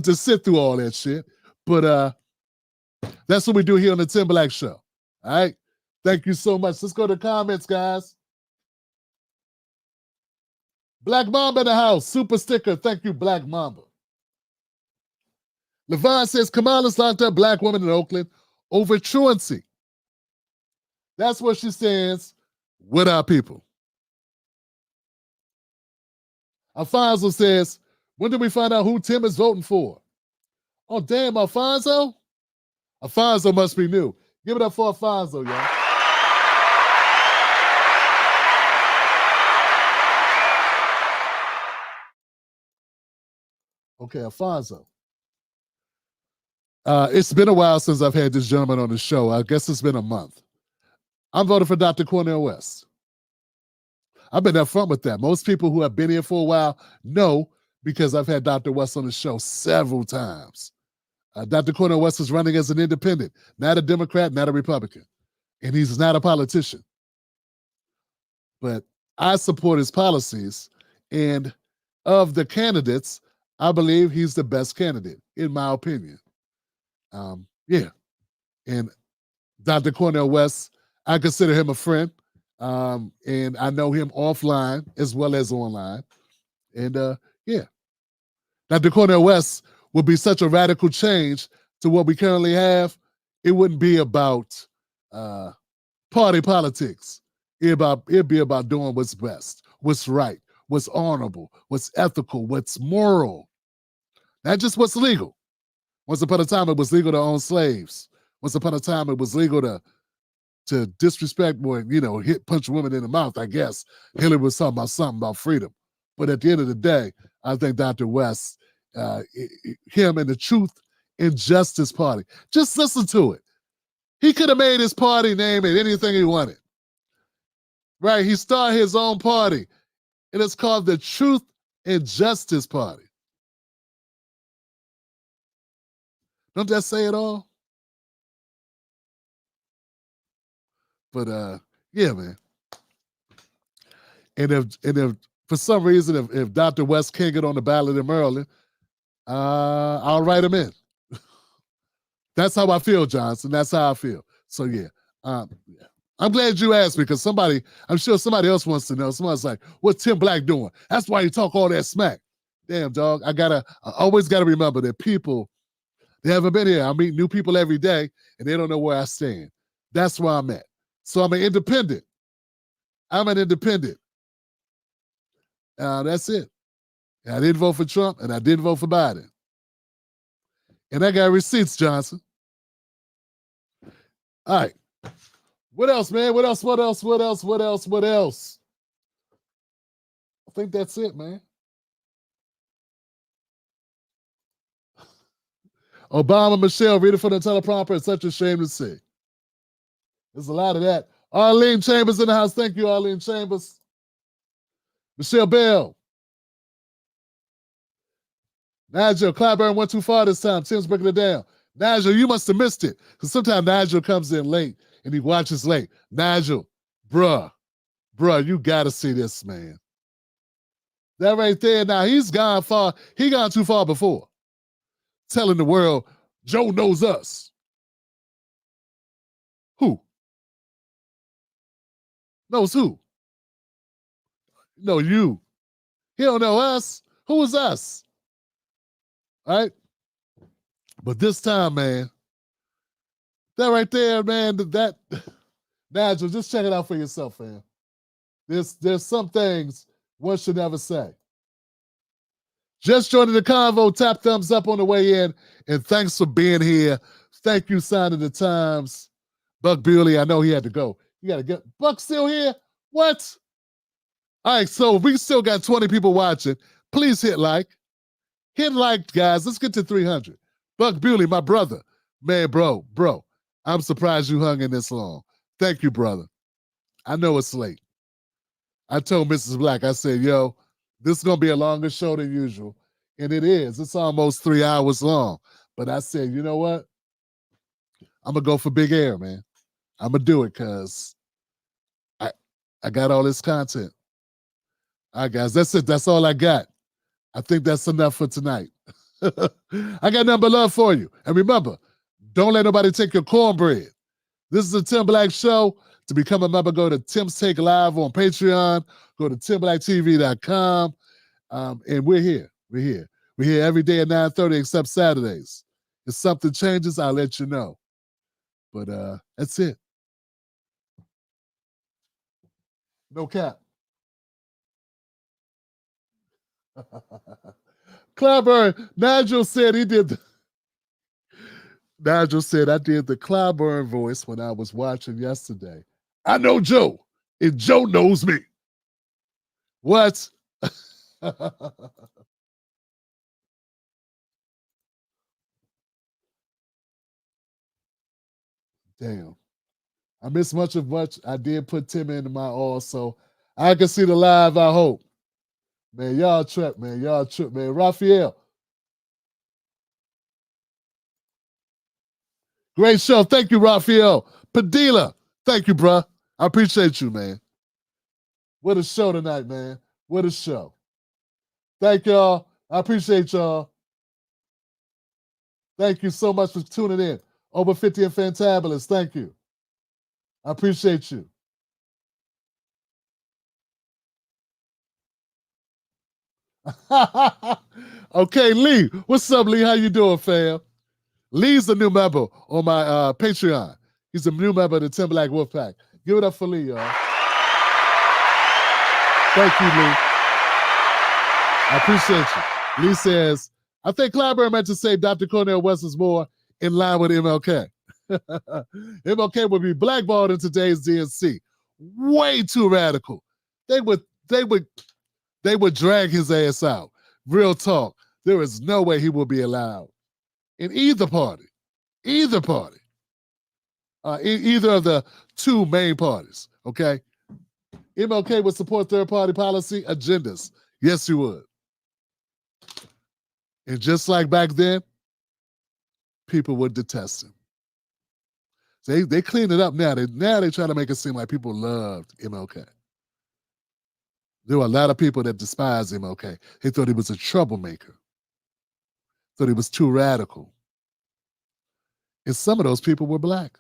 Speaker 1: to sit through all that shit. But that's what we do here on the Tim Black Show. All right? Thank you so much. Let's go to the comments, guys. Black Mamba in the house. Super sticker. Thank you, Black Mamba. Levon says, Kamala's locked up Black woman in Oakland over truancy. That's what she stands with our people. Alfonso says, when did we find out who Tim is voting for? Oh, damn, Alfonso? Alfonso must be new. Give it up for Alfonso, y'all. Okay, Alfonso. It's been a while since I've had this gentleman on the show. I guess it's been a month. I'm voting for Dr. Cornel West. I've been upfront with that. Most people who have been here for a while know because I've had Dr. West on the show several times. Dr. Cornel West is running as an independent, not a Democrat, not a Republican. And he's not a politician. But I support his policies. And of the candidates, I believe he's the best candidate, in my opinion. Yeah. And Dr. Cornel West, I consider him a friend. And I know him offline as well as online. And yeah. Dr. Cornel West would be such a radical change to what we currently have. It wouldn't be about party politics. It'd be about doing what's best, what's right, what's honorable, what's ethical, what's moral. Not just what's legal. Once upon a time, it was legal to own slaves. Once upon a time, it was legal to disrespect or, punch women in the mouth, I guess. Hillary was talking about something about freedom. But at the end of the day, I think Dr. West, him and the Truth and Justice Party, just listen to it. He could have made his party name it anything he wanted. Right? He started his own party, and it's called the Truth and Justice Party. Don't that say it all? But yeah, man. And if for some reason if Dr. West can't get on the ballot in Maryland, I'll write him in. That's how I feel, Johnson. That's how I feel. So yeah. I'm glad you asked me because I'm sure somebody else wants to know. Somebody's like, what's Tim Black doing? That's why you talk all that smack. Damn, dog. I always gotta remember that people, they haven't been here. I meet new people every day and they don't know where I stand. That's where I'm at. So I'm an independent. That's it. And I didn't vote for Trump and I didn't vote for Biden. And I got receipts, Johnson. All right. What else, man? What else? I think that's it, man. Obama, Michelle, read it for the teleprompter. It's such a shame to see. There's a lot of that. Arlene Chambers in the house. Thank you, Arlene Chambers. Michelle Bell. Nigel, Clyburn went too far this time. Tim's breaking it down. Nigel, you must have missed it. Because sometimes Nigel comes in late and he watches late. Nigel, bruh, you got to see this, man. That right there, now he's gone far. He gone too far before. Telling the world, Joe knows us. Who? Knows who? No, you. He don't know us. Who is us? All right? But this time, man, that right there, man, that Nigel, just check it out for yourself, man. There's some things one should never say. Just joining the convo, tap thumbs up on the way in, and thanks for being here. Thank you, signing the Times. Buck Bewley, I know he had to go. You got to get Buck still here? What? All right, so we still got 20 people watching. Please hit like. Hit like, guys. Let's get to 300. Buck Bewley, my brother. Man, bro, I'm surprised you hung in this long. Thank you, brother. I know it's late. I told Mrs. Black, I said, yo, this is going to be a longer show than usual. And it is. It's almost 3 hours long. But I said, you know what? I'm going to go for big air, man. I'm going to do it because I got all this content. All right, guys, that's it. That's all I got. I think that's enough for tonight. I got nothing but love for you. And remember, don't let nobody take your cornbread. This is the Tim Black Show. To become a member, go to Tim's Take Live on Patreon. Go to TimBlackTV.com. And we're here. We're here. We're here every day at 9:30 except Saturdays. If something changes, I'll let you know. But that's it. No cap. Clyburn, Nigel said he did Nigel said I did the Clyburn voice when I was watching yesterday. I know Joe, and Joe knows me. What? Damn. I missed much. I did put Tim into my all, so I can see the live, I hope. Man, y'all trip, man. Y'all trip, man. Raphael. Great show. Thank you, Raphael. Padilla. Thank you, bruh. I appreciate you, man. What a show tonight, man. What a show. Thank y'all. I appreciate y'all. Thank you so much for tuning in. Over 50 and Fantabulous. Thank you. I appreciate you. Okay, Lee. What's up, Lee? How you doing, fam? Lee's a new member on my Patreon. He's a new member of the Tim Black Wolfpack. Give it up for Lee, y'all. Thank you, Lee. I appreciate you. Lee says, I think Clyburn meant to say Dr. Cornel West is more in line with MLK. MLK would be blackballed in today's DNC. Way too radical. They would drag his ass out. Real talk. There is no way he will be allowed in either party. Either party. Either of the two main parties. Okay? MLK would support third-party policy agendas. Yes, he would. And just like back then, people would detest him. They cleaned it up now. They try to make it seem like people loved MLK. There were a lot of people that despised MLK. They thought he was a troublemaker. Thought he was too radical. And some of those people were black.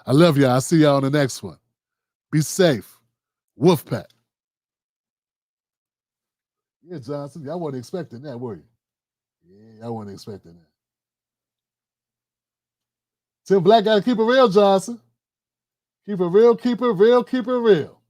Speaker 1: I love y'all. I'll see y'all on the next one. Be safe. Wolfpack. Yeah, Johnson, y'all weren't expecting that, were you? Yeah, y'all weren't expecting that. Tim Black got to keep it real, Johnson. Keep it real, keep it real, keep it real.